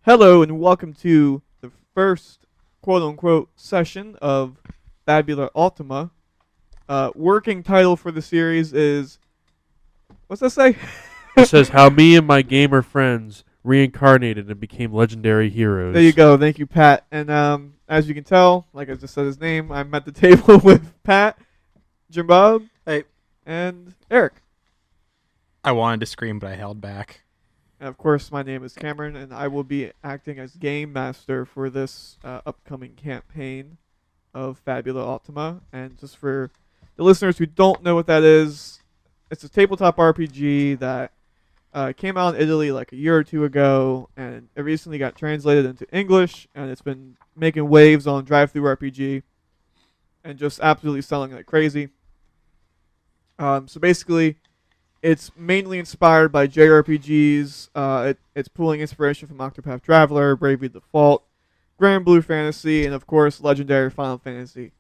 Hello and welcome to the first quote-unquote session of Fabula Ultima. Working title for the series is, what's that say? It says how me and my gamer friends reincarnated and became legendary heroes. There you go. Thank you, Pat. And as you can tell, like I just said his name, I'm at the table with Pat, Jim Bob, Hey. and Eric. I wanted to scream, but I held back. And of course, my name is Cameron, and I will be acting as game master for this upcoming campaign of Fabula Ultima. And just for the listeners who don't know what that is, it's a tabletop RPG that came out in Italy like a year or two ago, and it recently got translated into English, and it's been making waves on Drive-Thru RPG and just absolutely selling like crazy. So basically, it's mainly inspired by JRPGs. It's pulling inspiration from Octopath Traveler, Bravely Default, Grand Blue Fantasy, and of course, Legendary Final Fantasy.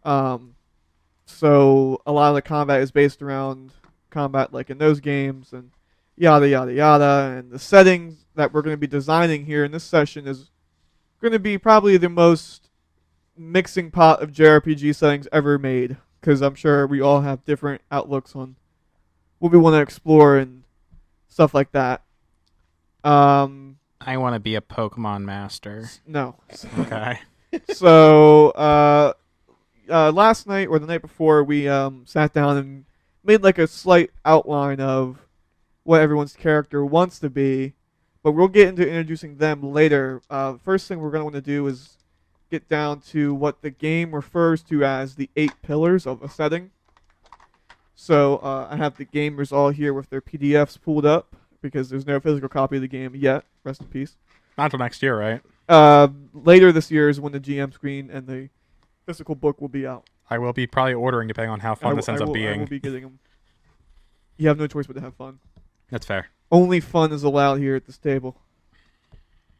So a lot of the combat is based around combat like in those games, and yada yada yada. And the settings that we're going to be designing here in this session is going to be probably the most mixing pot of JRPG settings ever made, because I'm sure we all have different outlooks on what we want to explore and stuff like that. I want to be a Pokemon master. No. Okay. So last night or the night before, we sat down and made like a slight outline of what everyone's character wants to be, but we'll get into introducing them later. First thing we're going to want to do is get down to what the game refers to as the 8 pillars of a setting. So I have the gamers all here with their PDFs pulled up because there's no physical copy of the game yet. Rest in peace. Not until next year, right? Later this year is when the GM screen and the physical book will be out. I will be probably ordering depending on how fun this ends up I will being. be getting them. You have no choice but to have fun. That's fair. Only fun is allowed here at this table.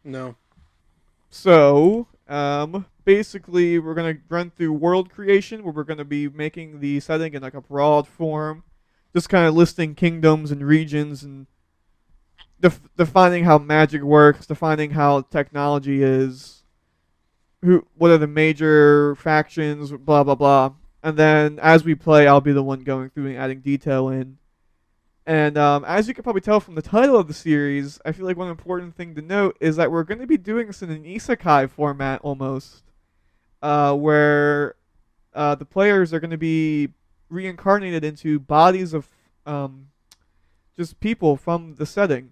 No. So, basically, we're going to run through world creation, where we're going to be making the setting in like a broad form, just kind of listing kingdoms and regions and defining how magic works, defining how technology is, what are the major factions, blah, blah, blah. And then as we play, I'll be the one going through and adding detail in. And as you can probably tell from the title of the series, I feel like one important thing to note is that we're going to be doing this in an isekai format almost, where the players are going to be reincarnated into bodies of just people from the setting,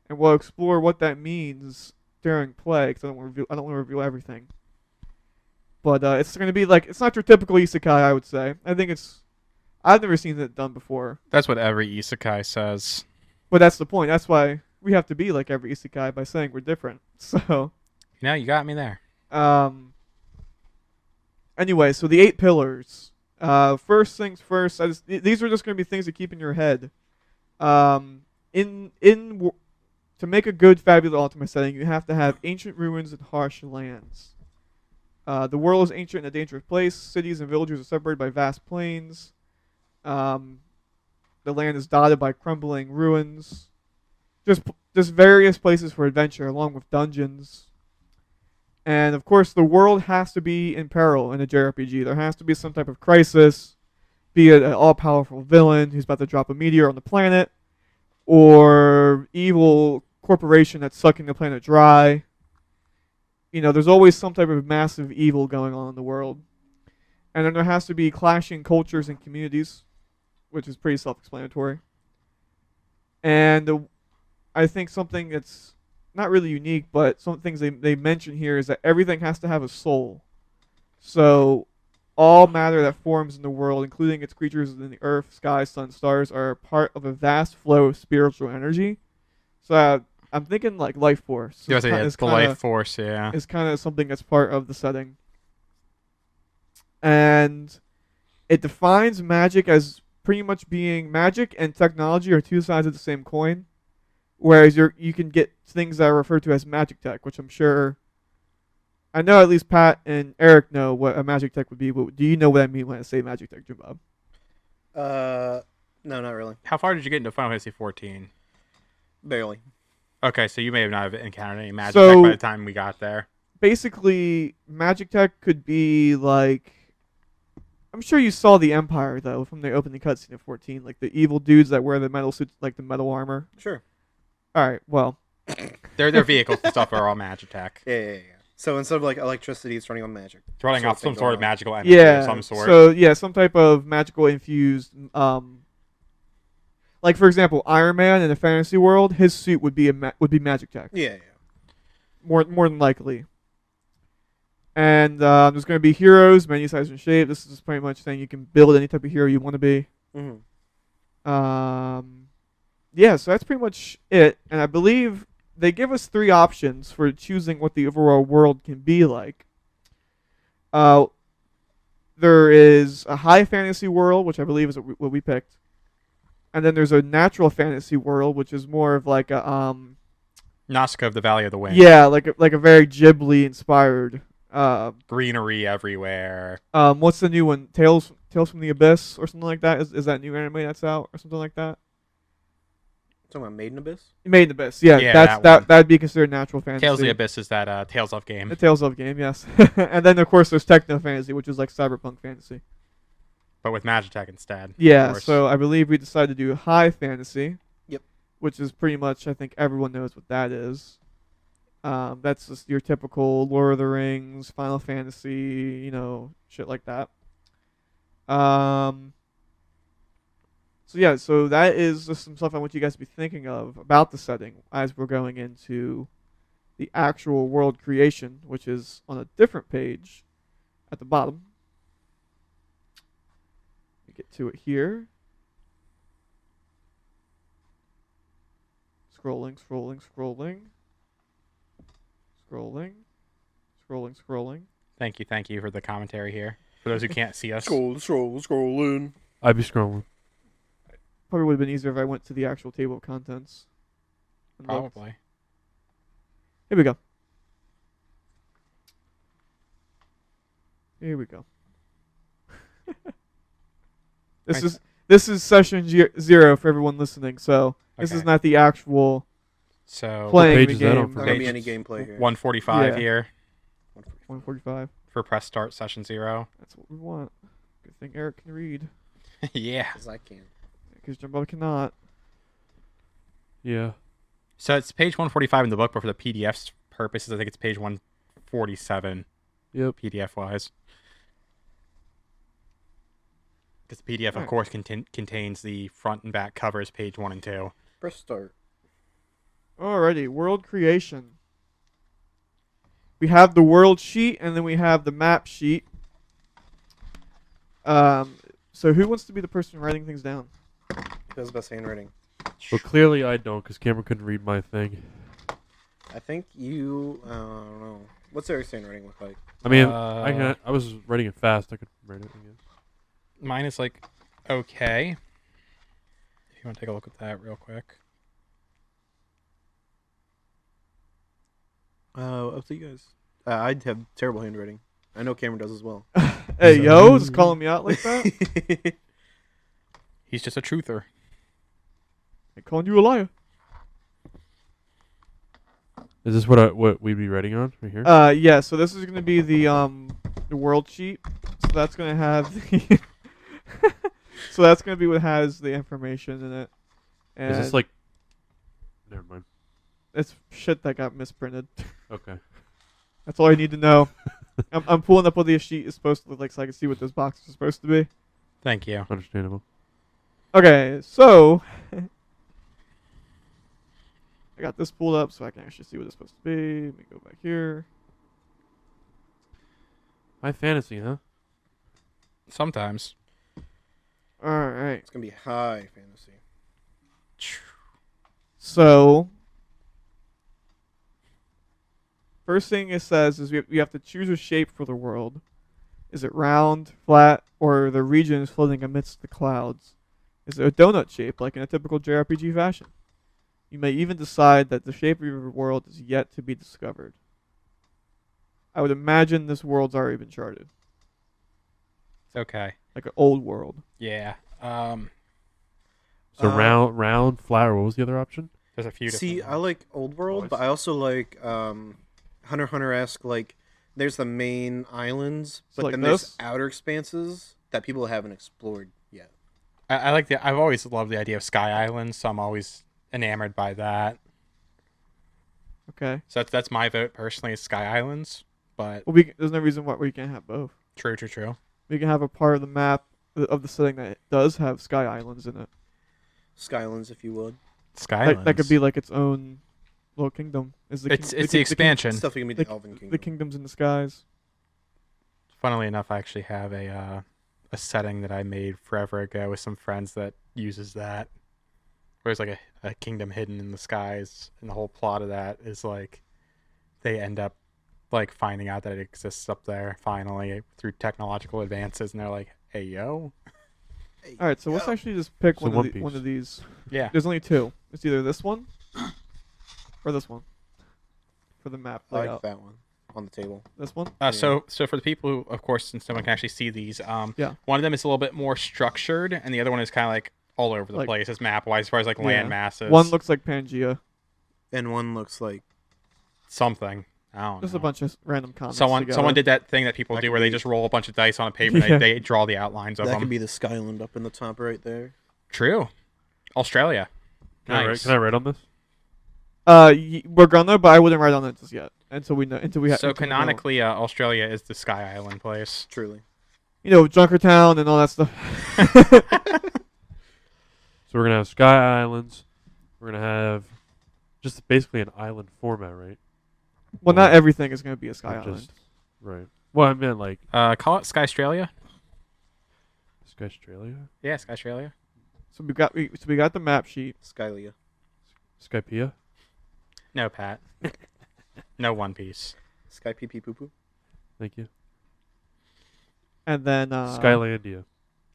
and we'll explore what that means during play. Because I don't want to reveal everything, but it's going to be like, it's not your typical isekai, I would say. I've never seen it done before. That's what every isekai says. But that's the point. That's why we have to be like every isekai by saying we're different. So, You got me there. anyway, so the 8 pillars. First things first. These are just going to be things to keep in your head. To make a good Fabula Ultima setting, you have to have ancient ruins and harsh lands. The world is ancient and a dangerous place. Cities and villages are separated by vast plains. The land is dotted by crumbling ruins. Just various places for adventure, along with dungeons. And of course, the world has to be in peril in a JRPG. There has to be some type of crisis, be it an all-powerful villain who's about to drop a meteor on the planet, or evil corporation that's sucking the planet dry. There's always some type of massive evil going on in the world. And then there has to be clashing cultures and communities, which is pretty self-explanatory. And I think something that's not really unique, but some things they mention here is that everything has to have a soul. So all matter that forms in the world, including its creatures in the earth, sky, sun, stars, are part of a vast flow of spiritual energy. So I'm thinking like life force. It's the life force, yeah. It's kind of something that's part of the setting. And it defines magic as pretty much being magic and technology are two sides of the same coin. Whereas you can get things that are referred to as magic tech, which I'm sure, I know at least Pat and Eric know what a magic tech would be, but do you know what I mean when I say magic tech, Jim Bob? No, not really. How far did you get into Final Fantasy 14? Barely. Okay, so you may have not encountered any magic So- tech by the time we got there. Basically, magic tech could be like. I'm sure you saw the Empire though from the opening cutscene of 14, like the evil dudes that wear the metal suits, like the metal armor. Sure. All right, well, Their vehicles and stuff are all magic tech. Yeah. So instead of like electricity, it's running on magic. It's running Sort off of thing some sort of going on. magical energy yeah. of some sort. So yeah, some type of magical infused. Like for example, Iron Man in a fantasy world, his suit would be magic tech. Yeah. More than likely. And there's going to be heroes, many size and shape. This is pretty much saying you can build any type of hero you want to be. Mm-hmm. Yeah, so that's pretty much it. And I believe they give us 3 options for choosing what the overall world can be like. There is a high fantasy world, which I believe is what we picked. And then there's a natural fantasy world, which is more of like a Nausicaa of the Valley of the Wind. yeah, like a very Ghibli inspired. Greenery everywhere. What's the new one? Tales from the Abyss or something like that. Is that new anime that's out or something like that? Talking about Maiden Abyss. Made in Abyss. Yeah, Yeah, that's that one. that'd be considered natural fantasy. Tales of the Abyss is that Tales of game. The Tales of game, yes. And then of course there's techno fantasy, which is like cyberpunk fantasy. But with magic tech instead. of Yeah, course. so I believe we decided to do high fantasy. Yep. Which is pretty much, I think everyone knows what that is. That's just your typical Lord of the Rings, Final Fantasy, shit like that. So yeah, so that is just some stuff I want you guys to be thinking of about the setting as we're going into the actual world creation, which is on a different page at the bottom. Let me get to it here. Scrolling. Thank you for the commentary here. For those who can't see us. Scrolling. I'd be scrolling. Probably would have been easier if I went to the actual table of contents. and looked. Probably. Here we go. Here we go. This is session 0 for everyone listening. So this is Okay. not the actual So playing page the is that on game. for? Not gonna be Page- any gameplay here. 145 Yeah. here 145. for press start session 0. That's what we want. Good thing Eric can read, Yeah. Because I can. because Jumbo cannot. Yeah. So it's page 145 in the book, but for the PDF's purposes, I think it's page 147 Yep. PDF wise. Because the PDF, of Alright. course, contains the front and back covers, page 1 and 2. Press start. Alrighty, world creation. We have the world sheet, and then we have the map sheet. So who wants to be the person writing things down? Who has the best handwriting? Well, clearly I don't, because Cameron couldn't read my thing. I think you. I don't know. What's Eric's handwriting look like? I mean, Uh, I was writing it fast. I could write it, I guess. Mine is like, okay. If you want to take a look at that real quick. Up to you guys. I'd have terrible handwriting. I know Cameron does as well. Hey, yo, just calling me out like that? He's just a truther. I'm calling you a liar. Is this what we'd be writing on right here? Yeah. So this is gonna be the world sheet. So that's gonna have the. So that's gonna be what has the information in it. And Is this like? Never mind. it's shit that got misprinted. Okay. That's all I need to know. I'm pulling up what the sheet is supposed to look like so I can see what those boxes are supposed to be. Thank you. Understandable. Okay, so I got this pulled up so I can actually see what it's supposed to be. Let me go back here. High fantasy, huh? Sometimes. All right. It's gonna be high fantasy. So first thing it says is we have to choose a shape for the world. Is it round, flat, or the region is floating amidst the clouds? Is it a donut shape like in a typical JRPG fashion? You may even decide that the shape of your world is yet to be discovered. I would imagine this world's already been charted, It's okay. like an old world. Yeah. So round, flat, or what was the other option? There's a few. See, different I ones. like Old World, I but I also like Hunter x Hunter-esque. Like, there's the main islands, So but like then this? there's outer expanses that people haven't explored yet. I like the. I've always loved the idea of Sky Islands, so I'm always enamored by that. Okay. So that's my vote personally is Sky Islands. But Well, there's no reason why we can't have both. true. We can have a part of the map of the setting that does have sky islands in it. Skylands, if you would. Sky Islands. That could be like its own little kingdom. Is the It's the expansion. Stuff you can be the Elven Kingdom. The kingdoms in the skies. Funnily enough, I actually have a setting that I made forever ago with some friends that uses that. Where there's like a kingdom hidden in the skies, and the whole plot of that is like they end up like finding out that it exists up there finally through technological advances, and they're like, "Hey, yo, All right, so let's actually just pick So one One of Piece. one of these. yeah." There's only two. It's either this one or this one for the map I like layout. that one on the table. This one. So for the people who, of course, since no one can actually see these, Yeah. one of them is a little bit more structured, and the other one is kind of like all over the Like- place as map wise, as far as like Yeah. land masses. One looks like Pangea. And one looks like something. I don't Just know. a bunch of random comments. Someone together. did that thing that people That do could where they be- just roll a bunch of dice on a paper Yeah. and they draw the outlines of that them. could be the Skyland up in the top right there. True. Australia. Can I write on this? We're gonna, but I wouldn't write on it just yet until we know. So canonically, Australia is the Sky Island place. Truly. Junkertown and all that stuff. So we're gonna have Sky Islands. We're gonna have just basically an island format, right? Well, not everything is gonna be a sky Or island. just- Right. Well, I meant like Call it Sky Australia. Sky Australia, Yeah, Sky Australia. So we got the map sheet. Skylia. Skypea. No, Pat. No One Piece. Sky pee pee poo poo. Thank you. And then Skylandia.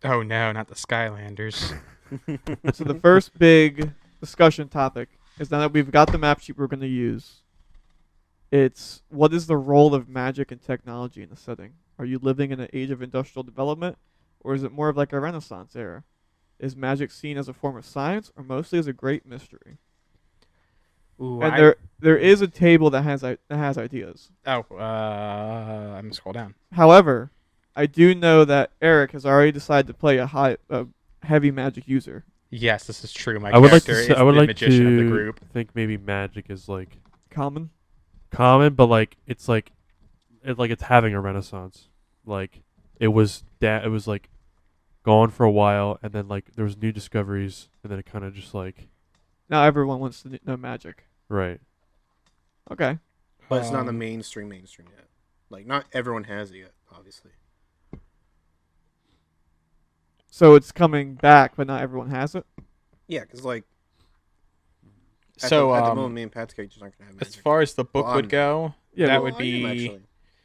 Oh no, not the Skylanders. So the first big discussion topic is now that we've got the map sheet we're going to use. It's what is the role of magic and technology in the setting? Are you living in an age of industrial development, or is it more of like a Renaissance era? Is magic seen as a form of science, or mostly as a great mystery? Ooh, And there is a table that has ideas. I'm gonna scroll down. However, I do know that Eric has already decided to play a heavy magic user. Yes, this is true. My I would like character to. is Say, I would the like magician of the to group. think maybe magic is like Common. common, but like it's like it's having a renaissance. Like it was like gone for a while, and then like there was new discoveries, and then it kind of just like Now everyone wants to know magic. right. Okay. But it's not in the Um, mainstream yet. Like, not everyone has it yet, obviously. So it's coming back, but not everyone has it. Yeah, because, like, at So, the moment, me and Pat's characters aren't going to have magic. as far as the book Well, would I'm- go, Yeah, that well, would I am, be actually.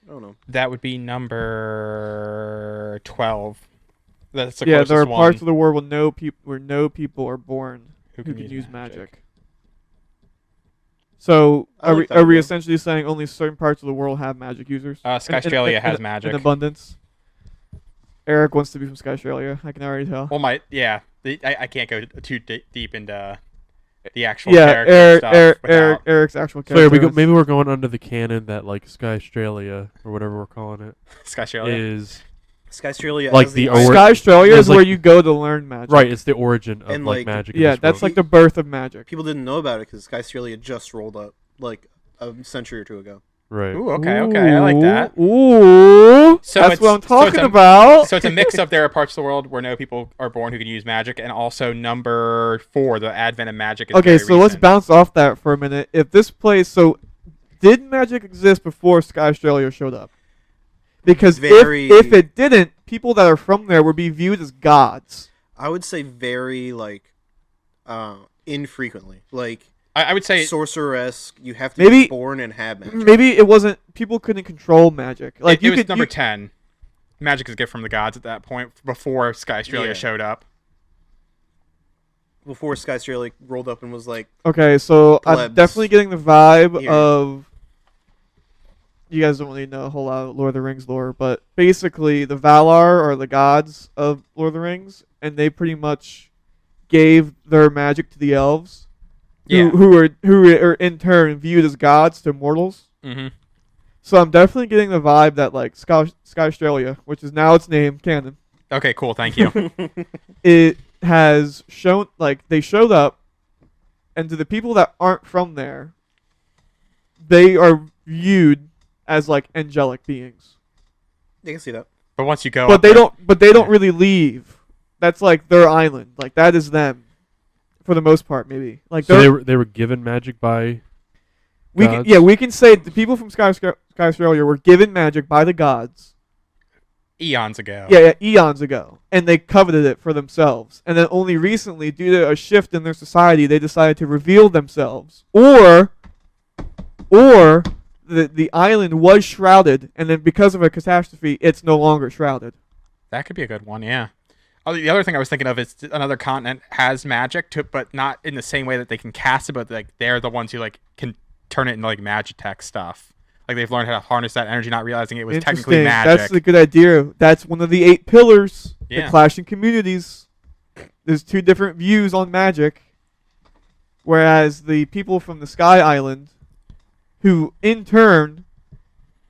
I don't know. that would be number 12. That's the Yeah, closest there are one parts of the world where no people are born who who can use magic. magic. So I like that are we idea. essentially saying only certain parts of the world have magic users? Sky Australia has magic. in abundance. Eric wants to be from Sky Australia. I can already tell. Well, I can't go too deep into the actual Yeah, character stuff without. Eric's actual So character. maybe we're going under the canon that like Sky Australia or whatever we're calling it Sky Australia. is Sky Australia Like as the island- or- Sky Australia There's is where like- you go to learn magic. right. It's the origin of And, like like, magic. in Yeah, this that's world. like the birth of magic. People didn't know about it because Sky Australia just rolled up, like, a century or two ago. right. Ooh, okay, I like that. Ooh, So that's it's- what I'm so it's talking a- about. So it's a mix of there are parts of the world where no people are born who can use magic, and also number 4, the advent of magic. Is Okay, very so let's recent. bounce off that for a minute. If this place, so did magic exist before Sky Australia showed up? Because if it didn't, people that are from there would be viewed as gods. I would say very, like, infrequently. Like, I would say sorcerer-esque, you have to Maybe- be born and have magic. Maybe it wasn't. People couldn't control magic. Like it you was could number you- 10. Magic is a gift from the gods at that point before Sky Australia Yeah. showed up. Before Sky Australia rolled up and was like, Okay, so I'm Plebs. definitely getting the vibe Here. of. You guys don't really know a whole lot of Lord of the Rings lore, but basically the Valar are the gods of Lord of the Rings, and they pretty much gave their magic to the elves, Yeah. who are in turn viewed as gods to mortals. Mm-hmm. So I'm definitely getting the vibe that like Sky Australia, which is now its name, canon, Okay, cool. Thank you. it has shown like they showed up, and to the people that aren't from there, they are viewed as like angelic beings. You can see that. But once you go, But up they there- don't. But they don't really leave. That's like their island. Like that is them, for the most part. Maybe like So they're- they were given magic by we gods? can, yeah, we can say the people from Sky Australia were given magic by the gods. eons ago. Yeah, eons ago, and they coveted it for themselves. And then only recently, due to a shift in their society, they decided to reveal themselves. Or the island was shrouded, and then because of a catastrophe, it's no longer shrouded. That could be a good one. Yeah. Oh, the other thing I was thinking of is another continent has magic to, but not in the same way that they can cast it, but like they're the ones who like can turn it into like Magitech stuff. Like they've learned how to harness that energy, not realizing it was technically Interesting. magic. That's a good idea. That's one of the 8 pillars. Yeah. The clashing communities. There's 2 different views on magic. Whereas the people from the Sky Island, who in turn,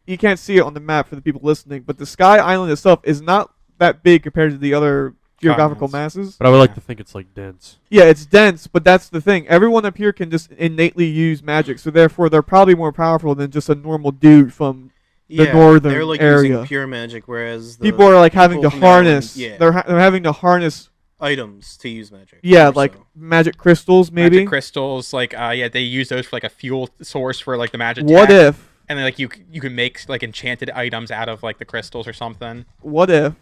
you can't see it on the map for the people listening, but the Sky Island itself is not that big compared to the other geographical Continents. masses. But I would like Yeah. to think it's like dense. Yeah, it's dense, but that's the thing. Everyone up here can just innately use magic, so therefore they're probably more powerful than just a normal dude from the northern they're like area. using pure magic, whereas the people are like having to people from the island, harness. yeah. They're having to harness. items to use magic. Yeah, more like so. magic crystals, maybe. Magic crystals, like they use those for like a fuel source for like the magic. What tech. if? And then like you can make like enchanted items out of like the crystals or something. What if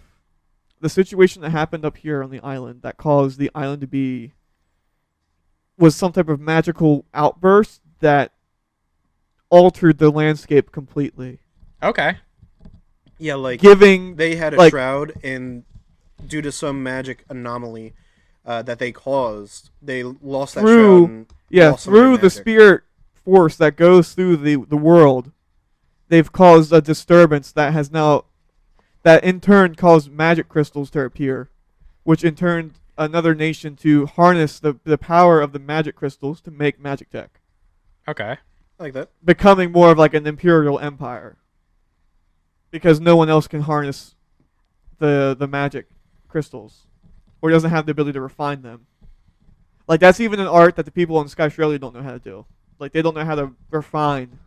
the situation that happened up here on the island that caused the island to be was some type of magical outburst that altered the landscape completely, Okay. Yeah, like giving they had a like- shroud, and due to some magic anomaly that they caused, they lost that Through- shroud. And yeah lost some of their through the magic. spirit force that goes through the world. They've caused a disturbance that has now that in turn caused magic crystals to appear, which in turn another nation to harness the power of the magic crystals to make magic tech, Okay. I like that. becoming more of like an imperial empire. Because no one else can harness the magic crystals, or doesn't have the ability to refine them. Like that's even an art that the people in Sky Australia don't know how to do. Like they don't know how to refine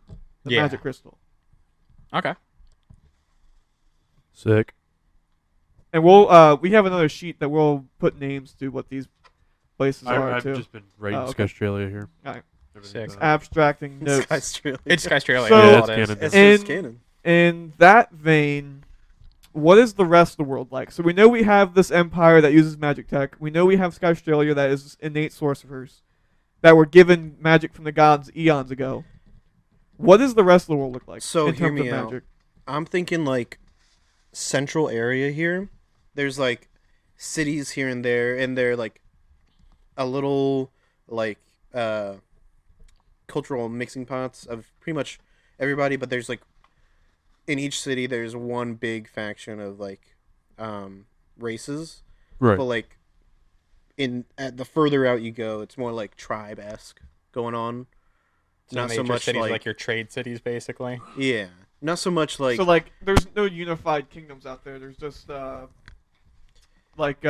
the Yeah. magic crystal. Okay. Sick. And we'll we have another sheet that we'll put names to what these places are I've too. just been writing Oh, okay. Australia here. Alright. Everything's Sick. done. Abstracting notes. Sky Australia. It's Sky Australia. So- that's Yeah, all it's it is. canon. It's And- just canon. In that vein, what is the rest of the world like? So we know we have this empire that uses magic tech. We know we have Sky Australia that is innate sorcerers that were given magic from the gods eons ago. What does the rest of the world look like So in hear terms me of out. magic? I'm thinking like central area here. There's like cities here and they're like a little like cultural mixing pots of pretty much everybody, but there's like in each city there's one big faction of like races. Right. But like at the further out you go, it's more like tribe-esque going on. So Not so major much cities like your trade cities, basically. yeah, not so much like So like there's no unified kingdoms out there. There's just like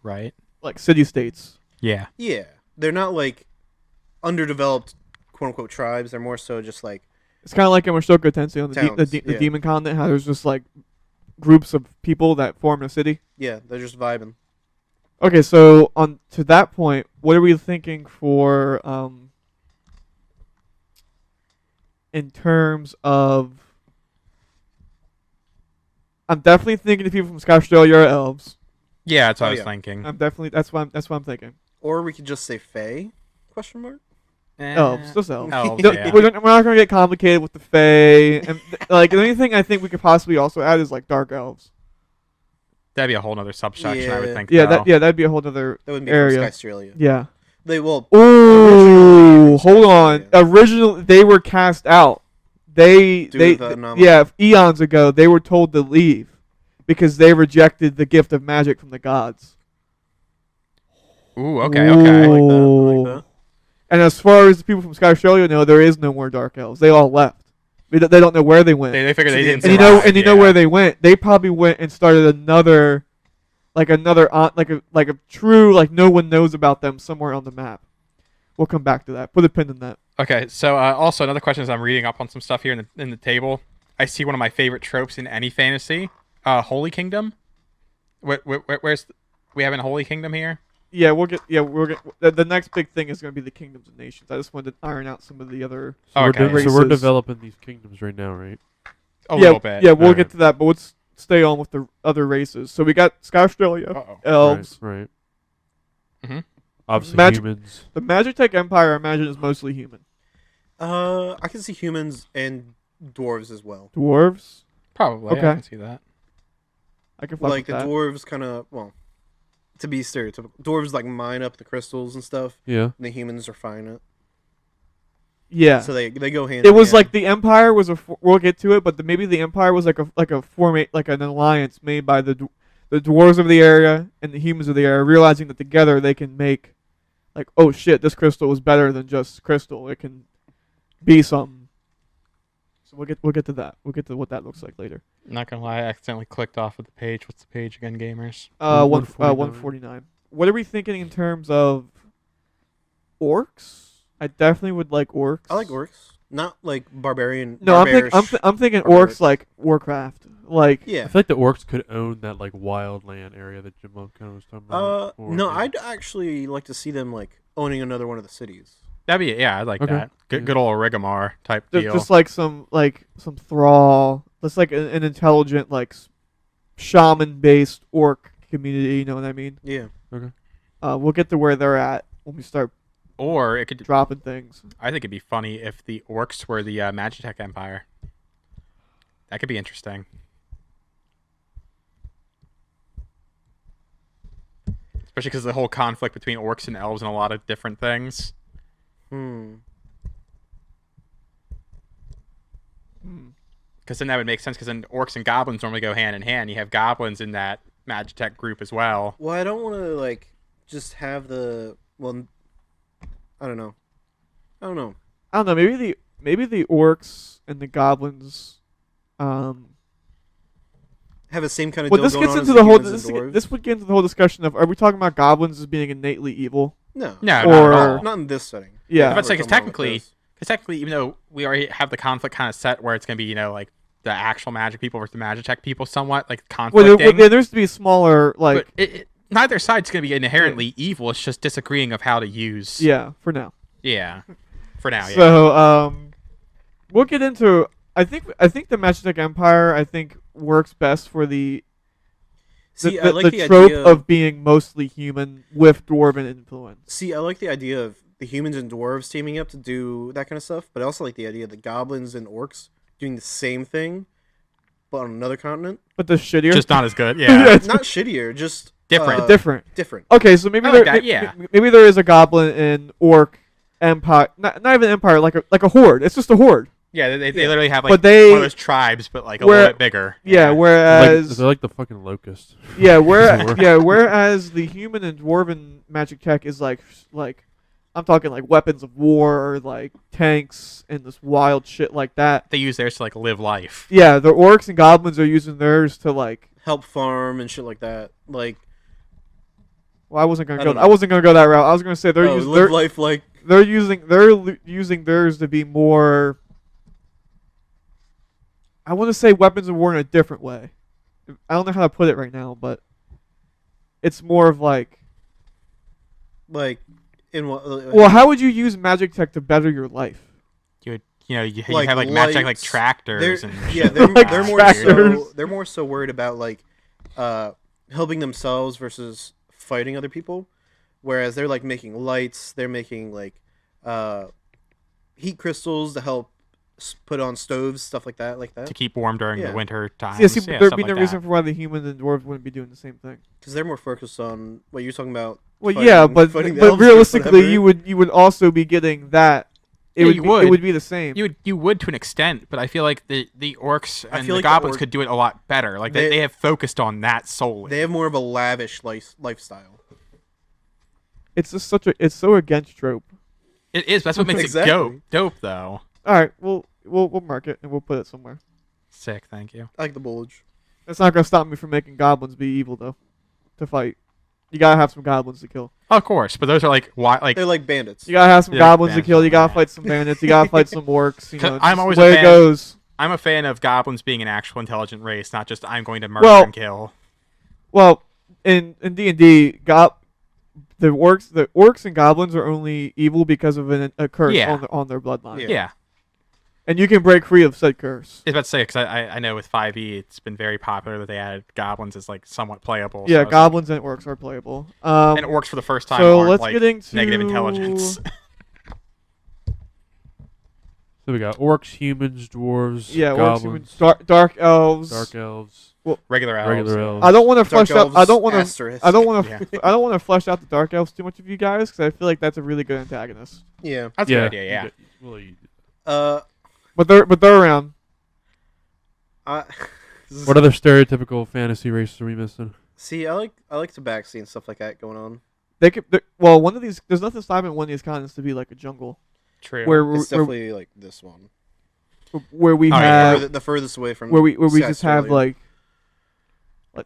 Right. city states. Yeah. yeah, they're not like underdeveloped quote unquote tribes. They're more so just like It's kind of like in Mushoku Tensei on the Towns, the yeah. demon continent, how there's just like groups of people that form a city. yeah, they're just vibing. Okay, so on to that point, what are we thinking for in terms of? I'm definitely thinking the people from Sky Australia are elves. Yeah, that's what Oh, I was yeah. thinking. That's what I'm thinking. Or we could just say Fae? Question mark. Elves, just elves. Elves, No, yeah. we're not going to get complicated with the Fae, and like the only thing I think we could possibly also add is like dark elves. That'd be a whole nother subsection, I would Yeah. think. Yeah, though. that'd be a whole other That would be area. from Sky Australia. Yeah. They will. Ooh, Originally, hold on. yeah. Originally, they were cast out. They Due to the anomaly. yeah, eons ago they were told to leave because they rejected the gift of magic from the gods. Ooh, okay, okay. I like Ooh. that. And as far as the people from Sky Australia know, there is no more Dark Elves. They all left. They don't know where they went. They figured they didn't. And survive, you know where they went. They probably went and started another true like no one knows about them somewhere on the map. We'll come back to that. Put a pin in that. Okay, so also another question is I'm reading up on some stuff here in the table. I see one of my favorite tropes in any fantasy, Holy Kingdom. Where's we have a Holy Kingdom here? Yeah, we're the next big thing is going to be the kingdoms and nations. I just wanted to iron out some of the other. So, Okay. so we're developing these kingdoms right now, right? A little bit. Yeah, we'll Alright. get to that, but let's stay on with the other races. So we got Sky Australia, Uh-oh. elves. Right. Mhm. Obviously, Magic- humans. The Magitech Empire, I imagine, is mostly human. I can see humans and dwarves as well. Dwarves, Probably. Okay. I can see that. I can fuck Like the with that. dwarves, kind of to be stereotypical, dwarves like mine up the crystals and stuff. Yeah. And the humans refine it. Yeah. So they go hand. It in was hand. like the Empire was we'll get to it, but maybe the Empire was like an alliance made by the dwarves of the area and the humans of the area, realizing that together they can make like, oh shit, this crystal is better than just crystal. It can be something. So we'll get to that. We'll get to what that looks like later. Not gonna lie, I accidentally clicked off of the page. What's the page again, gamers? 149. What are we thinking in terms of orcs? I definitely would like orcs. I like orcs, not like barbarian. No, I'm barbarish- thinking barbaric. orcs like Warcraft. Like I Yeah. feel like the orcs could own that like wild land area that Jim kind of was talking about. No, I'd actually like to see them like owning another one of the cities. That'd be I'd like Okay. that. Good old Rigamar type deal. just like some thrall. Just like an intelligent like shaman based orc community. You know what I mean? Yeah. We'll get to where they're at when we start Or it could. dropping things. I think it'd be funny if the orcs were the Magitech Empire. That could be interesting. Especially because the whole conflict between orcs and elves and a lot of different things. Because then that would make sense. Because then orcs and goblins normally go hand in hand. You have goblins in that Magitech group as well. Well, I don't want to like just have the I don't know. I don't know. Maybe the orcs and the goblins. Have the same kind of Well, deal this going gets on into as the whole. humans and dwarves? This would get into the whole discussion of: are we talking about goblins as being innately evil? No. No, Or- not at all. Not in this setting. Yeah. But it's like, We're it's talking about technically, this. because technically, even though we already have the conflict kind of set where it's going to be, like the actual magic people versus the Magitech people, somewhat like conflicting. There needs to be a smaller like. But neither side's going to be inherently evil. It's just disagreeing of how to use. Yeah, for now. Yeah. For now, yeah. So we'll get into. I think the Magitech Empire works best for the See, I like the trope idea of being mostly human with dwarven influence. See, I like the idea of the humans and dwarves teaming up to do that kind of stuff, but I also like the idea of the goblins and orcs doing the same thing, but on another continent. But the shittier. Just not as good. Yeah, Yeah. it's Not shittier, just Different. different. Different. Okay, so maybe I like there, that, yeah. maybe there is a goblin and orc empire, not even empire, like a horde. It's just a horde. Yeah, they literally have like But they- one of those tribes, but like a where- little bit bigger. Yeah, whereas they're like the fucking locust. whereas the human and dwarven magic tech is like I'm talking like weapons of war, like tanks and this wild shit like that. They use theirs to like live life. Yeah, the orcs and goblins are using theirs to like. Help farm and shit like that. Like, Well, I wasn't gonna I go. don't I know. wasn't gonna go that route. I was gonna say live life like. they're using theirs to be more. I want to say weapons of war in a different way. I don't know how to put it right now, but it's more of like. Like, in what? Well, how would you use magic tech to better your life? You Like have like Magitech like lights. tractors and yeah, shit they're, like they're that. more Tractors. so they're more so worried about like helping themselves versus fighting other people, whereas they're like making lights. They're making like heat crystals to help put on stoves, stuff like that, to keep warm during Yeah. the winter times. Yeah, see, yeah, there'd stuff be like no that. reason for why the humans and dwarves wouldn't be doing the same thing. because they're more focused on what you're talking about. Well, fighting- yeah, but fighting the elves or realistically, whatever. you would also be getting that. It Yeah, would you be, would. It would be the same. You would to an extent, but I feel like the orcs I and feel the like the goblins orc- could do it a lot better. Like they have focused on that solely. They have more of a lavish lifestyle. It's just it's so against trope. It is. That's what makes Exactly. it dope, though. All right, we'll mark it and we'll put it somewhere. Sick. Thank you. I like the bulge. That's not gonna stop me from making goblins be evil though. To fight, you gotta have some goblins to kill. Of course, but those are like why like They're like bandits. You gotta have some Yeah, goblins to bandits kill. are You gotta bad. fight some bandits. You gotta fight some orcs. You know, I'm just always the a way it fan. goes. I'm a fan of goblins being an actual intelligent race, not just I'm going to murder Well- and kill. Well, in D&D, the orcs and goblins are only evil because of a curse Yeah. on their bloodline. Yeah. Yeah. And you can break free of said curse. I was about to say, because I know with 5e, it's been very popular that they added goblins as like somewhat playable. Yeah, so it's- goblins and orcs are playable. and orcs for the first time so aren't let's like get into negative intelligence. So we got orcs, humans, dwarves, Yeah, orcs, humans, goblins, dark elves. dark elves, Regular elves. regular yeah. elves. I don't want to Dark flesh out. I elves, don't want to. asterisk. I don't want to. Yeah. I don't want to flesh out the dark elves too much of you guys because I feel like that's a really good antagonist. Yeah. That's a good idea, yeah. Well, you- But they're around. I, what other stereotypical fantasy races are we missing? See, I like tabaxi and stuff like that going on. They could. Well, one of these. There's nothing stopping one of these continents to be like a jungle True. where It's definitely like this one. we Oh, yeah. have The furthest away from where we Sky just have Australia.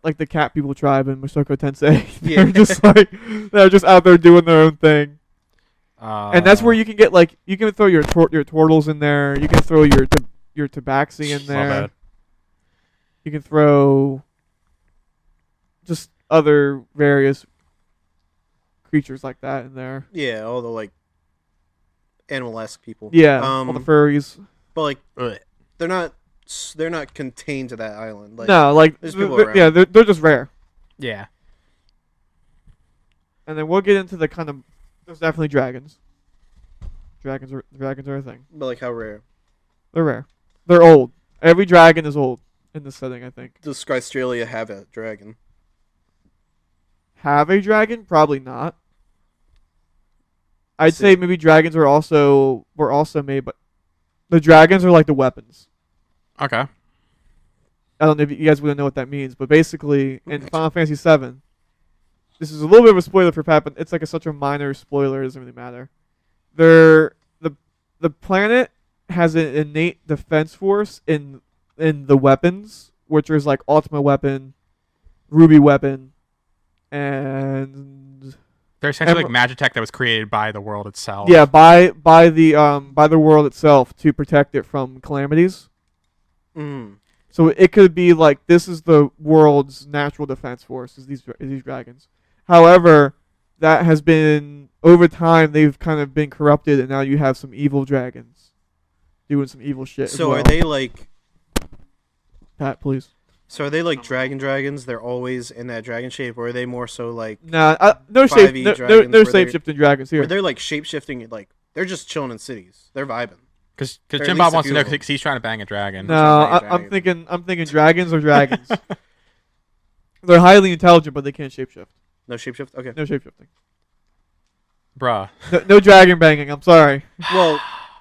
like the cat people tribe in Masoko Tensei. Yeah. They're just like they're just out there doing their own thing. And that's where you can get like you can throw your turtles in there. You can throw your tabaxi in My there. bad. You can throw just other various creatures like that in there. Yeah, all the like animal-esque people. Yeah, all the furries. But like Ugh. they're not contained to that island. Like No, like there's people yeah, around. they're just rare. Yeah. And then we'll get into the kind of there's definitely dragons. Dragons are a thing. But like how rare? They're rare. They're old. Every dragon is old in this setting, I think. Does Sky Australia have a dragon? Have a dragon? Probably not. I'd See. say maybe dragons were also made, but the dragons are like the weapons. Okay. I don't know if you guys wouldn't know what that means, but basically in Final Fantasy VII, this is a little bit of a spoiler for Pat, but it's like such a minor spoiler, it doesn't really matter. The planet has an innate defense force in the weapons, which is like Ultima weapon, Ruby weapon, and They're essentially Emer- like Magitech that was created by the world itself. yeah, by the world itself to protect it from calamities. Mm. So it could be like this is the world's natural defense force is these dragons. However, that has been over time they've kind of been corrupted, and now you have some evil dragons doing some evil shit. as So well. are they like? Pat, please? So are they like dragons? They're always in that dragon shape, or are they more so like? Nah, no 5e no dragons where they're- shape-shifting dragons here. Or they're like shape shifting? Like they're just chilling in cities. They're vibing. Because There are Jim at Bob least a wants to few know of them. because he's trying to bang a dragon. No, Dragon. I'm thinking dragons are dragons. They're highly intelligent, but they can't shapeshift. No shapeshift. Okay. No shapeshifting. Bruh. No dragon banging. I'm sorry. Well,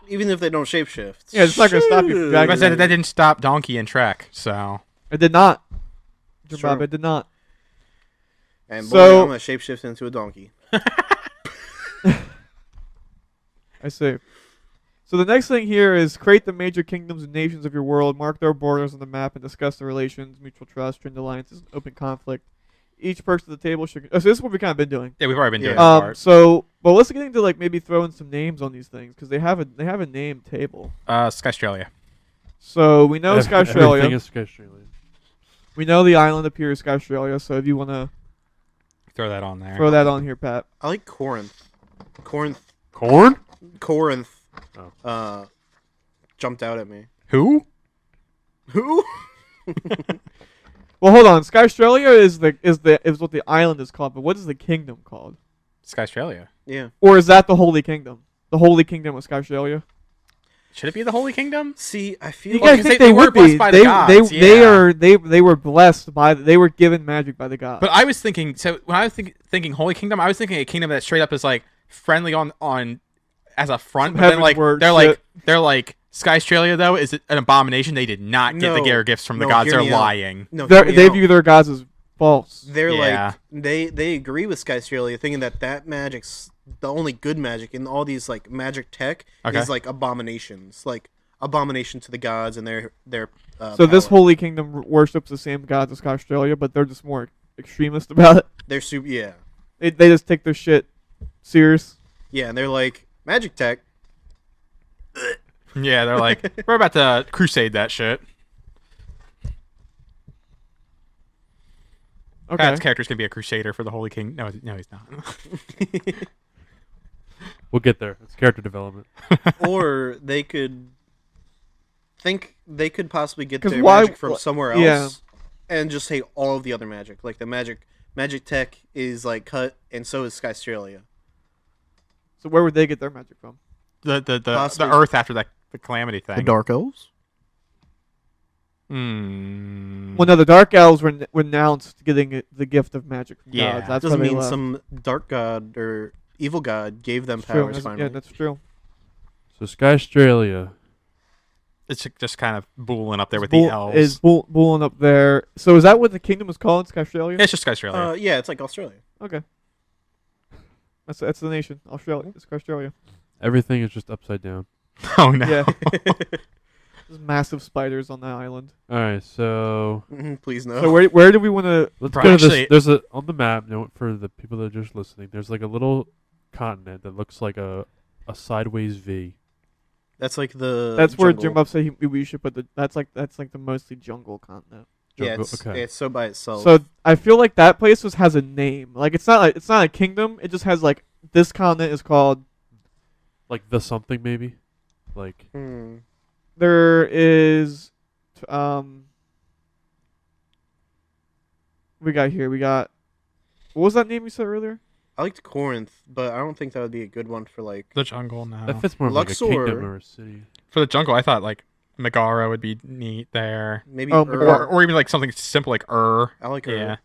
even if they don't shapeshift. Yeah, it's not gonna stop you from Shoo. dragging But that didn't stop Donkey and Trek, so. It did not. It's Bob, true. it did not. And boy, So- I'm gonna shapeshift into a donkey. I see. So the next thing here is create the major kingdoms and nations of your world, mark their borders on the map, and discuss the relations, mutual trust, trend alliances, and open conflict. Each person at the table should. So this is what we've kind of been doing. Yeah, we've already been doing Yeah. that part. So, but let's get into like maybe throwing some names on these things because they have a name table. Sky Australia. So we know Sky Everything Australia. is Sky Australia. We know the island up here is Sky Australia. So if you want to Throw that on there. throw that on here, Pat. I like Corinth. Corn? Corinth. Oh. Jumped out at me. Who? Who? Well, hold on. Sky Australia is what the island is called, but what is the kingdom called? Sky Australia. Yeah. Or is that the Holy Kingdom? The Holy Kingdom of Sky Australia? Should it be the Holy Kingdom? See, I feel You Well, guys because think they they were would blessed be? by the They gods, they yeah. are they were blessed by they were given magic by the gods. But I was thinking, so when I was thinking Holy Kingdom, I was thinking a kingdom that straight up is like friendly on as a front, Some but then like heavenward they're shit. like Sky Australia though is an abomination. They did not get the No. Gear gifts from the No, gods. hear They're me out. lying. No, They're- hear me they out. view their gods as false. They're Yeah. like they agree with Sky Australia, thinking that magic's the only good magic, and all these like magic tech Okay. is like abominations, like abomination to the gods and their. So this power. holy kingdom worships the same gods as Australia, but they're just more extremist about it. They're super. Yeah, They just take their shit serious. yeah, and they're like magic tech. Yeah, they're like, we're about to crusade that shit. Okay. Pat's character's gonna be a crusader for the Holy King. No, he's not. We'll get there. It's character development. Or they could possibly get 'Cause their why- magic from somewhere else, yeah. and just hate all of the other magic. Like the magic tech is like cut, and so is Skystralia. So where would they get their magic from? the Possibly. Earth after the calamity thing. Dark Elves. Hmm. Well, no, the Dark Elves were renounced getting the gift of magic from Yeah. gods. That's Doesn't why they mean left. some dark god or evil god gave them It's true. powers finally. Yeah, that's true. So Sky Australia. It's just kind of booling up there with Bull- the elves. Is bulling up there. So is that what the kingdom is called, Skystralia? Yeah, it's just Australia. Yeah, it's like Australia. Okay. That's the nation. Australia. It's Skystralia. Everything is just upside down. Oh no. Yeah. There's massive spiders on that island. All right, so Please no. So where do we want to? let's Bro, go to actually- this. There's on the map. Note for the people that are just listening. There's like a little continent that looks like a sideways V. That's like the. That's where jungle. Jim Buff said we should put the. That's like the mostly jungle continent. Yeah, Jungle- it's, okay. it's so by itself. So I feel like that place has a name. Like it's not a kingdom. It just has like this continent is called. Like the something maybe, like There is, we got. What was that name you said earlier? I liked Corinth, but I don't think that would be a good one for like. The jungle now. that fits more of like a Luxor. kingdom or a city. For the jungle, I thought like Megara would be neat there, Maybe Oh, Ur. or even like something simple like I like Ur. Yeah,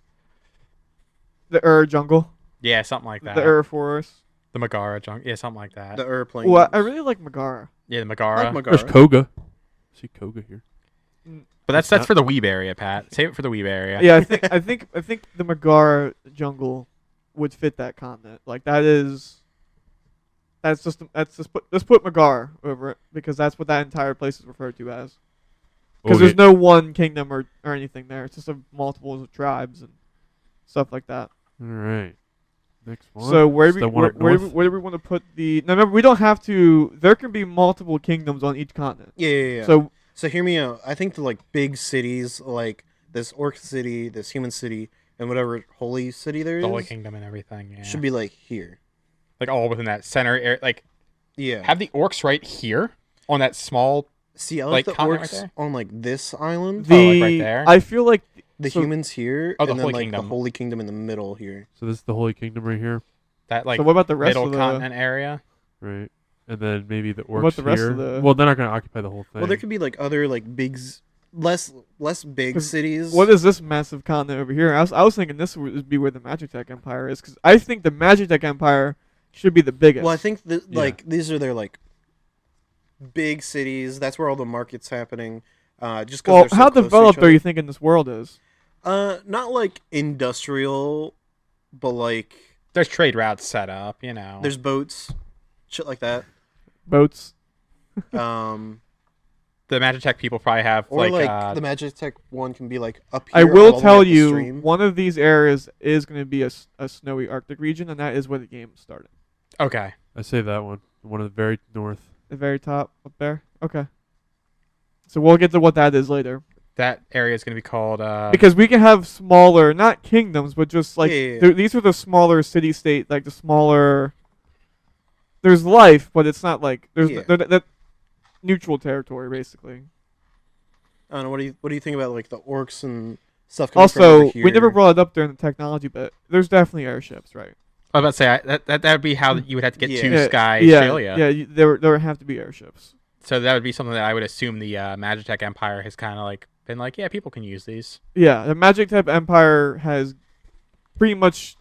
The jungle. yeah, something like that. The forest. The Megara jungle, yeah, something like that. The Ur plains. Well, I really like Megara. Yeah, the I Megara. like There's Megara. Koga. See Koga here. But that's It's not- for the Weeb area, Pat. Save it for the Weeb area. Yeah, I think the Megara jungle would fit that continent. Like that's just put Megara over it because that's what that entire place is referred to as. Because Okay. there's no one kingdom or anything there. It's just a multiples of tribes and stuff like that. All right. Next one. So where It's do the we one up north. where do we want to put the? Now remember, we don't have to. There can be multiple kingdoms on each continent. Yeah. So So hear me out. I think the like big cities, like this orc city, this human city, and whatever holy city there The Holy is, Kingdom and everything. Yeah. should be like here. like all within that center area. Like Yeah. have the orcs right here on that small. See, I like, like the continent right orcs there? on like this island. the like, right there? I feel like The so- humans here, Oh, the and then Holy like Kingdom. the holy kingdom in the middle here. So this is the Holy Kingdom right here, That like so what about the rest middle of the? continent area. right? And then maybe the orcs What about the rest here. of the- Well, they're not going to occupy the whole thing. Well, there could be like other like big, less big 'Cause cities. What is this massive continent over here? I was thinking this would be where the Magitech Empire is because I think the Magitech Empire should be the biggest. Well, I think that Yeah. like these are their like big cities. That's where all the market's happening. Just because Well, they're so how close to developed each are other. you thinking this world is? Not like industrial, but like There's trade routes set up. You know. there's boats, shit like that. Boats. Um, the Magitech people probably have or like, like the Magitech one can be like up I here. all will the way tell up the you, stream. one of these areas is going to be a snowy Arctic region, and that is where the game started. okay. I say that one. One of the very north. The very top up there. Okay. So we'll get to what that is later. That area is going to be called. Because we can have smaller, not kingdoms, but just like Yeah. these are the smaller city-state, like the smaller. There's life, but it's not like there's Yeah. that neutral territory basically. I don't know. What do you think about like the orcs and stuff? Coming from Also, over here? we never brought it up during the technology bit. There's definitely airships, right? I was about to say that would be how you would have to get Yeah. to Sky yeah, Australia. yeah. There would have to be airships. So that would be something that I would assume the Magitech Empire has kind of like been like, yeah, people can use these. Yeah, the Magic Type Empire has pretty much.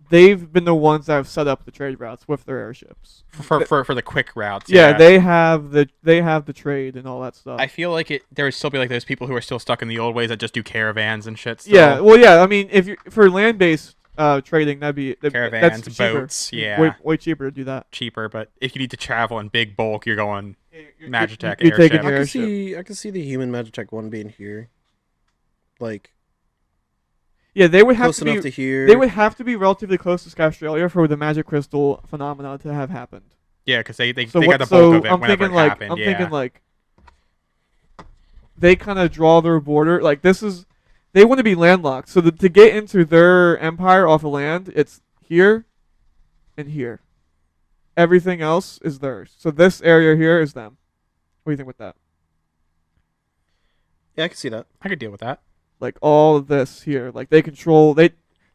They've been the ones that have set up the trade routes with their airships. For the quick routes. Yeah, they have the trade and all that stuff. I feel like there would still be like those people who are still stuck in the old ways that just do caravans and shit. Still. Yeah, well, yeah. I mean, if you for land based, trading. That's Caravans, cheaper. boats, yeah. Way cheaper to do that. Cheaper, but if you need to travel in big bulk, you're going Magitech you're taking airship. your I airship. can see the human Magitech one being here, like Yeah, they would have close to be. enough to here. They would have to be relatively close to Skystralia for the magic crystal phenomena to have happened. Yeah, because they So got what? the bulk So of it I'm whenever thinking it like happened. I'm yeah. thinking like they kind of draw their border. Like this is they want to be landlocked. So to get into their empire off of land, it's here and here. Everything else is theirs. So this area here is them. What do you think with that? Yeah, I can see that. I could deal with that. Like all of this here, like they control. The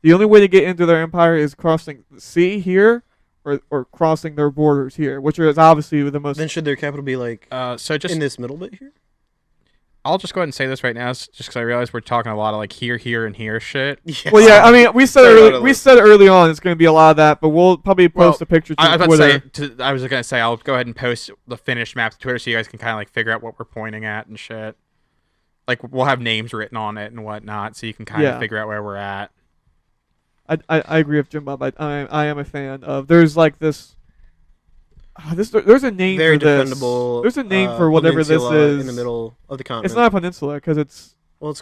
only way to get into their empire is crossing the sea here, or crossing their borders here, which is obviously the most. Then should their capital be like So just in this middle bit here? I'll just go ahead and say this right now, just because I realize we're talking a lot of like here, and here shit. Yeah. Well, yeah, I mean, we said Sorry about early, we this. said early on it's going to be a lot of that, but we'll probably post Well, a picture to I was Twitter. about to say, I was gonna say I'll go ahead and post the finished map to Twitter so you guys can kind of like figure out what we're pointing at and shit. Like we'll have names written on it and whatnot, so you can kind of Yeah. figure out where we're at. I agree with Jim Bob. I am a fan of. There's like this. There's a name Very for this. defendable. There's a name for whatever this peninsula is in the middle of the continent. It's not a peninsula because it's Well,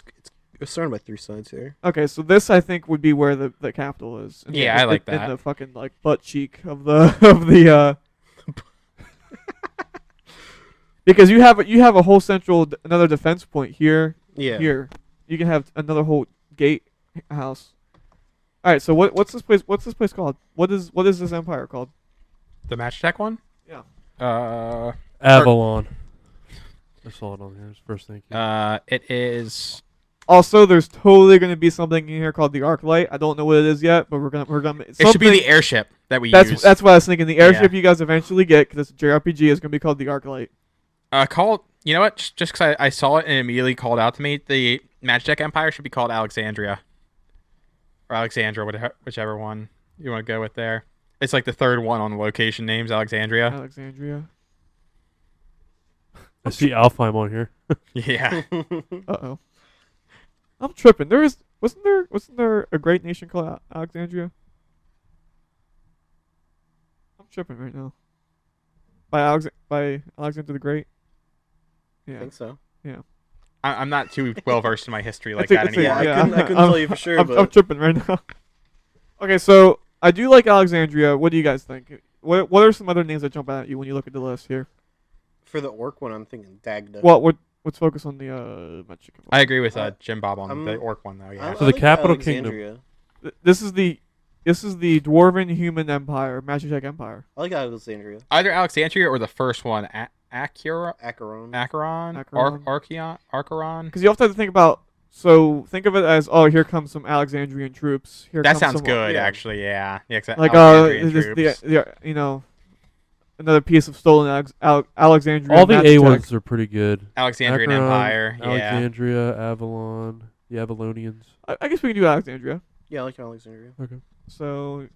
it's surrounded by 3 sides here. okay. So this I think would be where the capital is. Yeah, I like in that. the fucking like butt cheek of the of the. Because you have a whole another defense point here. Yeah. Here, you can have another whole gate house. All right. So what's this place? What's this place called? What is this empire called? The Matchtech one? Yeah. Avalon. I saw it on here. It's first thing. It is. Also, there's totally going to be something in here called the Arclight. I don't know what it is yet, but we're gonna. It should be the airship that we use. That's what I was thinking. The airship Yeah. you guys eventually get because it's a JRPG is going to be called the Arclight. Called. You know what? Just because I saw it and it immediately called out to me, the Matchtech Empire should be called Alexandria. Or Alexandra, whichever one you want to go with there. It's like the third one on the location names, Alexandria. Alexandria. I see Alfheim on here. Yeah. Uh-oh. I'm tripping. Wasn't there a great nation called Alexandria? I'm tripping right now. By Alexander the Great. I Yeah. think so. I'm not too well versed in my history like I that think- anymore. Yeah, I couldn't tell you for sure, I'm but tripping right now. Okay, so I do like Alexandria. What do you guys think? What are some other names that jump out at you when you look at the list here? for the orc one, I'm thinking Dagda. Let's focus on the Mexican. I agree with Jim Bob on I'm- the orc one though. Yeah. So the capital kingdom. Alexandria. This is the Dwarven Human Empire, Magitech Empire. I like Alexandria. Either Alexandria or the first one, Acheron, Acheron. Archeron. Because you also have to think about. So think of it as, oh, here comes some Alexandrian troops. Here That comes sounds some, good, yeah. actually. Yeah. Like Alexandrian troops. another piece of stolen Alexandrian. All the A Magitech. ones are pretty good. Alexandrian Acheron, Empire. Yeah. Alexandria, Avalon, the Avalonians. I guess we can do Alexandria. Yeah, I like Alexandria. Okay. So,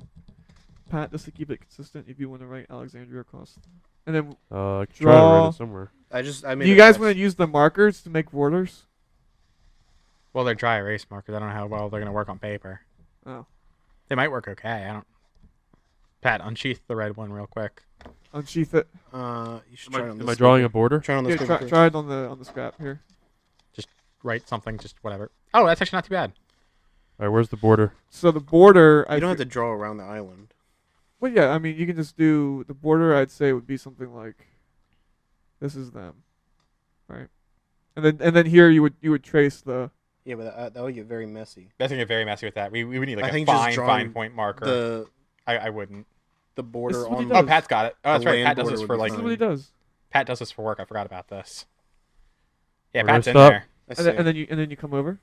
Pat, just to keep it consistent, if you want to write Alexandria across, and then I can try to Draw. write it somewhere. I made do you a guys mess. want to use the markers to make borders? Well, they're dry erase markers. I don't know how well they're going to work on paper. Oh, They might work okay. I don't. Pat, unsheath the red one real quick. unsheath it. You should try it on Am this I drawing paper. a border? Try it on Yeah, this try, paper try it on the scrap here. Write something, just whatever. Oh, that's actually not too bad. All right, where's the border? So the border, You don't have to draw around the island. Well, yeah, I mean, you can just do the border. I'd say would be something like, this is them, right? And then here you would trace the. Yeah, but that would get very messy. That's going to get very messy with that. We would need I like a think just fine drawing point marker. The I wouldn't. border This is what on he the Oh, does. Pat's got it. Oh, that's The right. land Pat does border this would for be like. This is fine. what he does. Pat does this for work. I forgot about this. Yeah, Where do I Pat's in stop? there. I And see then, it. and then you come over,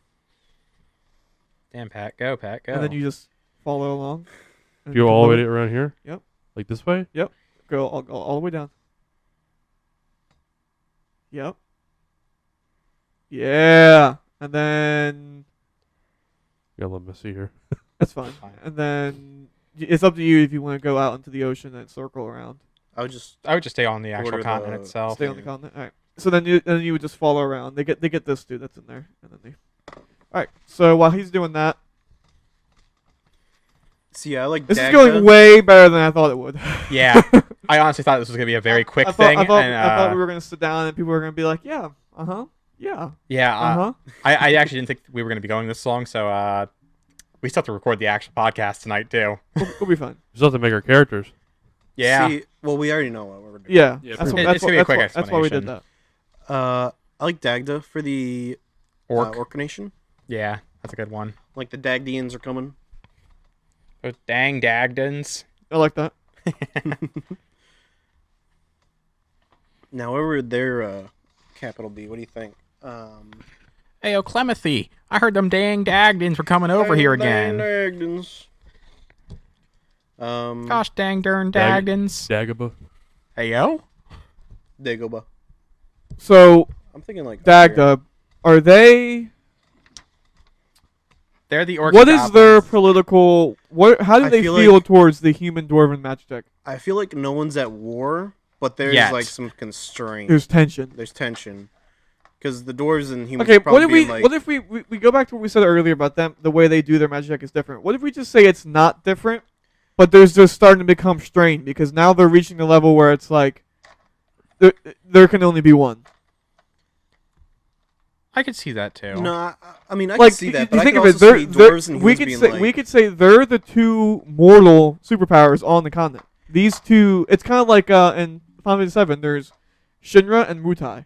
Damn, Pat, go, Pat, go. and then you just follow along. and Do you come all the way over. around here? Yep. Like this way? Go all the way down. Yep. Yeah, and then Got a little messy here. that's fine. Fine. And then it's up to you if you want to go out into the ocean and circle around. I would just I would just stay on the actual Border continent the- itself. Stay on the continent. All right. So then you would just follow around. They get this dude that's in there, and then they. All right. So while he's doing that, See, I like This is Dagda. going way better than I thought it would. Yeah, I honestly thought this was gonna be a very quick thing. I and, thought we were gonna sit down and people were gonna be like, yeah, yeah, yeah, I actually didn't think we were gonna be going this long, so we still have to record the actual podcast tonight too. We'll be fine. We still have to make our characters. Yeah, See, well, we already know what we're doing. Yeah, Yeah, that's, pretty what, much. It's gonna be a quick that's why we did explanation. that. I like Dagda for the Orc Nation. yeah, that's a good one. Like the Dagdians are coming. Those dang Dagdans. I like that. Now, where would their capital be? What do you think? Hey, Clementhy, I heard them dang Dagdans were coming over here again. Dagdans. Gosh dang darn Dag- Dagdans. Dagobah. Hey, yo. Dagobah. So I'm thinking like Dagda, are they? They're the orcs. What and is their goblins. political? How do I they feel feel like- towards the human dwarven magic tech? I feel like no one's at war, but there's Yet. like some constraint. There's tension. There's tension. Because the dwarves and humans Okay, probably what if we being like, what if we go back to what we said earlier about them? The way they do their magic tech is different. What if we just say it's not different, but there's just starting to become strained because now they're reaching the level where it's like there can only be one. I could see that too. No, I mean I Like can see that, you but I think can of it, also see dwarves and we humans could being say like, we could say they're the two mortal superpowers on the continent. These two, it's kind of like in Final Fantasy VII. There's Shinra and Mutai.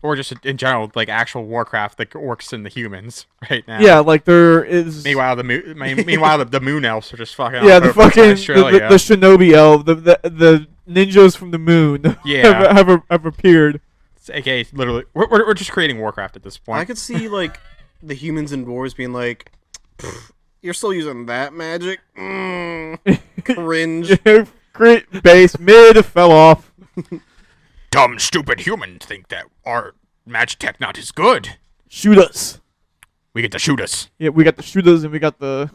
Or just in general, like actual Warcraft, the orcs and the humans right now. Yeah, like there is. Meanwhile, the moon elves are just fucking. Yeah, all the over fucking Australia. the shinobi elf, the ninjas from the moon. Yeah. have appeared. It's AKA literally, we're just creating Warcraft at this point. I could see like the humans and dwarves being like, "You're still using that magic? Cringe." Crit base mid fell off. Dumb, stupid humans think that our magic tech not is good. Shoot us. We get to shoot us. Yeah, we got the shooters and we got the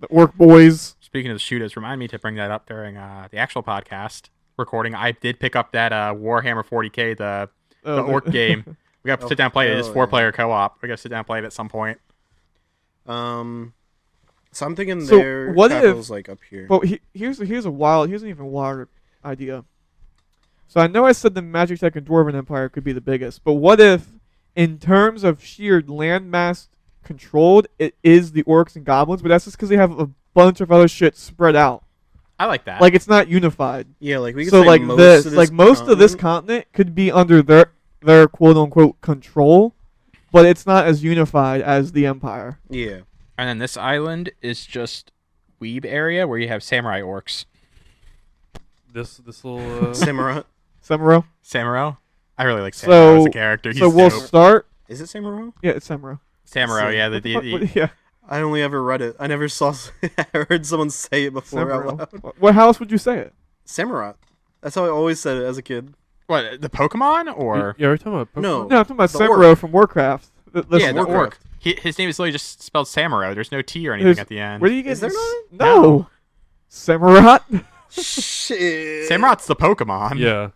orc boys. Speaking of the shooters, remind me to bring that up during the actual podcast recording. I did pick up that Warhammer 40k, the orc game. We got to sit down and play it. It's 4-player co-op. We got to sit down and play it at some point. So I'm thinking So their what if- capital's like up here. But here's an even wilder idea. So I know I said the Magic Tech and Dwarven Empire could be the biggest, but what if, in terms of sheer landmass controlled, it is the orcs and goblins, but that's just because they have a bunch of other shit spread out. I like that. Like it's not unified. Yeah, like we could So say like most this, of like most of this continent could be under their quote unquote control, but it's not as unified as the Empire. Yeah. And then this island is just weeb area where you have samurai orcs. This little. Samurott. Samuro. Samuro? I really like Samuro So as a character. He's so we'll dope. start. Is it Samuro? Yeah, it's Samuro. Samuro, yeah. Yeah, I only ever read it. I never saw. I heard someone say it before out loud. Samuro. What else would you say it? Samurott. That's how I always said it as a kid. What, the Pokemon? Or? Yeah, we're talking about Pokemon. No. No, I'm talking about The Samuro from Warcraft. Yeah, the Warcraft. orc. His name is literally just spelled Samuro. There's no T or anything at the end. Where do you get Is there this? not? No. Samurott? Shit. Samurot's the Pokemon. Yeah.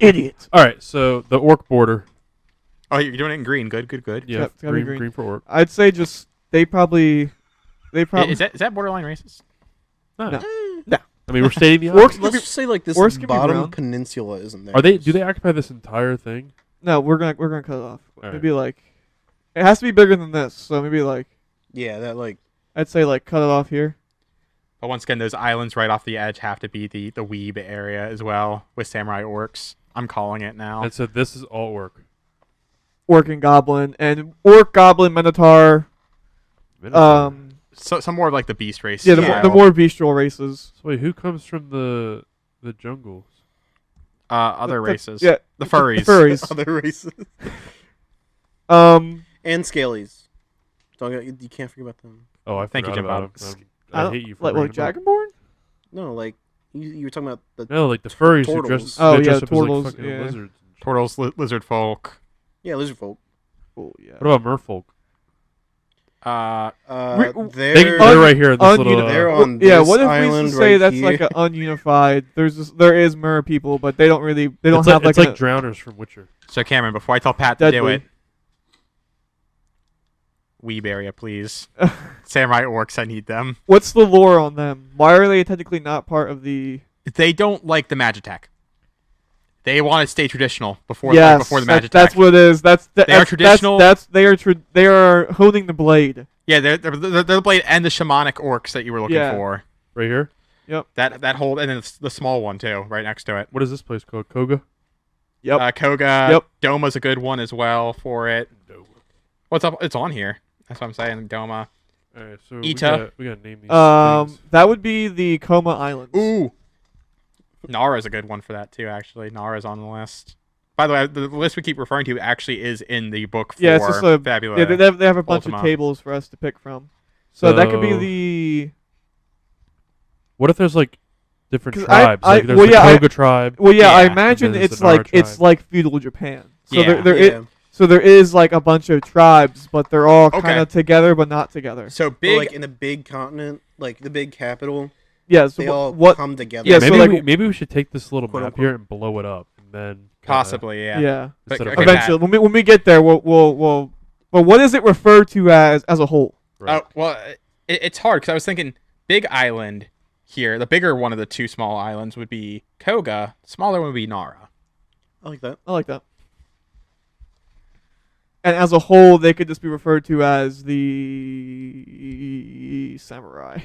Idiot. All right. So the orc border. Oh, you're doing it in green. Good, good, good. Yeah. Yep, it's gotta be green green. for orc. I'd say just they probably. Is that borderline racist? No. No. I mean, we're stating the Orcs obvious. Let's just say like this Orcs can be bottom brown. peninsula isn't there. Are they? Do they occupy this entire thing? No, we're gonna cut it off. All Maybe like it has to be bigger than this. So maybe like Yeah, that like. I'd say like cut it off here. But once again, those islands right off the edge have to be the weeb area as well with samurai orcs. I'm calling it now. And so this is all orc. Orc and goblin and orc, goblin, minotaur. So some more of like the beast race. Yeah, style. the more bestial races. So wait, who comes from the jungles? Other The- races. Yeah, The furries. The furries. Other races. Um, And scalies. Don't get, you can't forget about them. Oh, I Thank you, forgot Jim about Bob. him. I don't- hate you for like bringing him up. Dragonborn. No, like you were talking about the No, like the furries who Turtles. dress, Oh, they dress yeah, up as turtles, like fucking yeah. lizards. Turtles, lizard folk. lizard folk. Oh yeah. What about merfolk? They're They're right here in this little. they're on Yeah, this what if we island just say right that's here. like an ununified? There is mer people, but they don't It's have like, like it's like drowners from Witcher. So Cameron, before I tell Pat to do Deadly. it, weeb area, please. Samurai orcs, I need them. What's the lore on them? Why are they technically not part of the? They don't like the Magitech. They want to stay traditional before Yes, before the Magitech. that's what it is. They are traditional. They are holding the blade. Yeah, they're the blade and the shamanic orcs that you were looking Yeah. for. Right here. That whole and then the small one too, right next to it. What is this place called? Koga. Yep. Koga. Yep. Doma's a good one as well for it. What's up? It's on here. That's what I'm saying. Doma. All right, so Ita. we gotta name these things. That would be the Coma Islands. Ooh. Nara's a good one for that too. Actually, Nara's on the list. By the way, the list we keep referring to actually is in the book for Yeah, it's just a Fabula. Yeah, they have a bunch Ultima. of tables for us to pick from. So that could be So- the. What if there's like different 'Cause tribes? I- Like there's well, the yeah, I- Koga tribe. Well, yeah, I Yeah, imagine and then there's it's the Nara like it's tribe. like feudal Japan. So Yeah. there is like a bunch of tribes, but they're all Okay. kind of together but not together. So But, big. like in a big continent, like the big capital, Yeah. So they all what? come together. Yeah, so maybe like- maybe we should take this little Quote, map unquote. here and blow it up, and then kinda- Possibly, yeah. Yeah. But, Instead of okay, Eventually, when we get there, we'll. But what is it referred to as a whole? Right. Oh well, it's hard because I was thinking big island here. The bigger one of the two small islands would be Koga. The smaller one would be Nara. I like that. I like that. And as a whole, they could just be referred to as the samurai.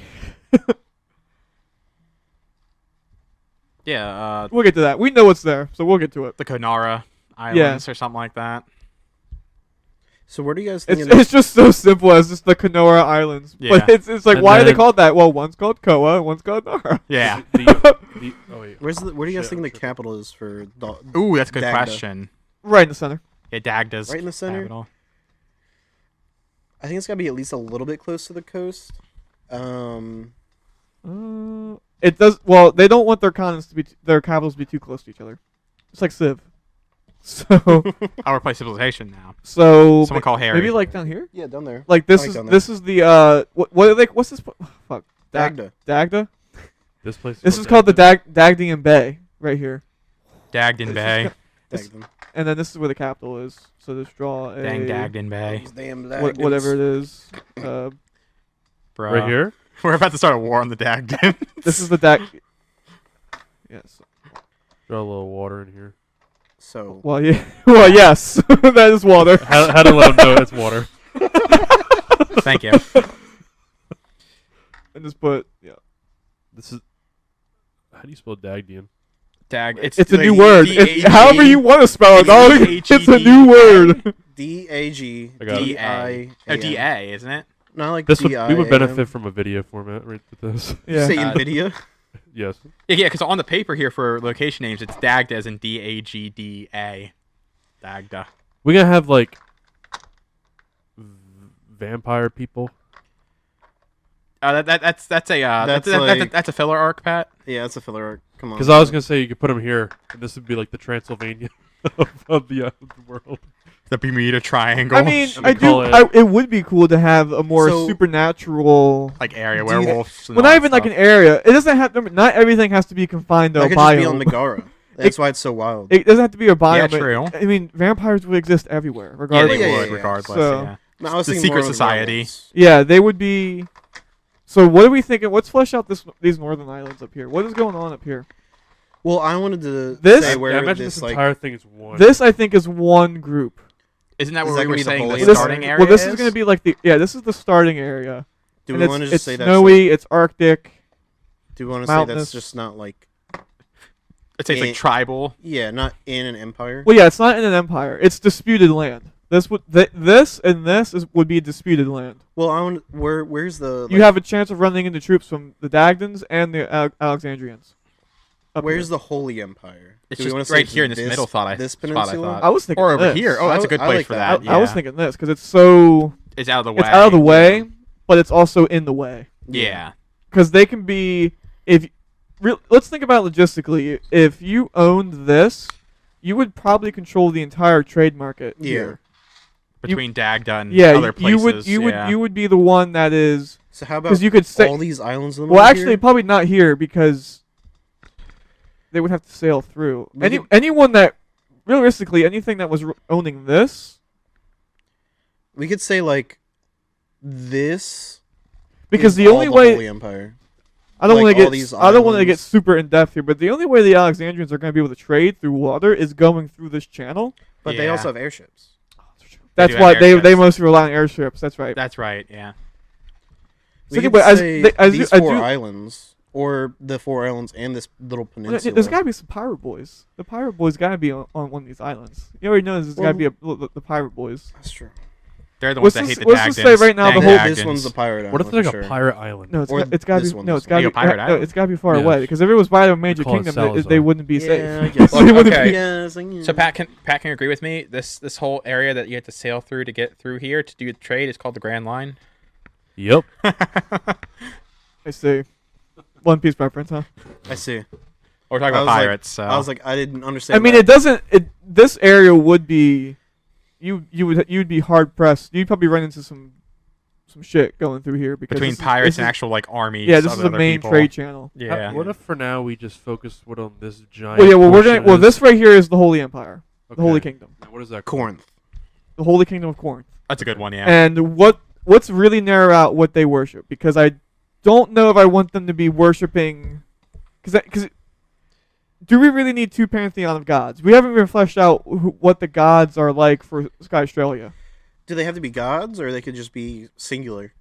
Yeah, We'll get to that. We know what's there, so we'll get to it. the Konara Islands or something like that. So where do you guys think? It's just so simple as just the Kenora Islands. But Yeah. it's like, And why are they then- called that? Well, one's called Koa, one's called Nara. Yeah. Oh wait. where do you guys Shit, think the I'm tripping. capital is for? Ooh, that's a good Dagda. question. Right in the center. Yeah, Dagda's Right in the center? capital. I think it's gotta be at least a little bit close to the coast. It does. Well, they don't want their continents to be their capitals to be too close to each other. It's like Civ. So I'll replace civilization now. so Someone call Harry. maybe like down here. Yeah, down there. Like this like is down there. this is the what are they? What's this? Fuck. Dagda. Dagda. This place. This is called the Dagdian Bay right here. Dagden Bay. Dagdan. And then this is where the capital is. So just draw a Dang Dagden Bay. Those damn whatever it Dagdans. is. Bruh. right here. We're about to start a war on the Dagden. This is the Dag. Yes. Draw a little water in here. So Well, yeah. Well, yes. That is water. How to let them know it's water? Thank you. And just put This is. How do you spell Dagdian? Dag. it's a like new word. D-A-G. However you want to spell it, dog. D-A-G. It's a new word. DAG I got it. DI. Oh, DA, isn't it? Not like This would DI. we would benefit from a video format right with this. Yeah. Say Nvidia. Yes. Yeah, because on the paper here for location names, it's Dagda as in Dagda. Dagda. We gonna have like vampire people. That's That's a filler arc, Pat. Yeah, that's a filler arc. Come on. Because I was gonna say you could put them here, and this would be like the Transylvania of the world. The Bermuda Triangle. I mean, Should we call it would be cool to have a more So- supernatural. like area Do you- werewolves. And Well, all not that even like an stuff. area. It doesn't have. Not everything has to be confined to that a could just be on biome. Megara. That's why it's so wild. It doesn't have to be a biome. Yeah, but- true. I mean, vampires would exist everywhere, Yeah, regardless. they Yeah, would yeah. regardless. So- yeah. No, I was the thinking more secret of society. werewolves. Yeah, they would be. So what are we thinking? Let's flesh out these northern islands up here. What is going on up here? Well, I wanted to This- say I where imagine this this like entire thing is one. This I think is one group. Isn't that Is what that we gonna were be the saying? Holy The Land? starting area. Well, this is going to be like this is the starting area. do And we it's, want to it's just say that's snowy. like, It's Arctic. do we want to say mountainous. that's just not like It's like Eh. tribal. yeah, not in an empire? Well, yeah, it's not in an empire. It's disputed land. This would would be disputed land. Well, I want where's the You have a chance of running into troops from the Dagdans and the Alexandrians. Up where's here. the Holy Empire? It's Do we wanna just say right here in this middle thought. this spot I peninsula? thought. I was thinking Or over this. here. Oh, that's a good I place like for that. that. I was yeah. thinking this because it's so It's out of the way. it's out of the way, but it's also in the way. Yeah. Because they can be let's think about it logistically. If you owned this, you would probably control the entire trade market Yeah. here. Between Dagda and Yeah, other places. you would be the one that is So how about because you could say all these islands in the well middle actually here? probably not here because they would have to sail through. We could- Anyone that realistically anything that was owning this we could say like this Because is the all only the way Holy Empire. I don't like want to all get these I don't want to get islands. super in depth here, but the only way the Alexandrians are going to be able to trade through water is going through this channel. But they Yeah. also have airships. That's do have why they airships. mostly rely on airships. That's right. That's right. Yeah. So We could anyway, as say they- as these you- I four do- islands, or the 4 islands and this little Well, peninsula. there's got to be some pirate boys. The pirate boys got to be on one of these islands. You already know there's got to be the pirate boys. That's true. They're the ones Let's that hate just- the let's just say Dagdans. right now the Dang whole- Dagdans. This one's the pirate island. What if there's like for a sure. pirate island? No, Or it's got to this be one, no, this it's got one. to Like a pirate no, island? it's got to be far Yes. away because if it was by a major call it kingdom, Salazar. they wouldn't be Yeah, I safe. guess. They wouldn't Okay. be- Yes, So Pat can agree with me. This whole area that you have to sail through to get through here to do the trade is called the Grand Line. Yep. I see. One Piece reference, huh? I see. We're talking I about was like- pirates. So. I was like, I didn't understand. I mean, that. it doesn't. This area would be, you'd be hard pressed. You'd probably run into some shit going through here because between this is- pirates this and is- actual like armies. Yeah, this of is a other main people. trade channel. Yeah. What if for now we just focus on this giant? Well, yeah. Well, we're portion gonna. Well, is- this right here is the Holy Empire, the Holy Okay. Kingdom, Now, what is that? called? Corinth. the Holy Kingdom of Corinth. That's a good one. Yeah. And what's really narrow out what they worship because I don't know if I want them to be worshiping because do we really need two pantheon of gods? We haven't even fleshed out what the gods are like for Sky Australia. Do they have to be gods, or they could just be singular?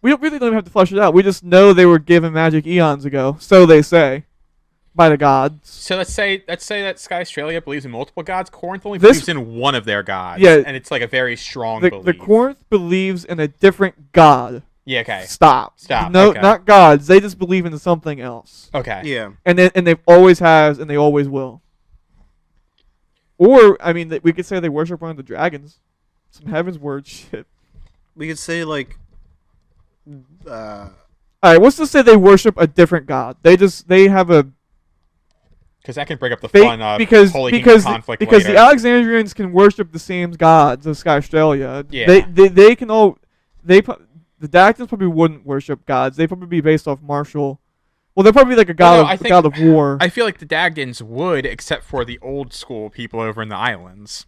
We don't really don't even have to flesh it out. We just know they were given magic eons ago, so they say, by the gods. So let's say that Sky Australia believes in multiple gods. Corinth only This- believes in one of their gods. Yeah. And it's like a very strong The belief. Corinth believes in a different god. Yeah. Okay. Stop. Stop, No, okay. not gods. They just believe in something else. Okay. Yeah. And they've always has and they always will. Or I mean, we could say they worship one of the dragons, some Heaven's Word shit. We could say like, All right, let's just say they worship a different god. They have a Because that can bring up the fake fun of because Holy Kingdom conflict later. the Alexandrians can worship the same gods as Sky Australia. Yeah. They can all the Dactyls probably wouldn't worship gods. They probably be based off martial. Well, they're probably like a god no, I of think- god of war. I feel like the Dagdans would, except for the old school people over in the islands,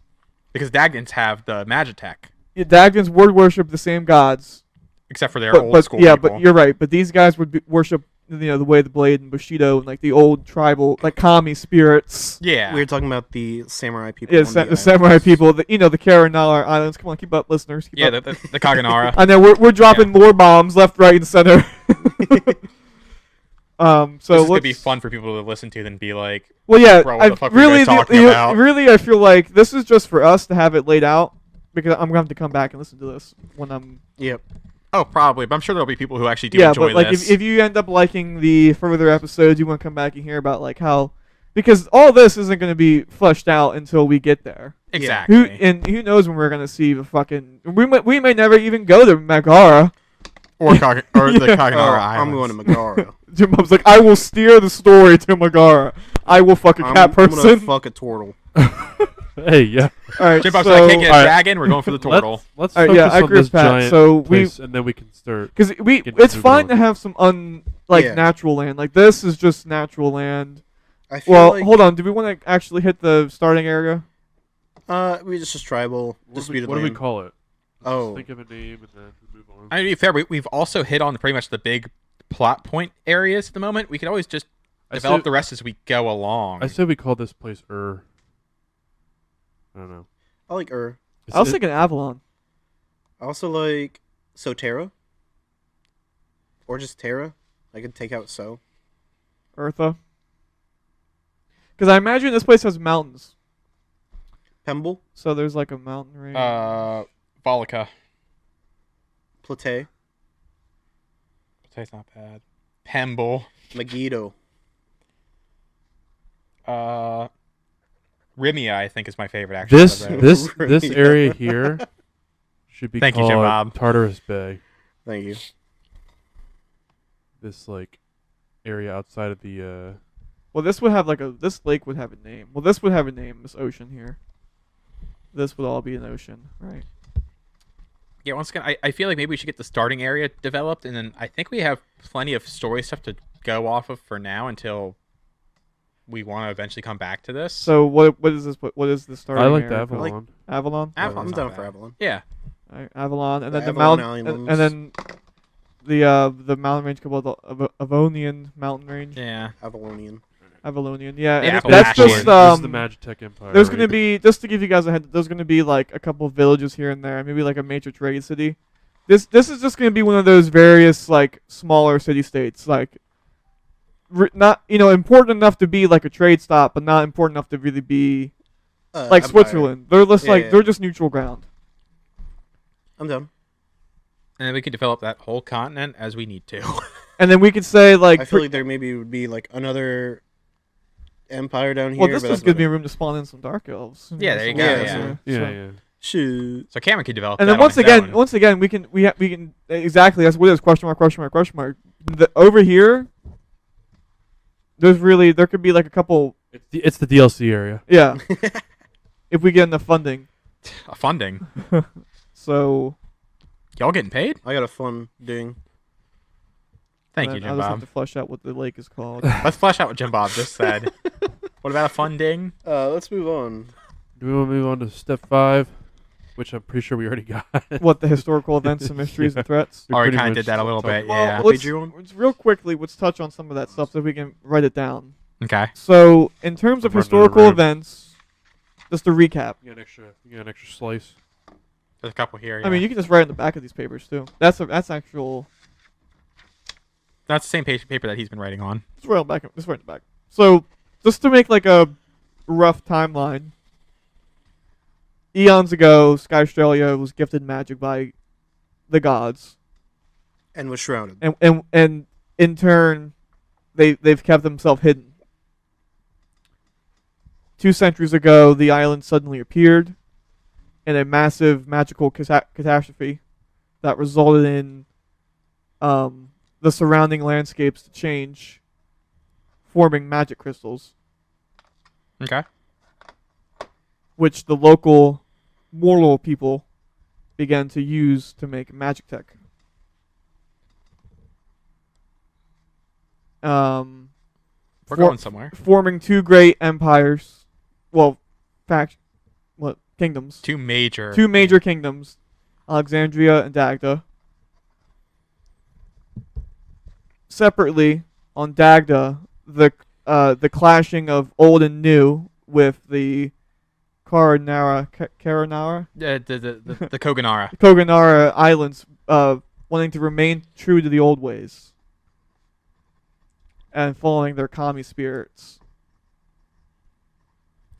because Dagdans have the Magitech, Yeah, Dactyls would worship the same gods. except for their But, old school yeah, people. but you're right. But these guys would worship the way the Blade and Bushido and like the old tribal like kami spirits. yeah. we were talking about the samurai people. Yeah, on the islands. samurai people. The Karanar Islands. Come on, keep up, listeners. Keep Yeah, up. the Kaganara. I know we're dropping more bombs left, right, and center. So this is gonna let's be fun for people to listen to, than be like, Well, yeah, Bro, what the fuck were you really, guys talking about? really, I feel like this is just for us to have it laid out because I'm gonna have to come back and listen to this when I'm. Yep. oh, probably, but I'm sure there'll be people who actually do Yeah, enjoy but like this. if you end up liking the further episodes, you want to come back and hear about like how because all this isn't gonna be fleshed out until we get there. exactly. Who knows when we're gonna see the fucking we may never even go to Megara. or the Kaganara Oh, Islands. I'm going to Megara. Jim Bob's like, I will steer the story to Megara. I will fuck a cat I'm person. gonna fuck a turtle. Hey, yeah. All right, Jim Bob's so like, I can't get a Alright. dragon. We're going for the turtle. Let's Alright, focus yeah, I on agree this with Pat. giant So place, and then we can start. because Getting it's moving fine on. to have some Yeah. natural land. Like this is just natural land. I feel Well, like, hold on. Do we want to actually hit the starting area? we just tribal disputed What do we land. call it? Oh, Think of a name and then move on. I mean, to be fair, we've also hit on pretty much the big plot point areas at the moment. We could always just develop the rest as we go along. I say we call this place I don't know. I like I was thinking Avalon. I also like Sotera. Or just Terra. I could take out So. Eartha. Because I imagine this place has mountains. Pemble. So there's like a mountain range. Volca. Plate. That's not bad. Pemble. Megiddo. Rimia, I think, is my favorite. Actually, This of those. this area here should be Thank you, called Jim Bob. Tartarus Bay. Thank you. This like area outside of the well, this would have this lake would have a name. Well, this would have a name. This ocean here. This would all be an ocean, right? Yeah, once again, I feel like maybe we should get the starting area developed, and then I think we have plenty of story stuff to go off of for now until we want to eventually come back to this. So what is this? What is the starting I like area the called? Avalon. Avalon. Avalon's I'm not down bad. for Avalon. Yeah. Avalon, and then the Avalon mountain, Islands. and then the mountain range called the Avonian mountain range. Yeah. Avalonian. Avalonian, yeah. The And Appalachian. that's This just is the Magitech Empire. There's right? gonna be, just to give you guys a head, there's gonna be like a couple of villages here and there, maybe like a major trade city. This is just gonna be one of those various like smaller city states, like not important enough to be like a trade stop, but not important enough to really be like Empire. Switzerland. They're just Yeah. they're just neutral ground. I'm done. And then we can develop that whole continent as we need to. And then we could say like, I feel like there maybe would be like another empire down here. well, this but just that's gives me about room to spawn in some dark elves. Yeah, there you some go, elves, yeah. Yeah, so- yeah. it. Shoot. So Cameron could develop And that then on once his again, own. we can exactly, that's what it is, question mark, question mark, question mark. Over here, there could be like a couple, It's the DLC area. yeah, if we get enough funding. Funding. So Y'all getting paid? I got a fun ding. Thank then you, Jim I'll just have Bob. to flesh out what the lake is called. Let's flesh out what Jim Bob just said. What about a funding? Let's move on. Do we want to move on to step 5, which I'm pretty sure we already got? What, the historical events and mysteries and threats? We Already pretty kind of much did that a little talked bit, about yeah. let's, Patreon? let's real quickly, let's touch on some of that stuff so we can write it down. Okay. So, in terms of I'm running out of historical room. events, just to recap. You got an extra slice. There's a couple here. I mean, you can just write in the back of these papers too. That's actual. That's the same paper that he's been writing on. Just write in the back. So, just to make like a rough timeline. Eons ago, Sky Australia was gifted magic by the gods, And was shrouded. and in turn, they've kept themselves hidden. 2 centuries ago, the island suddenly appeared in a massive magical catastrophe that resulted in the surrounding landscapes to change, forming magic crystals, Okay. which the local mortal people began to use to make magic tech. We're For- going somewhere. forming 2 great empires, well, kingdoms. Two major. 2 major kingdoms, Alexandria and Dagda. Separately, on Dagda, the clashing of old and new with the Karanara, The Koganara. Koganara Islands, wanting to remain true to the old ways and following their kami spirits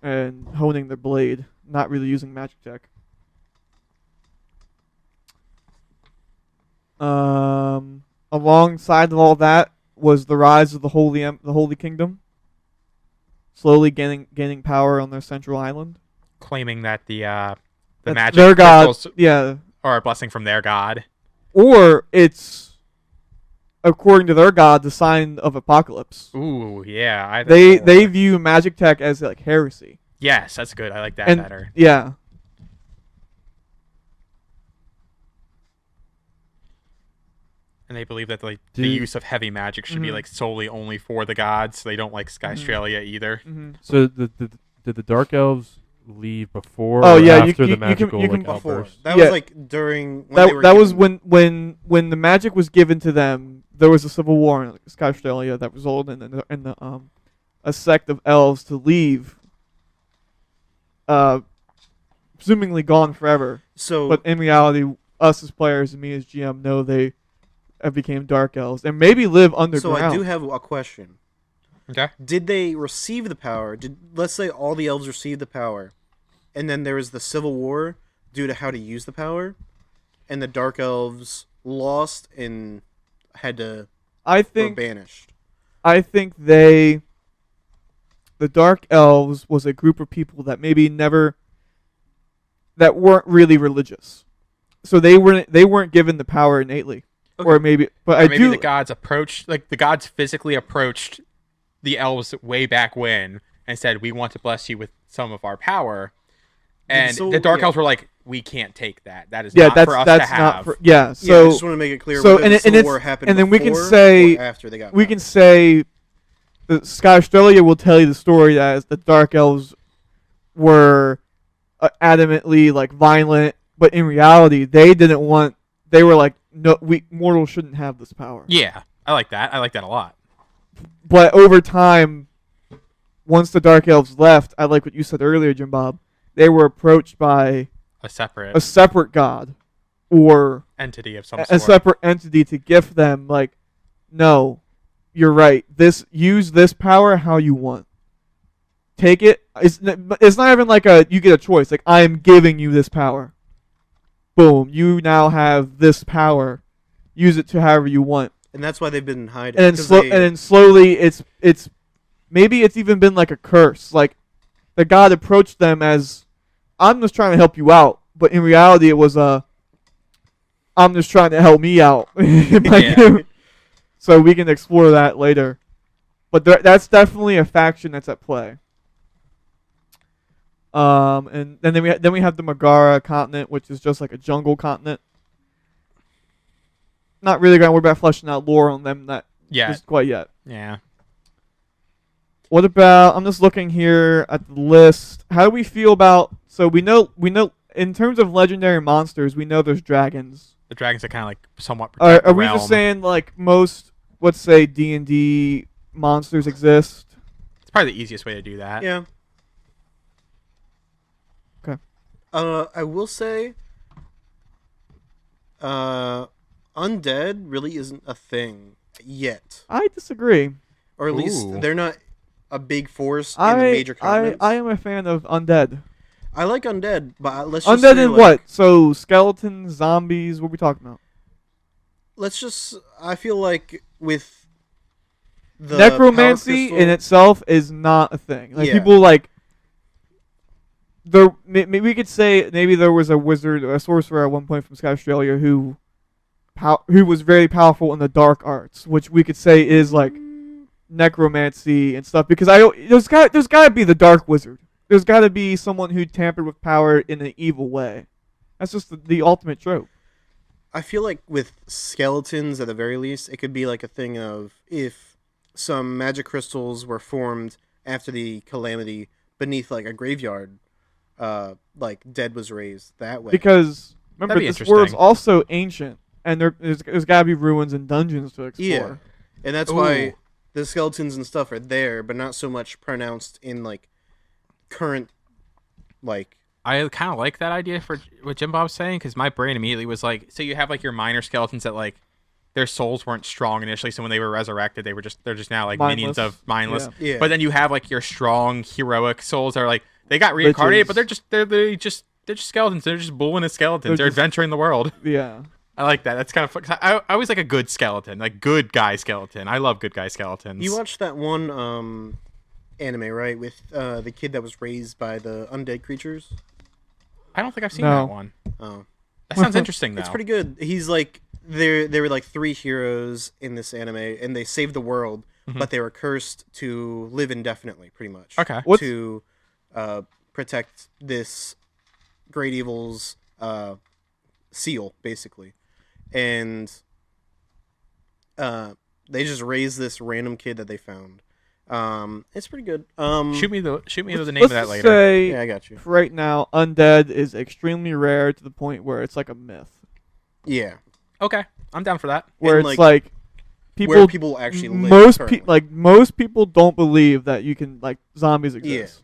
and honing their blade, not really using magic tech. Alongside of all that was the rise of the Holy Kingdom, slowly gaining power on their central island. Claiming that the That's magic their god, crystals yeah, are a blessing from their god. or it's according to their god the sign of apocalypse. Ooh, yeah. They view magic tech as like heresy. Yes, that's good. I like that And better. yeah, And they believe that like Dude. the use of heavy magic should be Mhm. like solely only for the gods. So they don't like Sky Mhm. Australia either. hmm So did the Dark Elves leave before Oh, or yeah, you- after you the can- magical you can- like, Before. outburst? That Yeah. was like during when they were that was given- when the magic was given to them. There was a civil war in Sky Australia that resulted in the a sect of elves to leave, presumably gone forever. So But in reality, us as players and me as GM know they have became dark elves and maybe live underground. so I do have a question. Okay. Did they receive the power? Let's say all the elves received the power, and then there was the civil war due to how to use the power, and the dark elves lost and had to I were think banished. the Dark Elves was a group of people that maybe that weren't really religious, so they weren't given the power innately, Okay. or maybe. But Or I maybe do. the gods approached, like the gods physically approached the elves way back when and said, "We want to bless you with some of our power." And so- the Dark yeah. Elves were like, "We can't take that. That is Yeah, not that's for us that's to have." not for yeah. Yeah, I So just want to make it clear. so- whether and the it- and civil it's- war happened and then we can before say- or after they got we power. can say the Sky Australia will tell you the story as the Dark Elves were adamantly like violent, but in reality, they didn't want. They were like, no, we mortals shouldn't have this power. Yeah, I like that. I like that a lot. But over time, once the Dark Elves left, I like what you said earlier, Jim Bob. They were approached by A separate a separate god or entity of some a sort. separate entity to gift them like, no, you're right. Use this power how you want. Take it. It's not even like you get a choice. Like, I am giving you this power. Boom. You now have this power. Use it to however you want. And that's why they've been hiding. And then slowly it's maybe it's even been like a curse. Like, the god approached them as, I'm just trying to help you out, but in reality it was I'm just trying to help me out. Yeah. So we can explore that later. But that's definitely a faction that's at play. And then we have the Megara continent, which is just like a jungle continent. Not really going to worry about fleshing out lore on them just quite yet. Yeah. What about? I'm just looking here at the list. How do we feel about? So we know in terms of legendary monsters, we know there's dragons. The dragons are kind of like somewhat protect the Are we realm. just saying like most, let's say D&D monsters exist? It's probably the easiest way to do that. Yeah. Okay. I will say, undead really isn't a thing yet, I disagree. or at least Ooh. they're not a big force in the major continents. I am a fan of undead. I like undead, but let's just Undead say, in like, what? So skeletons, zombies. What are we talking about? I feel like with the Necromancy power in crystal- itself is not a thing. Like, Yeah. people like. Maybe we could say maybe there was a wizard or a sorcerer at one point from South Australia who was very powerful in the dark arts, which we could say is like necromancy and stuff. Because there's got to be the dark wizard. There's got to be someone who tampered with power in an evil way. That's just the ultimate trope. I feel like with skeletons, at the very least, it could be like a thing of if some magic crystals were formed after the calamity beneath like a graveyard, like dead was raised that way. Because remember, That'd be this world's interesting. also ancient, and there's got to be ruins and dungeons to explore. Yeah, and that's Ooh. why the skeletons and stuff are there, but not so much pronounced in like current, like. I kind of like that idea for what Jim Bob's saying, because my brain immediately was like, so you have like your minor skeletons that like their souls weren't strong initially, so when they were resurrected, they're just now like minions Mindless. of mindless. Yeah. But then you have like your strong heroic souls that are like they got reincarnated, Witches. but they're just skeletons. They're just bullying as skeletons. They're They're just- adventuring the world. Yeah. I like that. That's kind of fun. 'Cause I always like a good skeleton, like good guy skeleton. I love good guy skeletons. You watched that one anime, right, with the kid that was raised by the undead creatures? I don't think I've seen No. that one. Oh. That sounds interesting though. It's pretty good. He's like there were like three heroes in this anime, and they saved the world, but they were cursed to live indefinitely, pretty much. Okay. What's- To protect this great evil's seal, basically, and they just raised this random kid that they found. It's pretty good. Shoot me the name Let's of that just later. say, Yeah, I got you. right now, undead is extremely rare to the point where it's like a myth. Yeah, Okay, I'm down for that. Where And, it's like, like people where people actually live. most currently. most people don't believe that you can like zombies exist.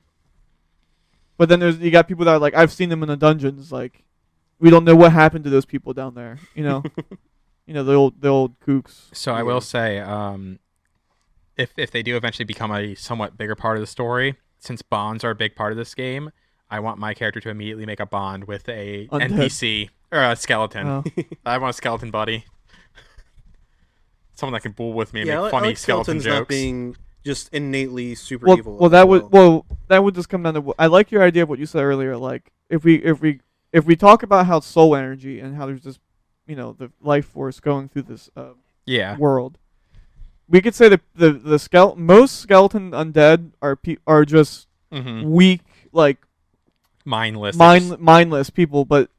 But then you got people that are like, I've seen them in the dungeons. Like, we don't know what happened to those people down there. You know, the old kooks. So I will say, if they do eventually become a somewhat bigger part of the story, since bonds are a big part of this game, I want my character to immediately make a bond with a Undead. NPC or a skeleton. Oh. I want a skeleton buddy, someone that can bull with me and Yeah, make I funny like skeleton skeletons not jokes. being just innately super Well, evil. well, that would just come down to. I like your idea of what you said earlier. Like, if we talk about how soul energy and how there's this, the life force going through this Yeah, world, we could say that the most skeleton undead are just weak, like mindless. mindless people, but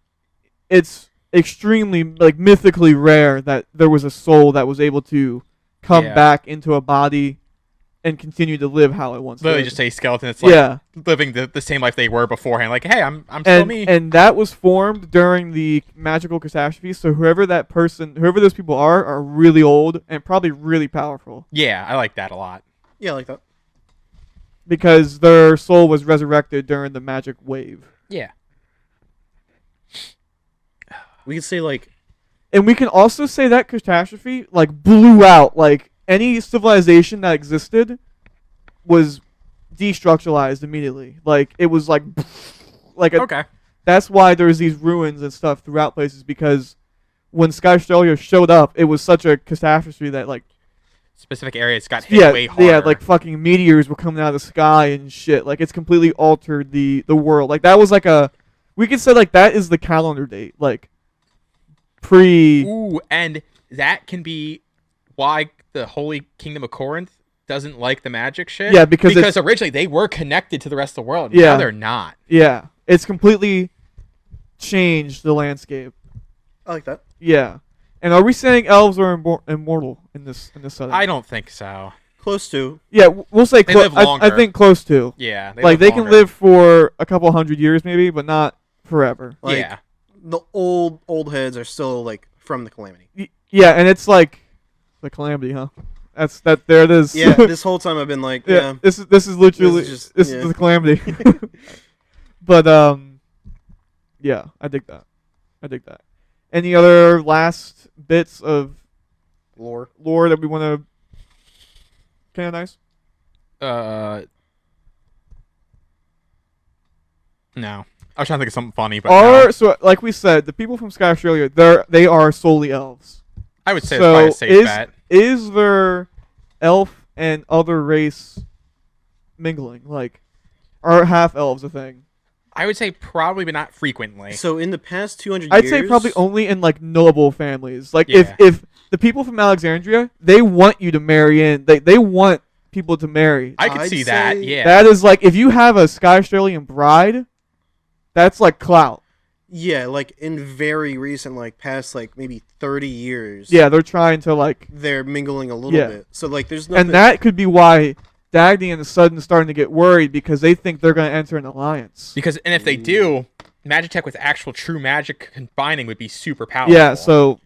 it's extremely like mythically rare that there was a soul that was able to come Yeah. back into a body and continue to live how it once Literally did. just a skeleton that's like Yeah. living the same life they were beforehand. Like, hey, I'm still me. And that was formed during the magical catastrophe. So whoever those people are really old and probably really powerful Yeah, I like that a lot. Yeah, I like that. because their soul was resurrected during the magic wave. Yeah. We could say like And we can also say that catastrophe like blew out like any civilization that existed was destructuralized immediately. Like it was like Okay. That's why there's these ruins and stuff throughout places because when Sky Australia showed up, it was such a catastrophe that like Specific areas got hit way harder. yeah, like fucking meteors were coming out of the sky and shit. Like it's completely altered the world. Like that was like we could say like that is the calendar date. Like pre Ooh, and that can be why the Holy Kingdom of Corinth doesn't like the magic shit. Yeah, because originally they were connected to the rest of the world. Yeah. Now they're not. Yeah, it's completely changed the landscape. I like that. Yeah, and are we saying elves are immortal in this setting? I don't think so. Close to. Yeah, we'll say They live I longer. think close to. Yeah. Like they can live for a couple hundred years maybe, but not forever. Like, yeah. The old heads are still like from the calamity. Yeah, and it's like the calamity, huh? There it is. Yeah, this whole time I've been like, yeah. This is literally This is just- this yeah. is the calamity. But yeah, I dig that. Any other last bits of Lore. lore that we want to canonize? No. I was trying to think of something funny, but no. So like we said, the people from Sky Australia, they are solely elves. I would say it's probably a safe bet. Is there elf and other race mingling? Like, are half elves a thing? I would say probably, but not frequently. So in the past 200 I'd years, say probably only in like noble families. Like Yeah. if the people from Alexandria, they want you to marry in. They want people to marry. I could I'd see that, say yeah. That is like if you have a Sky Australian bride, that's like clout. Yeah, like in very recent, like past like maybe 30 years. Yeah, they're trying to like, They're mingling a little Yeah. bit. So like there's nothing. and that could be why Dagny and the Sudden starting to get worried because they think they're going to enter an alliance. Because, and if they do, Magitech with actual true magic combining would be super powerful. Yeah, so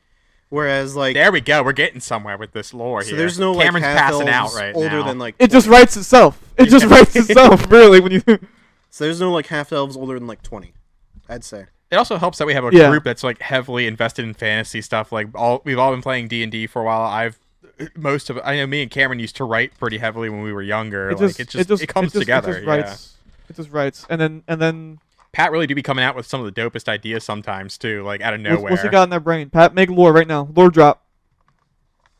Whereas like There we go. We're getting somewhere with this lore so here. there's no like Cameron's half passing out elves right older now. than like it just 20. writes itself. It just writes itself, really, when you So there's no like half elves older than like 20. I'd say. It also helps that we have a Yeah. group that's like heavily invested in fantasy stuff. Like we've all been playing D&D for a while. I know me and Cameron used to write pretty heavily when we were younger. It comes together. It just writes. And then Pat really do be coming out with some of the dopest ideas sometimes too, like out of nowhere. what's he got in their brain? Pat, make lore right now. Lore drop.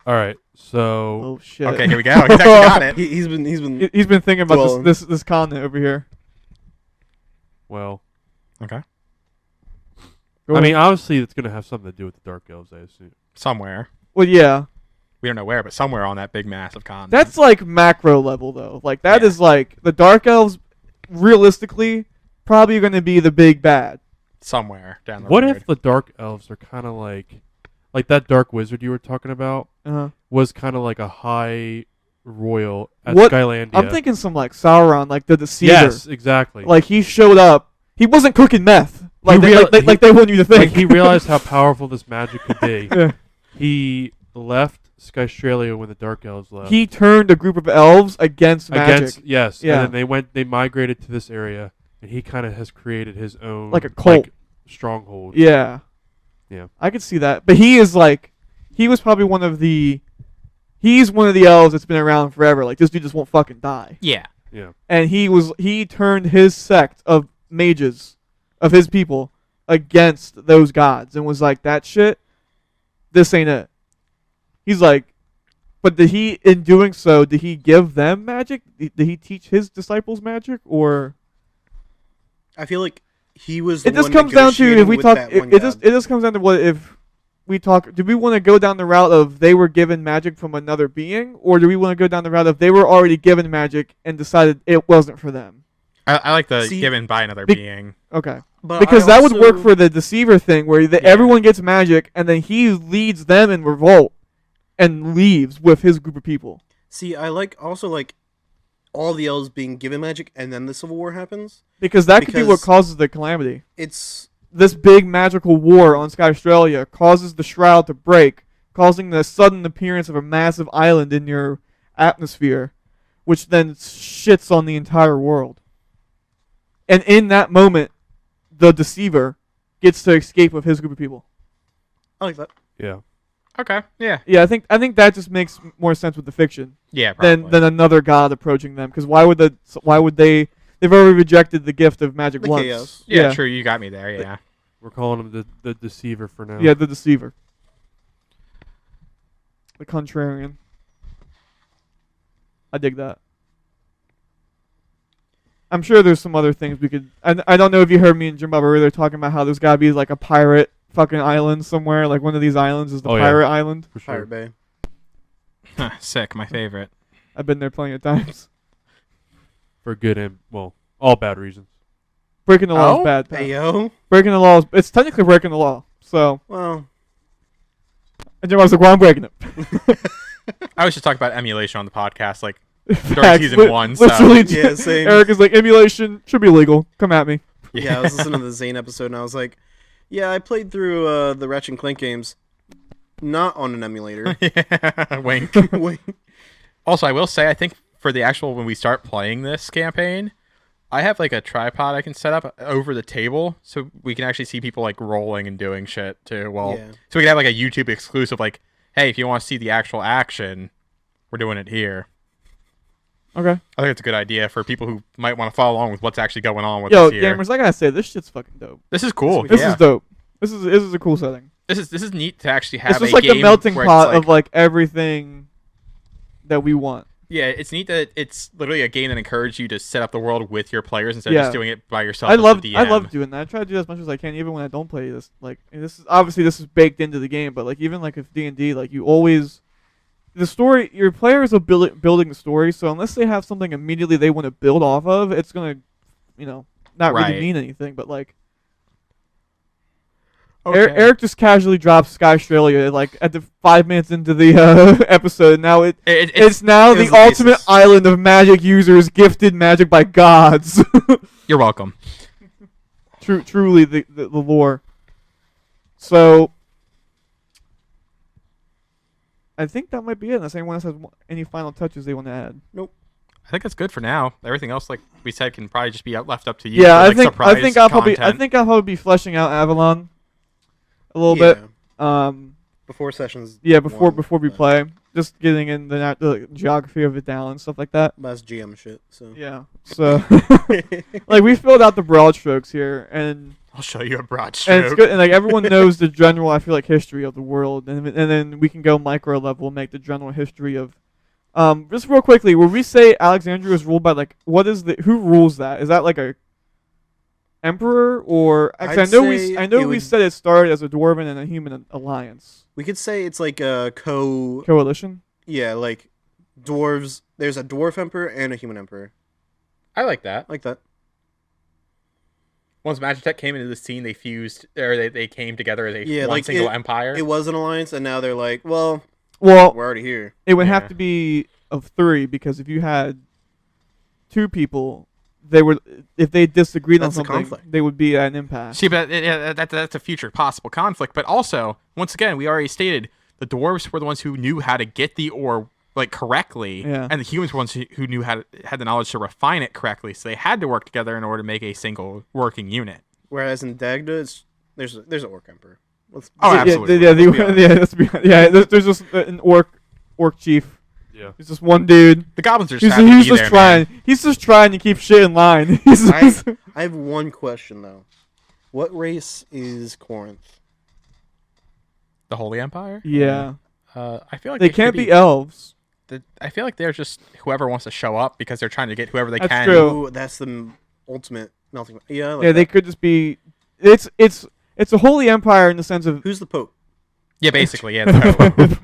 All right, so Oh shit. Okay, here we go. He's actually got it. He's been He's been thinking about Well- this continent over here. well, Okay. Go I ahead. mean, obviously it's gonna have something to do with the Dark Elves, I assume. Somewhere. Well, yeah. We don't know where, but somewhere on that big massive continent. That's like macro level though. Like that Yeah. is like the Dark Elves. Realistically, probably going to be the big bad. somewhere down the What road. if the Dark Elves are kind of like that Dark Wizard you were talking about Uh-huh. was kind of like a high royal at What- Skylandia? I'm thinking some like Sauron, like the Deceiver. yes, exactly. Like he showed up. He wasn't cooking meth. Like He like they want you to think. like he realized how powerful this magic could be. Yeah. He left Skystralia when the Dark Elves left. He turned a group of elves against magic. Yes, Yeah. and then they migrated to this area, and he kind of has created his own Like a cult. stronghold. Yeah. Yeah. I could see that. But he was probably he's one of the elves that's been around forever. Like this dude just won't fucking die. Yeah. Yeah. And he turned his sect of mages, of his people, against those gods and was like, that shit, this ain't it. He's like, but in doing so, did he give them magic? Did he teach his disciples magic? Or I feel like he was the it just one comes down to if negotiating we with talk. that one It just god. comes down to what if we talk. Do we want to go down the route of they were given magic from another being, or do we want to go down the route of they were already given magic and decided it wasn't for them? I like the See, given by another be- being. Okay, But because I that would work also- for the deceiver thing, where everyone gets magic and then he leads them in revolt and leaves with his group of people. See, I like also like all the elves being given magic, and then the Civil War happens. Because that could be what Because- causes the calamity. It's This big magical war on Sky Australia causes the shroud to break, causing the sudden appearance of a massive island in your atmosphere, which then shits on the entire world. And in that moment, the deceiver gets to escape with his group of people. I like that. Yeah. Okay. Yeah. Yeah, I think that just makes more sense with the fiction Yeah. Probably. than another god approaching them. Because why would they? They've already rejected the gift of magic The once. chaos. yeah. True. You got me there. Yeah. We're calling him the deceiver for now. Yeah, the deceiver. The contrarian. I dig that. I'm sure there's some other things we could. I don't know if you heard me and Jim Bob earlier talking about how there's gotta be like a pirate fucking island somewhere. Like one of these islands is the Oh, yeah. pirate island. For sure. Pirate Bay. Sick. My favorite. I've been there plenty of times. For good and, well, all bad reasons. Breaking the law Oh? is bad. Hey yo. Breaking the law is it's technically breaking the law. So Well, and Jim Bob's like, well, I'm breaking it. I was just talking about emulation on the podcast, like Facts. season 1, so- Literally, yeah, same. Eric is like, emulation should be legal. Come at me. Yeah, I was listening to the Zane episode, and I was like, yeah, I played through the Ratchet and Clank games, not on an emulator. yeah. Wink. Wait. Also, I will say, I think for the actual when we start playing this campaign, I have like a tripod I can set up over the table so we can actually see people like rolling and doing shit too. Well, Yeah. so we can have like a YouTube exclusive, like, hey, if you want to see the actual action, we're doing it here. Okay. I think it's a good idea for people who might want to follow along with what's actually going on with Yo, us here. gamers, I gotta say, this shit's fucking dope. This is cool. This yeah. is dope. This is a cool setting. This is neat to actually have It's just a like game the melting where it's pot like- of like everything that we want. Yeah, it's neat that it's literally a game that encourages you to set up the world with your players instead Yeah. of just doing it by yourself. I as love the DM. doing that. I try to do as much as I can, even when I don't play this. Like, and this is baked into the game, but like even like if D&D, like you always the story, your players are building the story. So unless they have something immediately they want to build off of, it's gonna, not really Right. mean anything. But like Okay. Eric just casually drops Sky Australia like at the 5 minutes into the episode. And now it's now it was the the ultimate basis. island of magic users, gifted magic by gods. You're welcome. Truly the lore. So I think that might be it. Unless anyone else has any final touches they want to add. I think that's good for now. Everything else, like we said, can probably just be left up to you. Yeah, for, like, I think I'll content. probably be fleshing out Avalon a little Yeah. bit. Before sessions. Yeah, before one, we but play, just getting in the geography of Vidal and stuff like that. That's GM shit. So. Yeah. So like we filled out the broad strokes here, and I'll show you a broad and stroke. it's good. And like everyone knows the general, I feel like, history of the world, and then we can go micro level and make the general history of. Just real quickly, would we say Alexandria is ruled by like who rules that? Is that like a emperor or? Actually, I'd I say know it we would- said it started as a dwarven and a human alliance We could say it's like a coalition. Yeah, like dwarves. There's a dwarf emperor and a human emperor. I like that. Like that. Once Magitech came into the scene, they fused, or they came together as a Yeah, one like single empire. It was an alliance, and now they're like, well, Well, we're already here. it would have Yeah. to be of 3 because if you had 2 people, they would if they disagreed on That's a something, conflict. they would be at an impasse. See, but that's a future possible conflict. But also, once again, we already stated the dwarves were the ones who knew how to get the ore like correctly, Yeah. and the humans were the ones who knew how to, had the knowledge to refine it correctly. So they had to work together in order to make a single working unit. Whereas in Dagda, there's an orc emperor. Oh, Yeah, absolutely. Yeah, Let's be honest. let's be honest. Yeah, there's just an orc chief. Yeah. He's just one dude. The goblins are just He's happy to just be there, trying. man. He's just trying to keep shit in line. He's I, just- I have one question though. What race is Corinth? The Holy Empire. yeah, I feel like they could can't be elves. I feel like they're just whoever wants to show up because they're trying to get whoever they That's can. true. Ooh, that's the ultimate melting. Yeah, I like Yeah, they that. could just be. It's a holy empire in the sense of. Who's the Pope? Yeah, basically, yeah. the Pope. Looking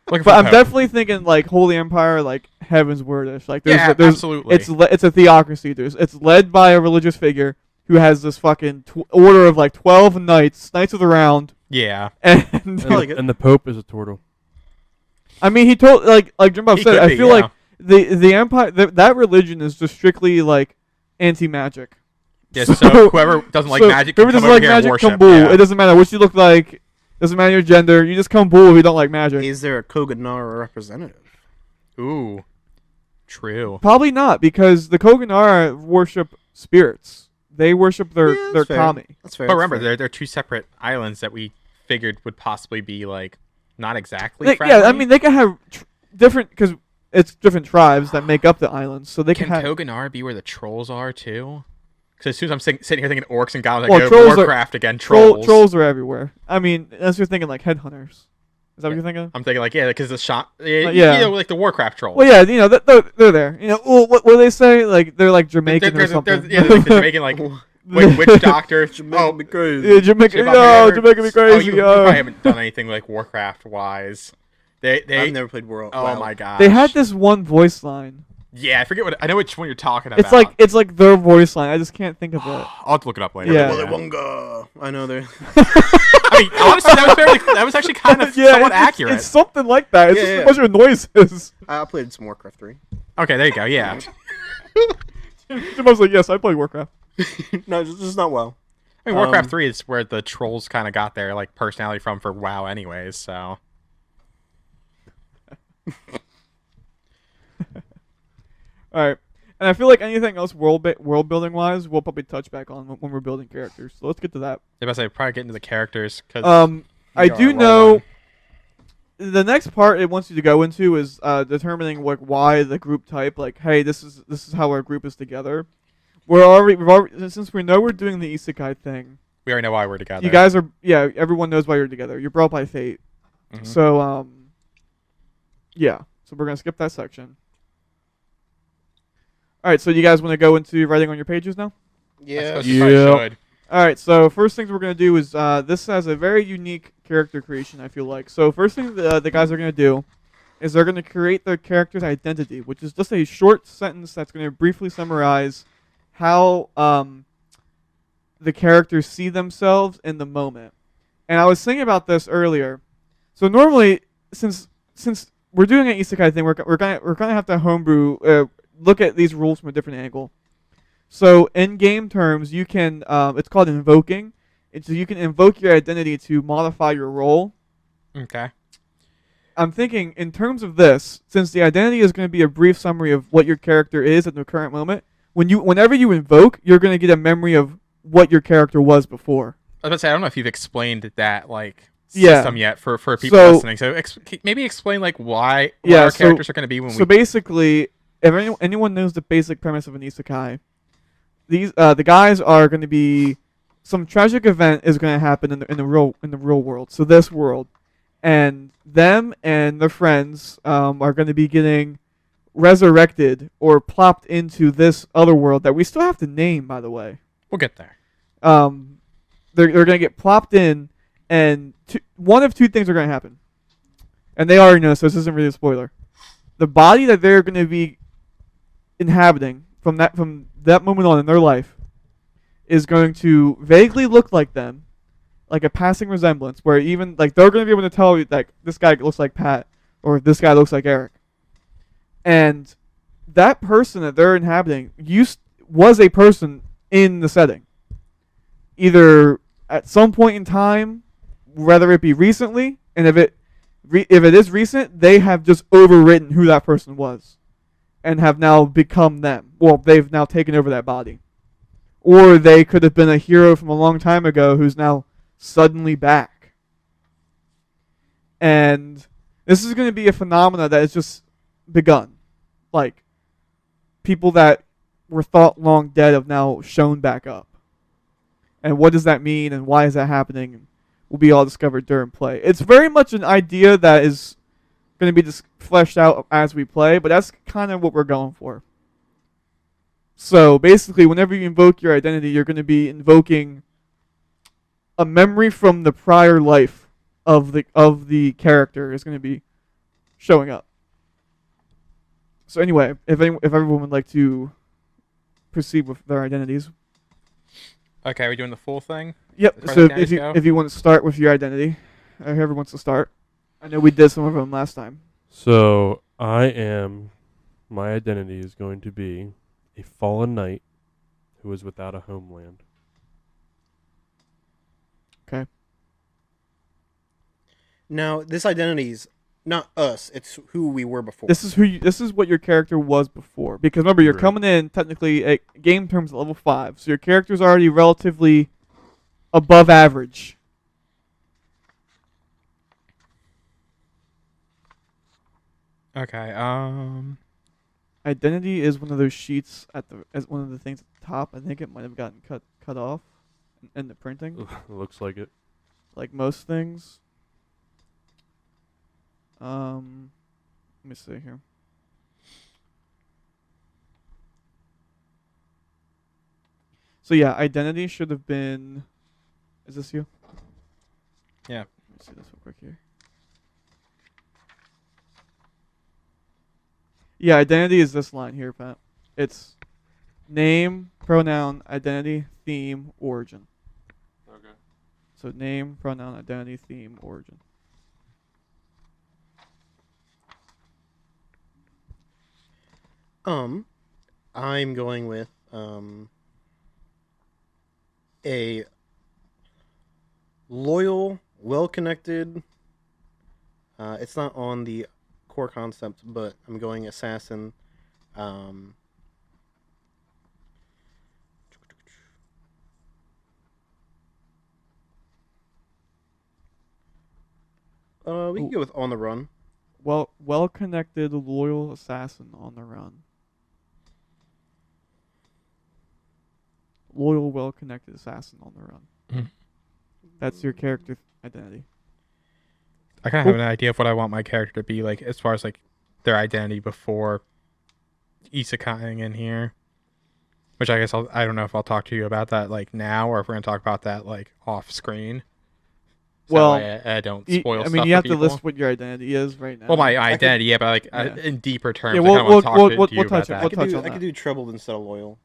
for But I'm Pope. definitely thinking like holy empire, like heaven's wordish. Like Yeah, there's absolutely. it's a theocracy. It's led by a religious figure who has this fucking order of like 12 knights of the round, Yeah. and I like it. And the Pope is a turtle. I mean he told like Jim Bob He said. could I be, feel yeah. like the Empire, that religion is just strictly like anti-magic. Yeah, so whoever doesn't like magic can whoever come doesn't over like here magic, and worship. come bull. Yeah. It doesn't matter what you look like. Doesn't matter your gender. You just come bull if you don't like magic. Is there a Koganara representative? Ooh, true. Probably not, because the Koganara worship spirits. They worship their that's fair. kami. That's fair. But that's remember, fair. they're two separate islands that we figured would possibly be like not exactly Yeah, friendly. I mean they can have different, because it's different tribes that make up the islands, so they can can have. Koganara be where the trolls are too? Because as soon as I'm sitting here thinking orcs and goblins, Well, I go trolls are- Warcraft again. Trolls. Trolls are everywhere. I mean, unless you're thinking like headhunters. Is that what you're thinking? I'm thinking like because the shot, yeah. you know, like the Warcraft trolls. Well, yeah, you know they're there. You know, well, what do they say? Like they're like Jamaican or something. Yeah, they're like the Jamaican like witch doctor. Jamaican be crazy. Yeah, Jamaican. Oh, Jamaican be crazy. You probably haven't done anything like Warcraft wise. I've never played World. Oh WoW. my god. They had this one voice line. Yeah, I forget what I know which one you're talking about. It's like their voice line. I just can't think of it. I'll have to look it up later. Yeah. Willy Wonka. I know they're. I mean, honestly, that was actually kind of somewhat accurate. It's something like that. It's Yeah, just yeah. a bunch of noises. I played some Warcraft 3. Okay, there you go. Yeah. Jimbo's like, yes, I play Warcraft. No, just not WoW. I mean, Warcraft 3 is where the trolls kind of got their like personality from for WoW, anyways. So. All right, and I feel like anything else world building wise, we'll probably touch back on when we're building characters. So let's get to that. If I say probably get into the characters because I do know the next part it wants you to go into is determining like why the group type. Like, hey, this is how our group is together. We've already since we know we're doing the isekai thing. we already know why we're together. You guys are everyone knows why you're together. You're brought by fate. Mhm. So yeah. So we're gonna skip that section. All right. So you guys want to go into writing on your pages now? I Yeah. suppose you probably Yeah. should. All right. So first things we're gonna do is this has a very unique character creation. I feel like. So first thing the guys are gonna do is they're gonna create their character's identity, which is just a short sentence that's gonna briefly summarize how the characters see themselves in the moment. And I was thinking about this earlier. So normally, since we're doing an isekai thing, we're gonna have to homebrew, look at these rules from a different angle. So in game terms, you can it's called invoking. So you can invoke your identity to modify your role. Okay. I'm thinking in terms of this, since the identity is going to be a brief summary of what your character is at the current moment. Whenever you invoke, you're going to get a memory of what your character was before. I was about to say I don't know if you've explained that like Yeah. system yet for people So- listening. So maybe explain like what Yeah, our so- characters are going to be when So basically, if anyone knows the basic premise of an isekai, these the guys are going to be some tragic event is going to happen in the real world. So this world, and them and their friends are going to be getting resurrected or plopped into this other world that we still have to name, by the way. we'll get there. They're going to get plopped in, and one of two things are going to happen. And they already know, so this isn't really a spoiler. The body that they're going to be inhabiting from that moment on in their life is going to vaguely look like them, like a passing resemblance, where even like they're going to be able to tell you like this guy looks like Pat or this guy looks like Eric. And that person that they're inhabiting was a person in the setting. Either at some point in time, whether it be recently, and if it is recent, they have just overwritten who that person was and have now become them. Well, they've now taken over that body. Or they could have been a hero from a long time ago who's now suddenly back. And this is going to be a phenomena that has just begun. Like, people that were thought long dead have now shown back up. And what does that mean and why is that happening will be all discovered during play. It's very much an idea that is going to be just fleshed out as we play, but that's kind of what we're going for. So basically, whenever you invoke your identity, you're going to be invoking a memory from the prior life of the character is going to be showing up. So anyway, if everyone would like to proceed with their identities. Okay, are we doing the full thing? Yep. As far So as identities go? if you want to start with your identity, whoever wants to start. I know we did some of them last time. So I am my identity is going to be a fallen knight who is without a homeland. Now, this identity's not us; it's who we were before. This is what your character was before. Because remember, you're Right. coming in technically at game terms at level 5, so your character's already relatively above average. Okay. Identity is one of those sheets as one of the things at the top. I think it might have gotten cut off in the printing, Looks like it. like most things. Let me see here. So yeah, identity should have been. Is this you? Yeah. Let me see this real quick here. Yeah, identity is this line here, Pat. It's name, pronoun, identity, theme, origin. Okay. So name, pronoun, identity, theme, origin. I'm going with a loyal, well-connected. It's not on the core concept, but I'm going assassin. We can Ooh. go with on the run. Well connected, loyal assassin on the run. Loyal, well connected assassin on the run. Mm. That's your character identity. I kind of have an idea of what I want my character to be like, as far as like their identity before isekaiing in here. Which I guess I don't know if I'll talk to you about that like now, or if we're gonna talk about that like off screen. So Well, I don't spoil I stuff mean, you for have to people. list what your identity is right now. Well, my identity, yeah, but like Yeah. in deeper terms, Yeah, I kind of want to talk to we'll you about touch it. that. We'll touch on I that. could do troubled instead of loyal.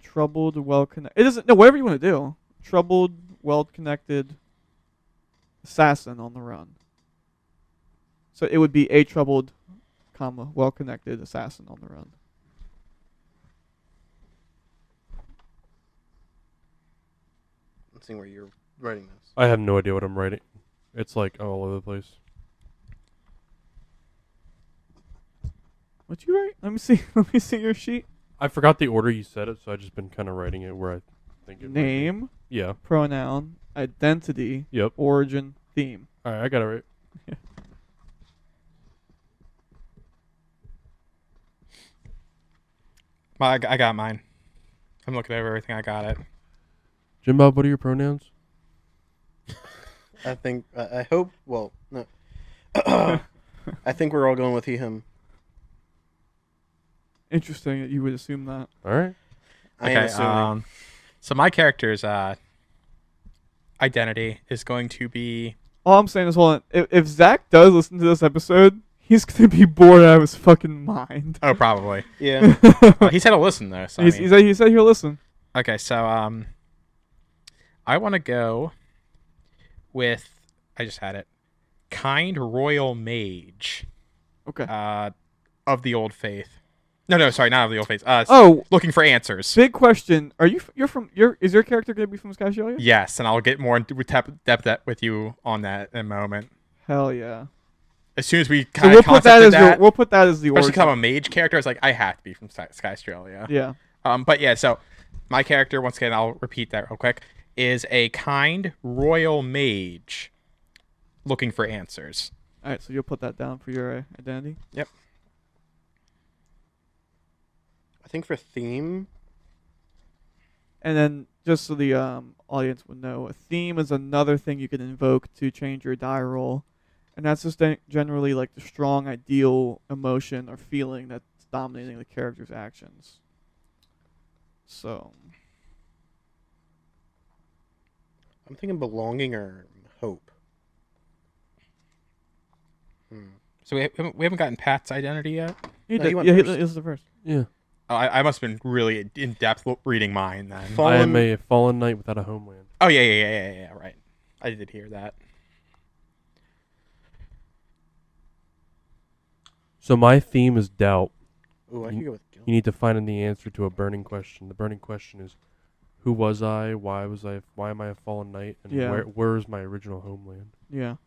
Troubled, well connected. It doesn't. No, whatever you want to do. Troubled, well connected assassin on the run. So it would be a troubled, comma, well connected assassin on the run. Let's see where you're writing this. I have no idea what I'm writing. It's like all over the place. What you write? Let me see. Let me see your sheet. I forgot the order you said it, so I've just been kind of writing it where I think it might be. Name, Yeah. pronoun, identity, Yep. origin, theme. All right, I got it right. I got mine. I'm looking over everything. I got it. Jim Bob, what are your pronouns? I think. I hope. Well, no. I think we're all going with he him. Interesting that you would assume that. All right. I am assuming. So my character's identity is going to be. All I'm saying is, hold on. If Zach does listen to this episode, he's gonna be bored out of his fucking mind. Oh, probably. Yeah. He said to listen though. So I mean. he said he'll listen. Okay, so I want to go with. I just had it. Kind Royal Mage. Okay. Of the Old Faith. No, sorry, not of the Old Faith. Oh, Looking for answers. big question. Are you? Is your character gonna be from Skystralia? Yes, and I'll get more into depth with you on that in a moment. Hell yeah. As soon as we So kind we'll of put that as that, we'll put that as the especially origin. because I'm a mage character, I was like, I have to be from Skystralia. Yeah. But yeah, so my character, once again, I'll repeat that real quick, is a kind royal mage looking for answers. All right. So you'll put that down for your identity. Yep. I think for theme. And then, just so the audience would know, a theme is another thing you can invoke to change your die roll, and that's just generally like the strong ideal emotion or feeling that's dominating the character's actions. So, I'm thinking belonging or hope. So we haven't gotten Pat's identity yet? he No, did. you went Yeah, first. this is the first. Yeah. Oh, I must have been really in depth reading mine then. Fallen- I am a fallen knight without a homeland. Oh yeah, right. I did hear that. So my theme is doubt. Ooh, I could go with guilt. You need to find the answer to a burning question. The burning question is, who was I? Why am I a fallen knight? And Yeah. where is my original homeland? Yeah.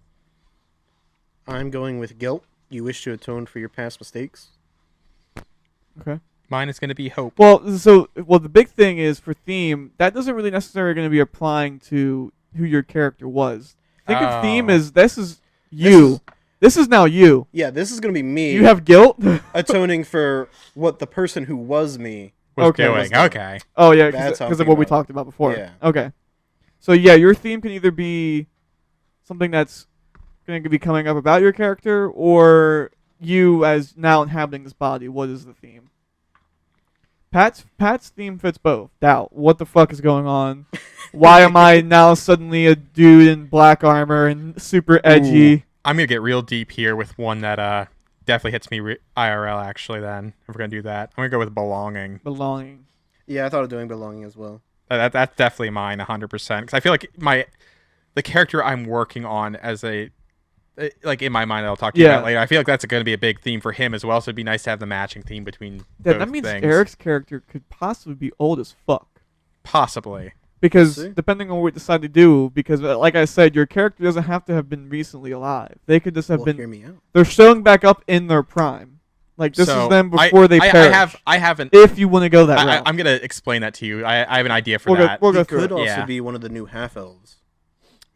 I'm going with guilt. You wish to atone for your past mistakes. Okay. Mine is going to be hope. Well, the big thing is for theme, that doesn't really necessarily going to be applying to who your character was. Think of theme Oh. as this is you. This is now you. Yeah, this is going to be me You have guilt? atoning for what the person who was me. Was Okay, doing. was done. Okay. Oh, yeah, That's how I'm because of thinking what we about it. talked about before. Yeah. Okay. So, yeah, your theme can either be something that's going to be coming up about your character or you as now inhabiting this body. What is the theme? Pat's theme fits both. Doubt. What the fuck is going on? Why am I now suddenly a dude in black armor and super edgy? Ooh. I'm going to get real deep here with one that definitely hits me IRL, actually, then. If we're going to do that. I'm going to go with belonging. Belonging. Yeah, I thought of doing belonging as well. That's definitely mine, 100%. Because I feel like the character I'm working on as like in my mind, I'll talk to you about later. I feel like that's going to be a big theme for him as well. So it'd be nice to have the matching theme between Yeah, both that means things. Eric's character could possibly be old as fuck. Possibly. Because See? depending on what we decide to do, because like I said, your character doesn't have to have been recently alive. They could just have Well, been. hear me out. They're showing back up in their prime. Like this So is them before they I perish. I haven't. If you want to go that route, I'm going to explain that to you. I have an idea for we'll that. go He through could it. also Yeah. be one of the new half elves.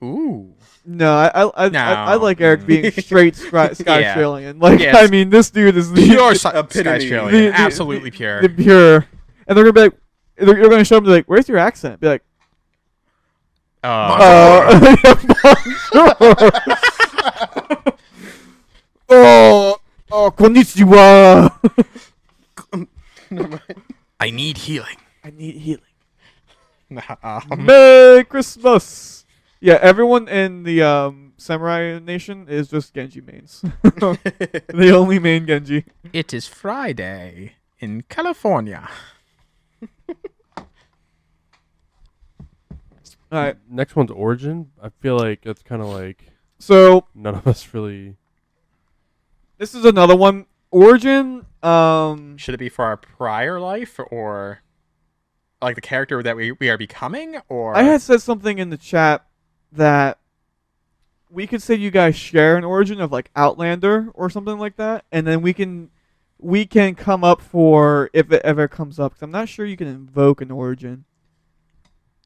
Ooh. No, I No. like Eric being straight Sky Yeah. Australian. Like Yes. I mean, this dude is the Pure epitome. Sky the- Absolutely pure. the pure, and they're gonna be like, you're gonna show them like, where's your accent? Be like, oh, konnichiwa. Never mind. I need healing. I need healing. Um, Merry Christmas. Yeah, everyone in the Samurai Nation is just Genji mains. They only main Genji. it is Friday in California. All right, Next one's origin. I feel like that's kind of like so none of us really. this is another one. Origin. Should it be for our prior life or like the character that we are becoming? Or I had said something in the chat that we could say you guys share an origin of like Outlander or something like that, and then we can come up for if it ever comes up. Cause I'm not sure you can invoke an origin.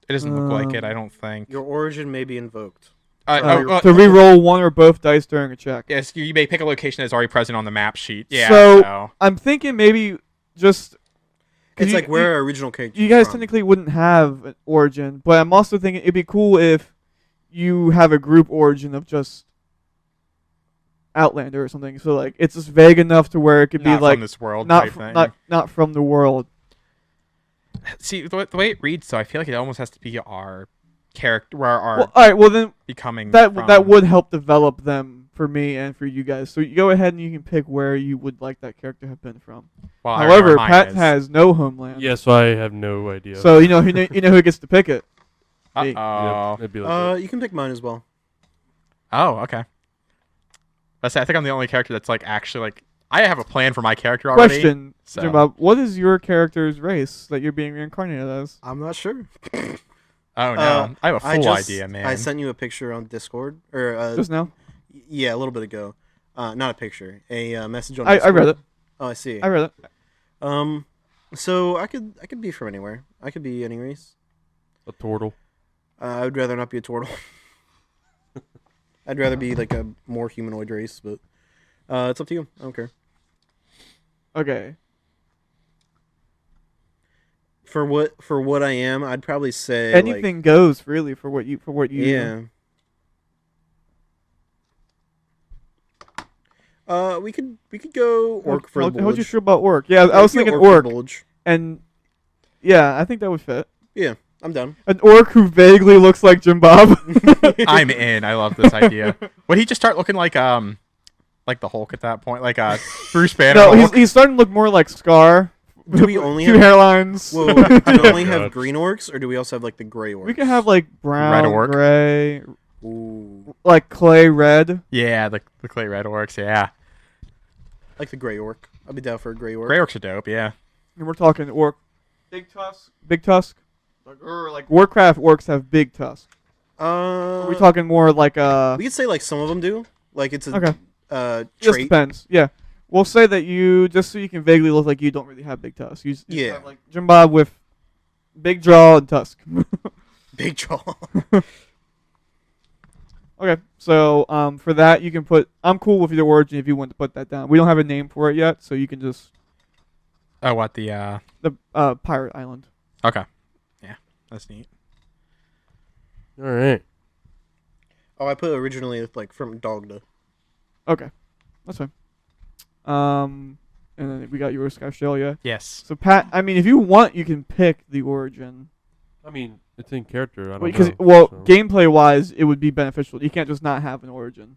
it doesn't look like it. I don't think. Your origin may be invoked. To re-roll one or both dice during a check. Yes, you may pick a location that's already present on the map sheet. Yeah. So- I'm thinking maybe just. 'cause It's you- like where our original character. you guys technically wouldn't have an origin, but I'm also thinking it'd be cool if you have a group origin of just Outlander or something. So like it's just vague enough to where it could not be like from this world not type thing. not from the world. See the way it reads, though, I feel like it almost has to be our character, where our Well, all right. Well then becoming. that from. would help develop them for me and for you guys. So you go ahead and you can pick where you would like that character to have been from. Well, I already know However, where mine Pat is. has no homeland. Yeah, so I have no idea. So you know who gets to pick it. me. Uh-oh. Yep, it'd be like You can pick mine as well. Oh, okay. I think I'm the only character that's like actually like I have a plan for my character already. Question, so. Jim Bob, what is your character's race that you're being reincarnated as? I'm not sure. Oh no, I have a full just- idea, man. I sent you a picture on Discord, or Just now? yeah, a little bit ago. Not a picture, a message on. I Discord. read it. Oh, I see. I read it. So I could be from anywhere. I could be any race. a turtle. I would rather not be a turtle. I'd rather be like a more humanoid race, but it's up to you. I don't care. Okay. For what I am, I'd probably say Anything goes really for what you Yeah. We could go orc for the How'd you bulge. feel about orc? Yeah, I We was could go thinking for orc, bulge. and yeah, I think that would fit. Yeah, I'm done. An orc who vaguely looks like Jim Bob. I'm in. I love this idea. Would he just start looking like the Hulk at that point, like Bruce Banner? No, Hulk? he's starting to look more like Scar. Do we only two have- hairlines? Whoa, do we only have God. green orcs, or do we also have like the gray orcs? We can have like brown, orc. gray, Ooh. like clay red. Yeah, the clay red orcs. Yeah. Like the Grey Orc. I'll be down for a Grey Orc. Grey Orcs are dope, yeah. And we're talking orc, big tusk, like Warcraft orcs have big tusk. Are we talking more like We could say like some of them do. Like it's a okay. Just trait. depends. Yeah, we'll say that you just so you can vaguely look like you don't really have big tusk. You just Yeah. have like Jim Bob with big jaw and tusk. Big jaw. Okay, so for that you can put. I'm cool with your origin if you want to put that down. We don't have a name for it yet, so you can just Oh, what the pirate island. Okay. Yeah, that's neat. All right. Oh, I put originally like from Dogda. Okay, that's fine. And then we got yours, Australia. Yes. So Pat, I mean, if you want, you can pick the origin. I mean, it's in character. I don't Because know. So. gameplay wise, it would be beneficial. You can't just not have an origin,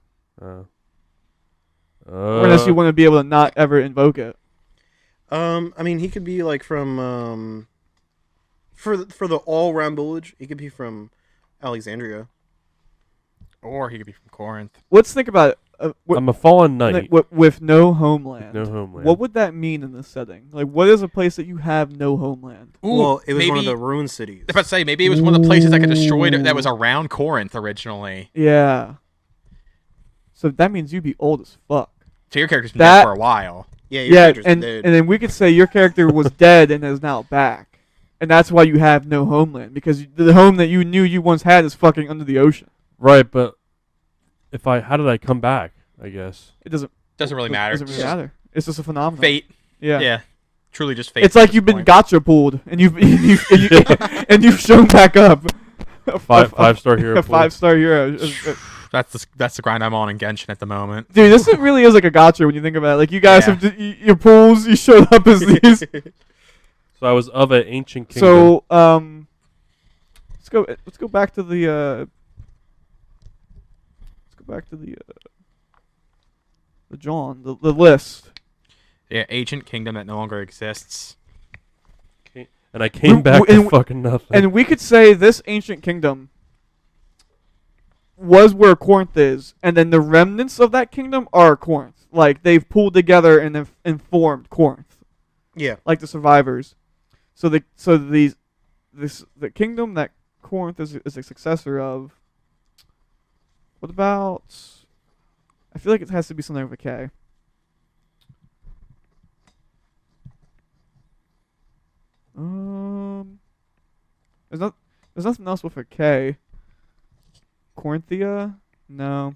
unless you want to be able to not ever invoke it. I mean, he could be like from for the all round village. He could be from Alexandria. Or he could be from Corinth. Let's think about it. I'm a fallen knight. With no homeland. No homeland. What would that mean in this setting? Like, what is a place that you have no homeland? Ooh, Well, it was maybe, one of the ruined cities. I was about to say, maybe it was one of the places that got destroyed that was around Corinth originally. Yeah. So that means you'd be old as fuck. So your character's been That- dead for a while. Yeah, your Yeah, character's and dead. then we could say your character was dead and is now back, and that's why you have no homeland because the home that you knew you once had is fucking under the ocean. Right, but how did I come back? I guess. It doesn't Doesn't really matter. Doesn't really matter. It's just a phenomenon. Fate. Yeah. Yeah. Truly just fate. It's like you've been gotcha pulled and you've and you've shown back up. Five-star hero. A 5-star hero. That's the grind I'm on in Genshin at the moment. Dude, this really is like a gotcha when you think about it. Like you guys Yeah. have your pools. You showed up as these. So I was of an ancient kingdom. So let's go back to the John the list. Yeah, ancient kingdom that no longer exists. And I came back to fucking nothing. And we could say this ancient kingdom was where Corinth is, and then the remnants of that kingdom are Corinth. Like they've pulled together and formed Corinth. Yeah. Like the survivors. So the kingdom that Corinth is a successor of. What about? I feel like it has to be something with a K. There's nothing else with a K. Corinthia? No.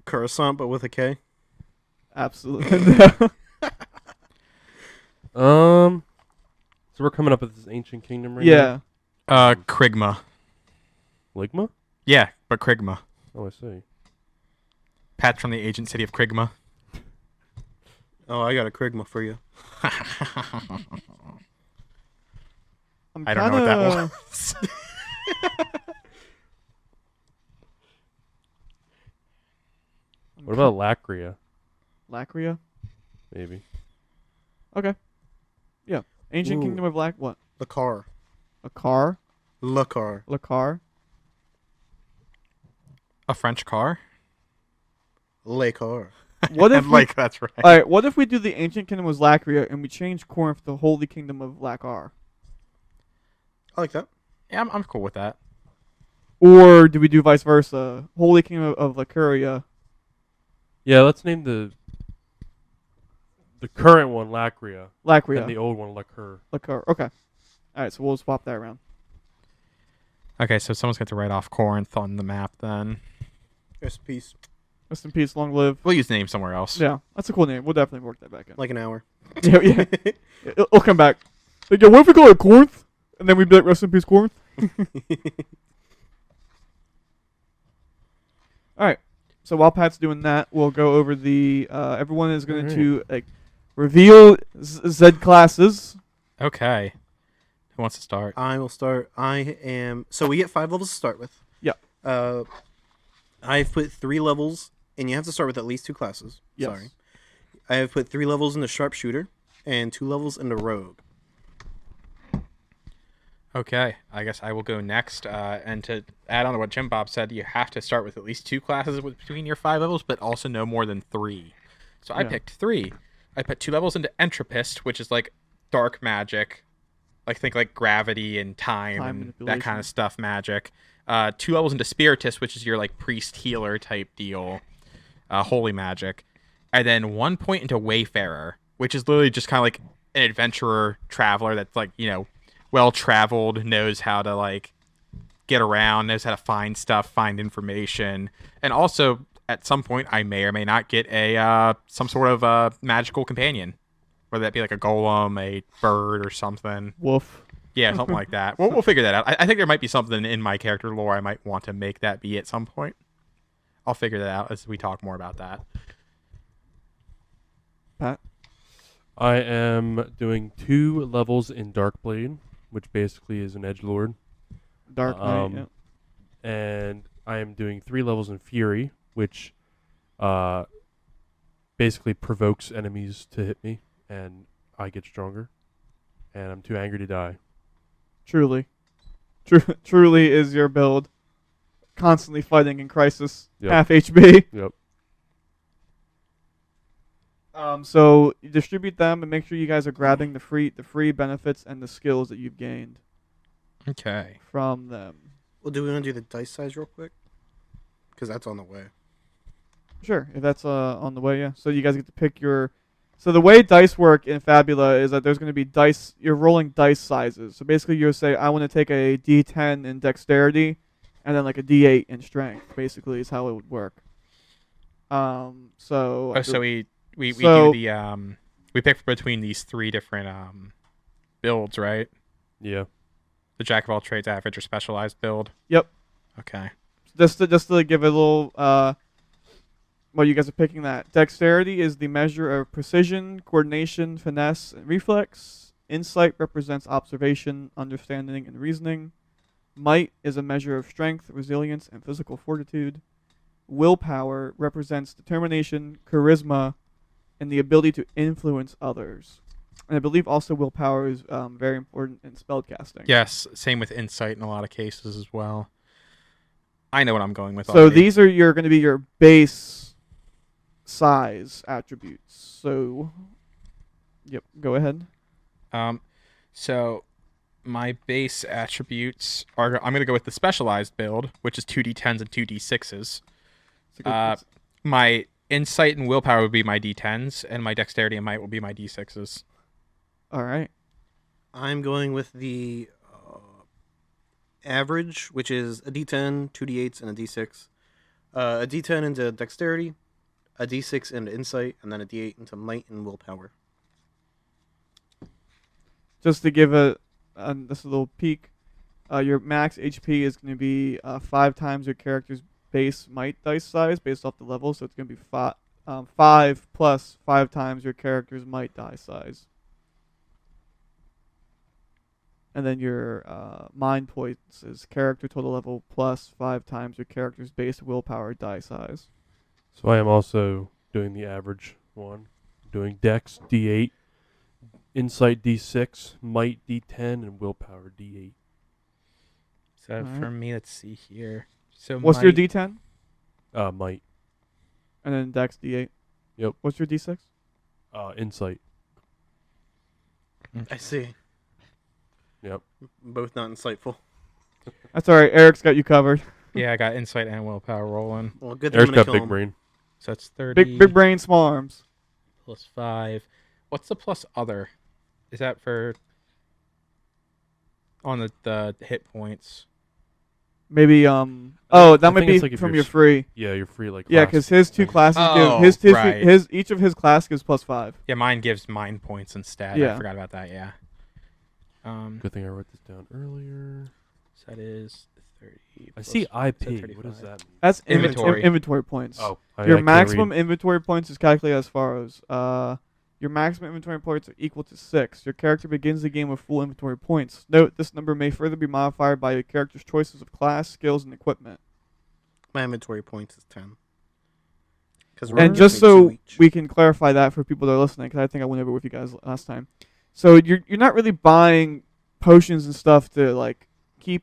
Coruscant, but with a K. Absolutely no. So we're coming up with this ancient kingdom right Yeah. Krigma. now? Ligma? Yeah, but Krigma. Oh, I see. Pat's from the ancient city of Krigma. Oh, I got a Krigma for you. I don't know what that was. What about Lacria? Lacria? Maybe. Okay. Yeah. Ancient Ooh. kingdom of what? The car. A car? Le car. La car? A French car? Le car. What if like that's right. All right, what if we do the ancient kingdom was Lacria and we change Corinth to the holy kingdom of Lacar? I like that. Yeah, I'm cool with that. Or do we do vice versa? Holy kingdom of Lacuria. Yeah, let's name the current one Lacria. Lacria. And the old one Lacur. Lacar. Okay. All right, so we'll swap that around. Okay, so someone's got to write off Corinth on the map then. Rest in peace. Rest in peace, long live. We'll use the name somewhere else. Yeah, that's a cool name. We'll definitely work that back in. Like an hour. Yeah. It'll come back. Like, yeah, what if we call it Corinth? And then we'd be like, rest in peace, Corinth. All right. So while Pat's doing that, we'll go over the. Everyone is going to reveal Z classes. Okay. Who wants to start? I will start. So we get 5 levels to start with. Yep. I've put 3 levels, and you have to start with at least 2 classes. Yes. Sorry. I have put 3 levels into sharpshooter and 2 levels into rogue. Okay, I guess I will go next. And to add on to what Jim Bob said, you have to start with at least 2 classes between your 5 levels, but also no more than 3. So I Yeah. picked 3. I put 2 levels into Entropist, which is like dark magic, like think like gravity and time and that manipulation. kind of stuff magic. 2 levels into Spiritist, which is your like priest healer type deal, holy magic, and then 1 point into Wayfarer, which is literally just kind of like an adventurer traveler that's like well traveled, knows how to like get around, knows how to find stuff, find information, and also at some point I may or may not get a some sort of magical companion, whether that be like a golem, a bird, or something. Woof. Yeah, something like that. We'll figure that out. I think there might be something in my character lore I might want to make that be at some point. I'll figure that out as we talk more about that. Pat. I am doing 2 levels in Darkblade, which basically is an edgelord. Dark Knight. Yeah. And I am doing 3 levels in Fury, which basically provokes enemies to hit me, and I get stronger. And I'm too angry to die. Truly truly is your build. Constantly fighting in crisis. Yep. Half HP. Yep. So you distribute them and make sure you guys are grabbing the free benefits and the skills that you've gained Okay. from them. Well, do we want to do the dice size real quick? Because that's on the way. Sure, if that's on the way, yeah. So you guys get to pick your. So the way dice work in Fabula is that there's going to be dice. You're rolling dice sizes. So basically, you'll say, "I want to take a D10 in dexterity, and then like a D8 in strength." Basically, is how it would work. So. So we So- do the we pick between these 3 different builds, right? Yeah. The Jack of all trades, average, or specialized build. Yep. Okay. Just to give a little. Well, you guys are picking that. Dexterity is the measure of precision, coordination, finesse, and reflex. Insight represents observation, understanding, and reasoning. Might is a measure of strength, resilience, and physical fortitude. Willpower represents determination, charisma, and the ability to influence others. And I believe also willpower is very important in spellcasting. Yes. Same with insight in a lot of cases as well. I know what I'm going with. So already. these are going to be your base size attributes. So, yep, go ahead. So my base attributes are. I'm gonna go with the specialized build, which is 2d10s and 2d6s. It's a good- My insight and willpower would be my d10s, and my dexterity and might will be my d6s. All right. I'm going with the average, which is a D10, 2d8s, and a D6. A D10 into dexterity, a D6 into insight, and then a D8 into might and willpower. Just to give this a little peek, your max HP is going to be 5 times your character's base might dice size based off the level. So it's going to be 5 plus 5 times your character's might die size. And then your mind points is character total level plus 5 times your character's base willpower die size. So I am also doing the average one. Doing Dex D8, Insight D6, Might D10, and Willpower D8. So Alright. for me, let's see here. So What's your might- D10? Might. And then Dex D8. Yep. What's your D6? Insight. I see. Yep. Both not insightful. That's all right. Eric's got you covered. Yeah, I got insight and willpower rolling. Well, good thing Eric's I'm gonna got kill big him. brain. So that's 30 Big brain, small arms. plus 5. What's the plus other? Is that for on the hit points? Maybe that I might think be it's like if from you're your s- free. Yeah, you're free like Yeah, class because his 2 things. classes Oh, give right. each of his class gives plus 5. Yeah, mine gives mind points instead. Yeah. I forgot about that. Yeah. Good thing I wrote this down earlier. So that is 30. I plus- see so IP. What 35. does that mean? That's Inventory. inventory points. Oh, Your maximum inventory points is calculated as follows. Your maximum inventory points are equal to 6. Your character begins the game with full inventory points. Note, this number may further be modified by your character's choices of class, skills, and equipment. My inventory points is 10. And just so we can clarify that for people that are listening, because I think I went over it with you guys last time. So you're not really buying potions and stuff to like keep.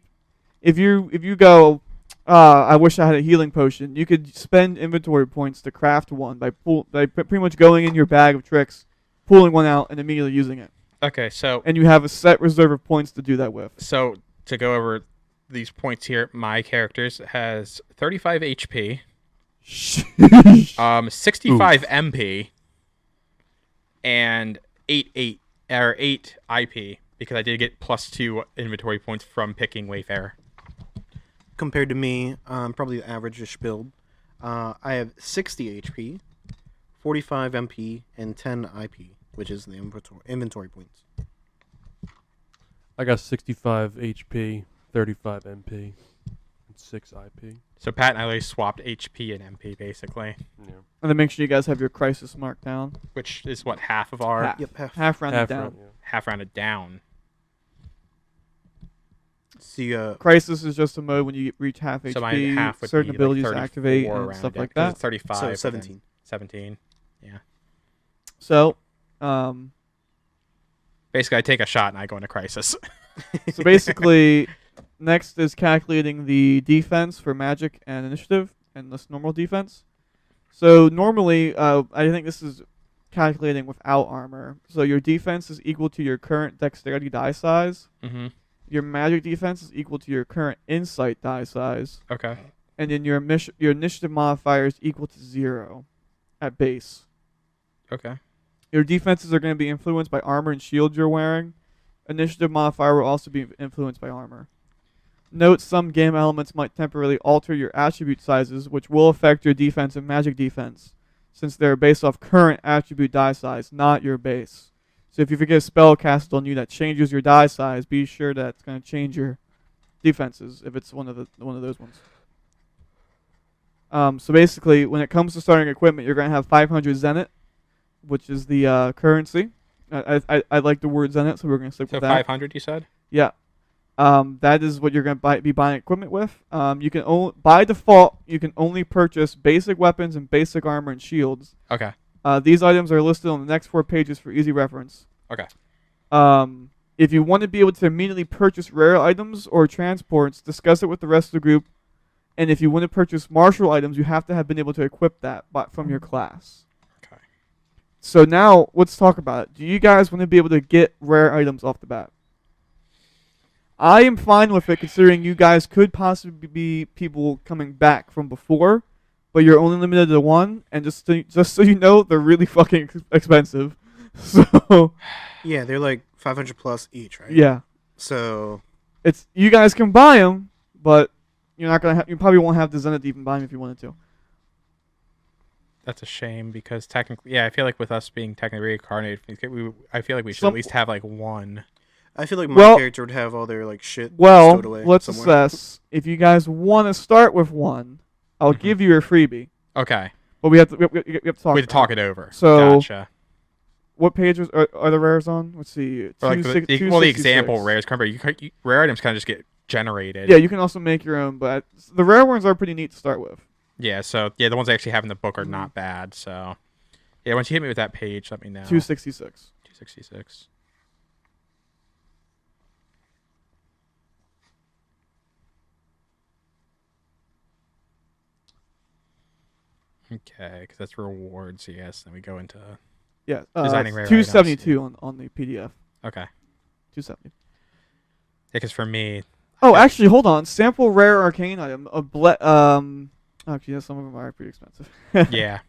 If you go, I wish I had a healing potion. You could spend inventory points to craft one by pretty much going in your bag of tricks, pulling one out, and immediately using it. Okay, so And you have a set reserve of points to do that with. so to go over these points here, my characters has 35 HP, 65 MP, and 8 IP because I did get +2 inventory points from picking Wayfarer. Compared to me, probably the average-ish build. I have 60 HP, 45 MP, and 10 IP, which is the inventory points. I got 65 HP, 35 MP, and 6 IP. So Pat and I always swapped HP and MP basically, Yeah. And then make sure you guys have your crisis marked down. which is what half of our Half. Yep, Half rounded Half down. round, yeah. half rounded down. See, Crisis is just a mode when you reach half So my HP, half would certain be abilities like 34 activate and rounded stuff down, like 'cause that. It's 35. so and then 17. 17. Yeah. So, Basically, I take a shot and I go into crisis. so basically, next is calculating the defense for magic and initiative and this normal defense. So normally, I think this is calculating without armor. So your defense is equal to your current dexterity die size. Mm-hmm. Your magic defense is equal to your current insight die size. Okay. And then your initiative modifier is equal to 0 at base. Okay. Your defenses are going to be influenced by armor and shield you're wearing. Initiative modifier will also be influenced by armor. Note some game elements might temporarily alter your attribute sizes, which will affect your defense and magic defense, since they're based off current attribute die size, not your base. So if you forget a spell cast on you that changes your die size, be sure that it's going to change your defenses if it's one of those ones. So basically, when it comes to starting equipment, you're going to have 500 Zenith, which is the currency. I like the word Zenith, so we're going to stick So with that. 500, you said? Yeah. That is what you're going to be buying equipment with. You can by default, you can only purchase basic weapons and basic armor and shields. Okay. These items are listed on the next 4 pages for easy reference. Okay. If you want to be able to immediately purchase rare items or transports, discuss it with the rest of the group. And if you want to purchase martial items, you have to have been able to equip that from your class. Okay. So now, let's talk about it. Do you guys want to be able to get rare items off the bat? I am fine with it, considering you guys could possibly be people coming back from before, but you're only limited to 1, and just so you know, they're really fucking expensive. So Yeah, they're like 500 plus each, right? yeah, So it's you guys can buy them, but you're not gonna. You probably won't have the Zenith to even buy them if you wanted to. That's a shame because technically, yeah, I feel like with us being technically reincarnated, I feel like we should Some- at least have like one. I feel like my Well- character would have all their like shit Well, stowed away let's somewhere. assess. If you guys want to start with one, I'll Mhm. give you a freebie, Okay. but we have to talk. We have to about talk it over. So- Gotcha. What pages are the rares on? Let's see. Or like the 266. example rares. Remember, rare items kind of just get generated. Yeah, you can also make your own, but the rare ones are pretty neat to start with. Yeah. So yeah, the ones I actually have in the book are Mhm. not bad. So yeah, once you hit me with that page, let me know. 266. 266. Okay, because that's rewards. Yes. Then we go into Yeah, Designing rare 272 on the PDF. okay. 270. Yeah, because for me, Oh, actually, hold on. Sample rare arcane item. Actually, yeah, some of them are pretty expensive. yeah,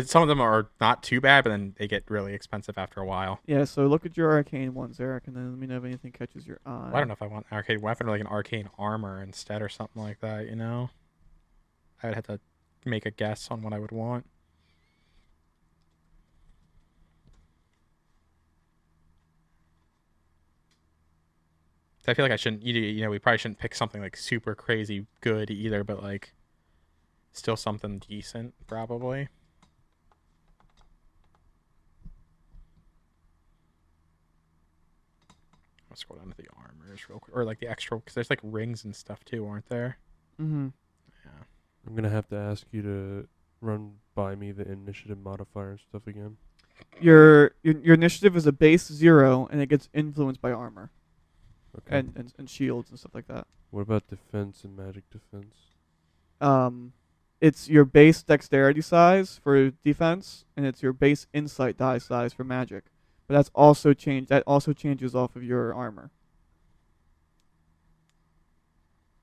some of them are not too bad, but then they get really expensive after a while. Yeah, so look at your arcane ones, Eric, and then let me know if anything catches your eye. Well, I don't know if I want an arcade weapon or like an arcane armor instead or something like that. You know, I would have to make a guess on what I would want. I feel like I shouldn't. You know, we probably shouldn't pick something like super crazy good either, but like still something decent probably. Let's scroll down to the armors real quick, or like the extra, because there's like rings and stuff too, aren't there? Mm-hmm. Yeah. I'm gonna have to ask you to run by me the initiative modifier and stuff again. Your initiative is a base 0, and it gets influenced by armor. Okay. and shields and stuff like that. What about defense and magic defense? It's your base dexterity size for defense, and it's your base insight die size for magic. But that's also changed. That also changes off of your armor.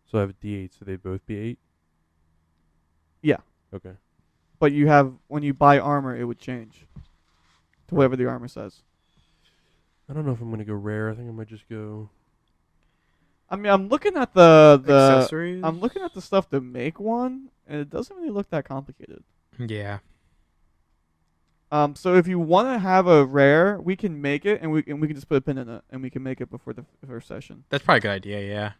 So I have a D8, so they both be 8? Yeah. Okay. But you have, when you buy armor, it would change to whatever the armor says. I don't know if I'm going to go rare. I think I might just go... I mean, I'm looking at the Accessories. I'm looking at the stuff to make one, and it doesn't really look that complicated. Yeah. So if you want to have a rare, we can make it, and we can just put a pin in it, and we can make it before the first session. That's probably a good idea, yeah.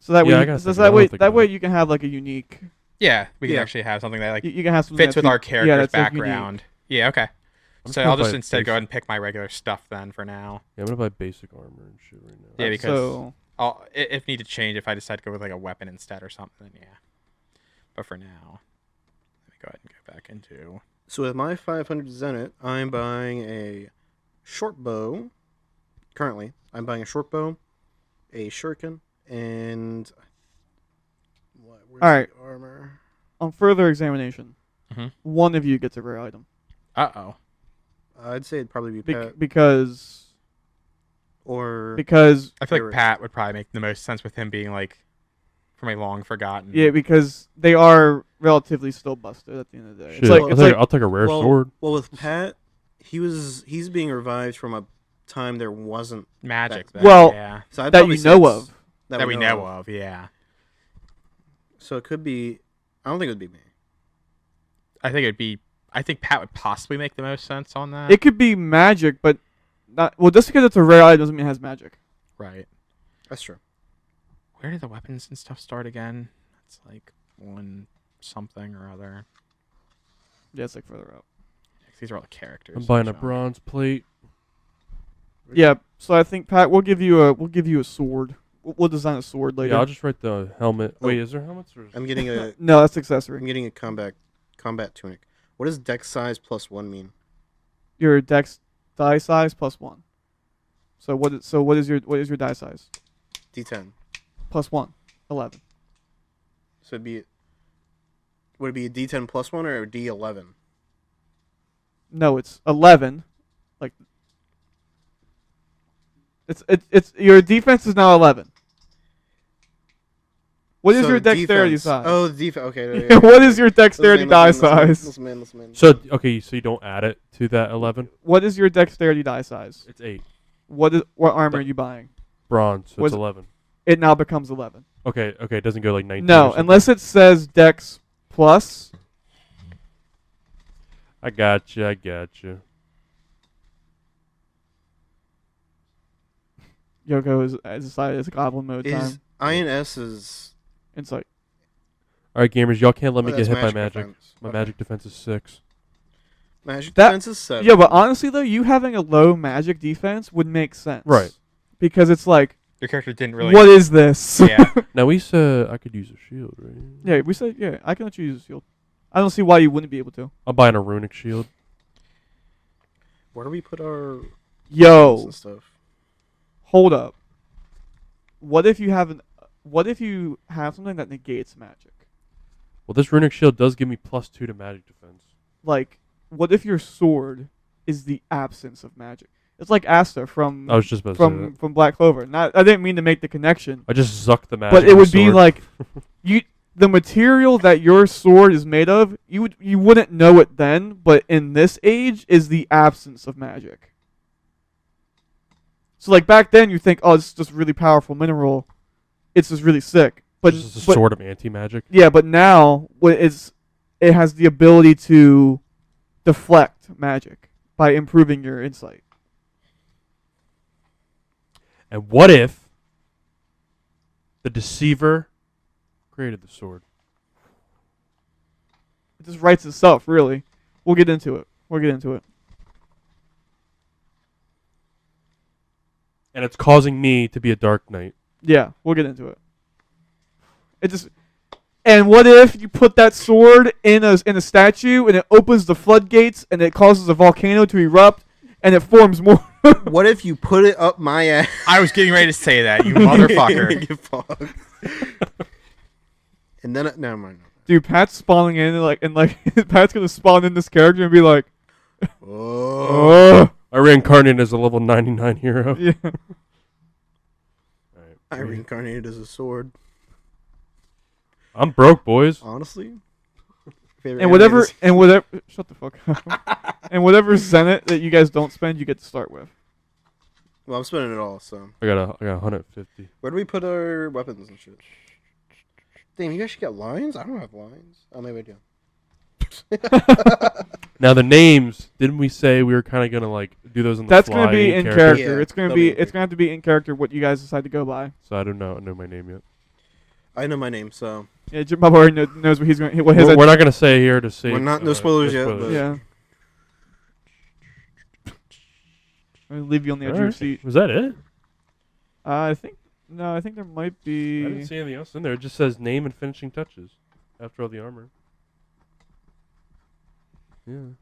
So that Yeah, I way, gotta so think that about way, it. that way you can have like a unique. Yeah, we can Yeah. actually have something that like You can have something fits that's with our yeah, character's that's, like, unique. background. Yeah, okay. I'm So gonna I'll just buy instead go basic- ahead and pick my regular stuff then for now. Yeah, I'm going to buy basic armor and shit right now. Yeah, because So if need to change, if I decide to go with like a weapon instead or something, yeah. But for now, let me go ahead and go back into. So with my 500 Zenith, I'm buying a short bow. Currently, I'm buying a short bow, a shuriken, and where's Alright. the armor? on further examination, Mhm. one of you gets a rare item Uh-oh. I'd say it'd probably be Pat because or I feel like Garrett. Pat would probably make the most sense with him being like from a long forgotten. yeah, because they are relatively still busted at the end of the day. Shit, It's like I'll, it's take, like I'll take a rare sword. Well, with Pat, he's being revived from a time there wasn't magic. That- Though, Well, yeah, so I'd that probably you say know it's- of. that we know of. Yeah, So it could be. I don't think it would be me. I think Pat would possibly make the most sense on that. It could be magic, but not well. Just because it's a rare item doesn't mean it has magic. Right. That's true. Where do the weapons and stuff start again? It's like one something or other. Yeah, it's like further up. These are all the characters. I'm buying a so- bronze plate. Yeah, so I think Pat, we'll give you a sword. We'll design a sword later. Yeah, I'll just write the helmet. Oh. Wait, is there helmets? Or is I'm getting a. No, that's I'm accessory. getting a combat tunic. What does dex size +1 mean? Your dex die size +1. So what is your die size? D10. +1, 11. So would it be a D10 +1 or a D11? No, it's 11. Like it's your defense is now 11. What is So your dexterity defense. size? Oh, the defense. Okay. What is your dexterity die size? Listen. So okay, so you don't add it to that 11. What is your dexterity die size? It's 8. What armor are you buying? Bronze, so Was it's it- 11. It now becomes 11. Okay, it doesn't go like 19. or No, something. unless it says dex plus. I got you. Yoko has decided it's goblin mode Is time. INS is Insight. All right, gamers, y'all can't let me oh, get that's hit by magic. defense. My Okay. magic defense is 6. Magic That- defense is 7. Yeah, but honestly though, you having a low magic defense would make sense. Right. Because it's like, Your character didn't really. what is this? Yeah. Now we said I could use a shield, right? Yeah, we said I can let you use a shield. I don't see why you wouldn't be able to. I'm buying a runic shield. Where do we put our Yo, and stuff? hold up. What if you have something that negates magic? Well, this runic shield does give me +2 to magic defense. Like, what if your sword is the absence of magic? It's like Asta from I was just about to say that. from Black Clover. Not, I didn't mean to make the connection, I just zucked the magic. but it on the would be sword. like the material that your sword is made of. You wouldn't know it then, but in this age is the absence of magic. So like back then, you think, oh, it's just really powerful mineral. It's just really sick. But Just a but sword of anti-magic. yeah, but now it has the ability to deflect magic by improving your insight. And what if the deceiver created the sword? It just writes itself, really. We'll get into it. And it's causing me to be a dark knight. Yeah, we'll get into it. And what if you put that sword in a statue and it opens the floodgates and it causes a volcano to erupt and it forms more What if you put it up my ass? I was getting ready to say that, you motherfucker. You fuck. And then never mind. Dude, Pat's spawning in and Pat's gonna spawn in this character and be like, Oh. I reincarnated as a level 99 hero. Yeah. Alright, I reincarnated as a sword. I'm broke, boys. Honestly. And whatever, shut the fuck up. And whatever Zenit that you guys don't spend, you get to start with. Well, I'm spending it all, so. I got 150. Where do we put our weapons and shit? Damn, you guys should get lines? I don't have lines. Oh, maybe I do. Now the names, didn't we say we were kind of gonna like do those on the That's fly? gonna be in Yeah, character. It's gonna that'll be. be in It's gonna have to be in character. What you guys decide to go by. So I don't know my name yet. I know my name, so. Yeah, Jim Bob already knows what he's going. What his. We're not gonna say here to say. We're not- no spoilers yet, but- Yeah. I'm gonna leave you on the edge of your seat. Was that it? I think no. I think there might I didn't be. see anything else in there. It just says name and finishing touches after all the armor. Yeah.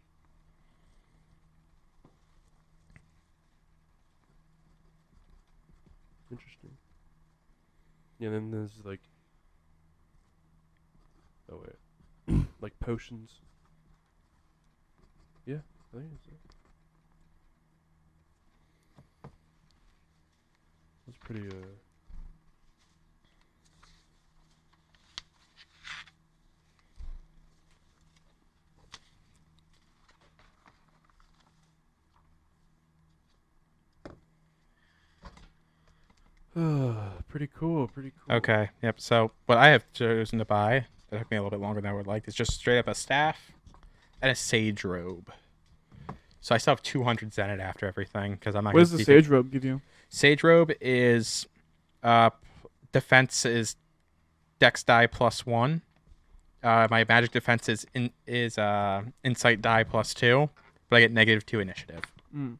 Interesting. Yeah, then there's like. Oh wait. Like potions. Yeah, I think it's it. That's pretty pretty cool, pretty cool. Okay, yep. So what I have chosen to buy, it took me a little bit longer than I would like, is just straight up a staff and a sage robe. So I still have 200 Zenit after everything because I'm not. What gonna does the keep sage robe give you? Sage robe is, defense is Dex die +1. My magic defense is insight die +2, but I get -2 initiative. Mm.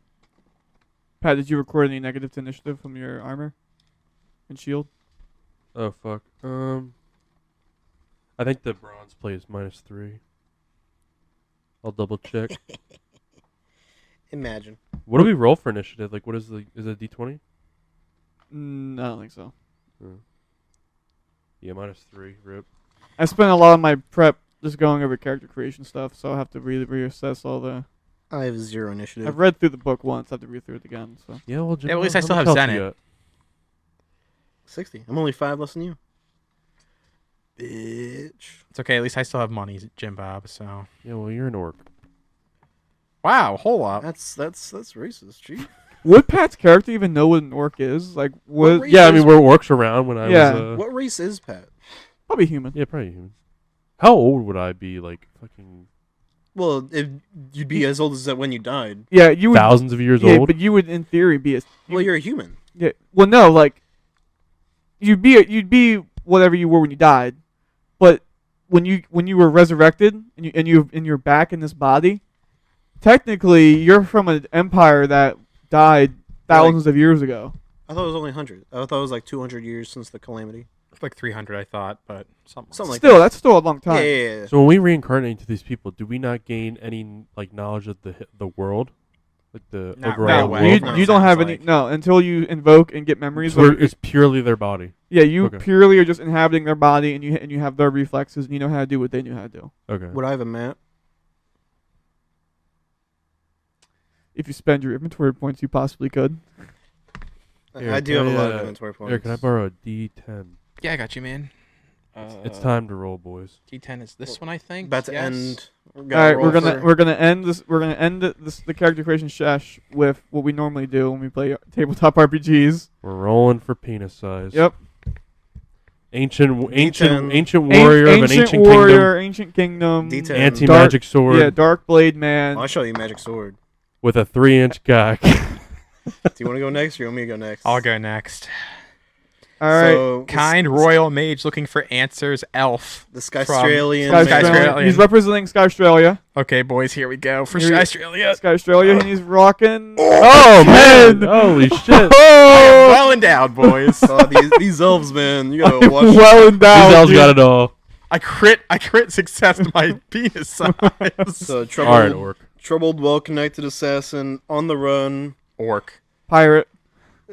Pat, did you record any negative to initiative from your armor and shield? Oh fuck. I think the bronze plate is -3. I'll double check. Imagine. What do we roll for initiative? Like, what is it a D20? I don't think so. Yeah, -3. Rip. I spent a lot of my prep just going over character creation stuff, so I'll have to really reassess all the. I have 0 initiative. I've read through the book once. I have to read through it again. So. Yeah, well, Jim, Yeah, at least how I still much have health you Zenit. got? 60. I'm only 5 less than you. Bitch. It's okay. At least I still have money, Jim Bob. So Yeah, well, you're an orc. wow, hold up. That's racist, chief. Would Pat's character even know what an orc is? Like, What what? race Yeah, I is- mean, we're orcs around when I Yeah. was. What race is Pat? Probably human. Yeah, probably human. How old would I be? Like fucking Well, if you'd be as old as that when you died. Yeah, you would. thousands of years Yeah, old. but you would, in theory, be a. Well, you're a human. Yeah. Well, no, like, you'd be whatever you were when you died, but when you were resurrected and you're back in this body, technically you're from an empire that died thousands of years ago. I thought it was only 100. I thought it was like 200 years since the calamity. Like 300, I thought, but Something like Still, that. that's still a long time. Yeah. So when we reincarnate into these people, do we not gain any like knowledge of the world, like the Not overall right No, away. world? No, you don't have sounds any. like. No, until you invoke and get memories. So of it's purely their body. Yeah, you Okay. purely are just inhabiting their body, and you have their reflexes, and you know how to do what they knew how to do. Okay. Would I have a map? If you spend your inventory points, you possibly could. Here, I do have a lot of yeah. inventory points. Here, can I borrow a D10? Yeah, I got you, man. It's time to roll, boys. D10 is this one, I think. About to Yes. end. All right, we're gonna end this. We're gonna end the character creation sesh with what we normally do when we play tabletop RPGs. We're rolling for penis size. Yep. Ancient warrior of an ancient ancient warrior, ancient kingdom. D10. kingdom. Anti-magic sword Yeah, dark blade man. I'll show you magic sword. with a 3-inch cock. Do you want to go next, or you want me to go next? I'll go next. All right. So, Kind royal mage looking for answers. Elf. The from Skystralian. Sky Sky Australia. Australian. He's representing Sky Australia. Okay, boys, here we go for Here- Australia. Sky Australia, and he's rocking. Oh man! Holy shit! Oh, Well endowed, boys. Oh, these elves, man. You gotta watch. well endowed. These elves dude. got it all. I crit success to my penis size. So All right, troubled, orc. troubled, well-connected assassin on the run, Orc. Pirate.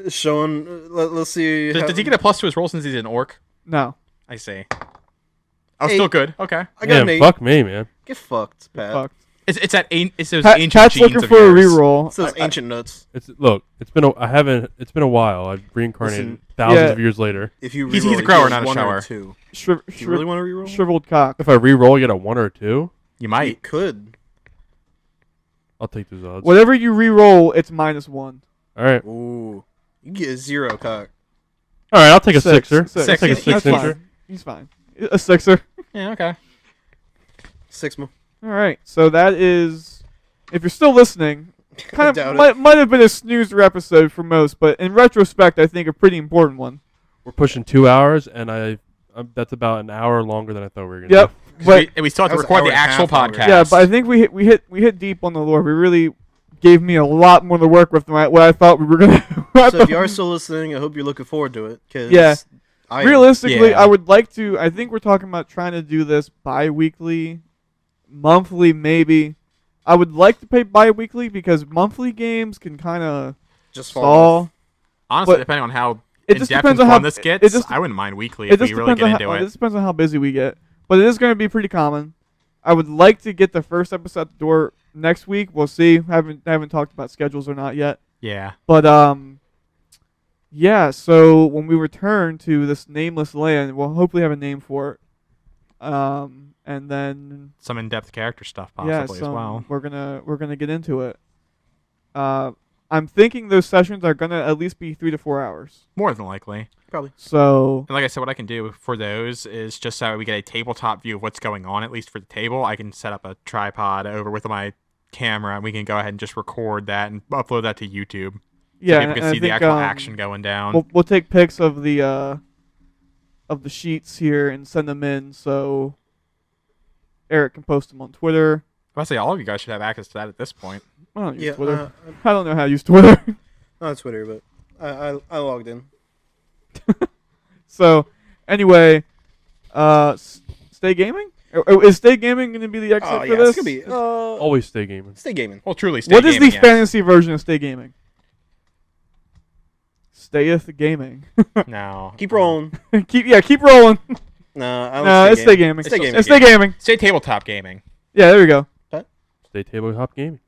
Showing. Let's see. Does he get a plus to his roll since he's an orc? No. I see. Oh, Hey. still good. Okay. I got an Damn, 8. fuck me, man. Get fucked, Pat. Fucked. It's those Pat, ancient Pat's genes looking of for a yours. reroll. It's those ancient nuts. It's been a while. I've reincarnated Listen, thousands yeah. of years later. If you He's reroll, a grower, it not a goes 1 or shower. 2. Shriv- Do you really want to reroll? shriveled cock. If I re-roll, you get a 1 or a 2. You You might. could. I'll take those odds. Whatever you re-roll, it's -1. All right. Ooh. You get a 0 cock. All right. I'll take a sixer. Six. I'll take a Six. That's 6 incher. fine. He's fine. A 6er. Yeah. Okay. 6 more. All right. So that is, if you're still listening, kind doubt of might have been a snoozer episode for most, but in retrospect, I think a pretty important one. We're pushing 2 hours, and that's about an hour longer than I thought we were gonna. Yep. do. But we still have That to was record an the hour and a actual half longer. podcast. yeah, but I think we hit deep on the lore. We really gave me a lot more to work with than what I thought we were gonna. So if you are still listening, I hope you're looking forward to it. Cause Yeah. I Realistically, Yeah. I would like to. I think we're talking about trying to do this bi-weekly, monthly maybe. I would like to pay bi-weekly because monthly games can kind of just fall off. stall. Honestly, but depending on how It in just depth depends and on fun how this it gets, just- I wouldn't mind weekly It if we just really depends get on into how, it. it just depends on how busy we get. But it is going to be pretty common. I would like to get the first episode at the door next week. We'll see. Haven't talked about schedules or not yet. Yeah. But yeah. So when we return to this nameless land, we'll hopefully have a name for it. And then Some in-depth character stuff yeah, possibly as well. we're gonna get into it. I'm thinking those sessions are gonna at least be 3 to 4 hours. More than likely. Probably. So And like I said, what I can do for those is just so we get a tabletop view of what's going on, at least for the table, I can set up a tripod over with my camera, and we can go ahead and just record that and upload that to YouTube. yeah, So people and can I see the think, actual action going down. We'll take pics of the sheets here and send them in so Eric can post them on Twitter. I say all of you guys should have access to that at this point. I don't use Yeah. Twitter. I don't know how to use Twitter. Not Twitter, but I logged in. So anyway, stay gaming. Is stay gaming going to be the exit Oh for yeah, this? it's gonna be. Always stay gaming. Stay gaming. Well, truly, stay What is the gaming, yes. fantasy version of stay gaming? Stayeth gaming. No. Keep rolling. keep rolling. No, I don't. No, it's stay gaming. Stay gaming. It's stay gaming. Stay tabletop gaming. Yeah, there we go. Stay tabletop gaming.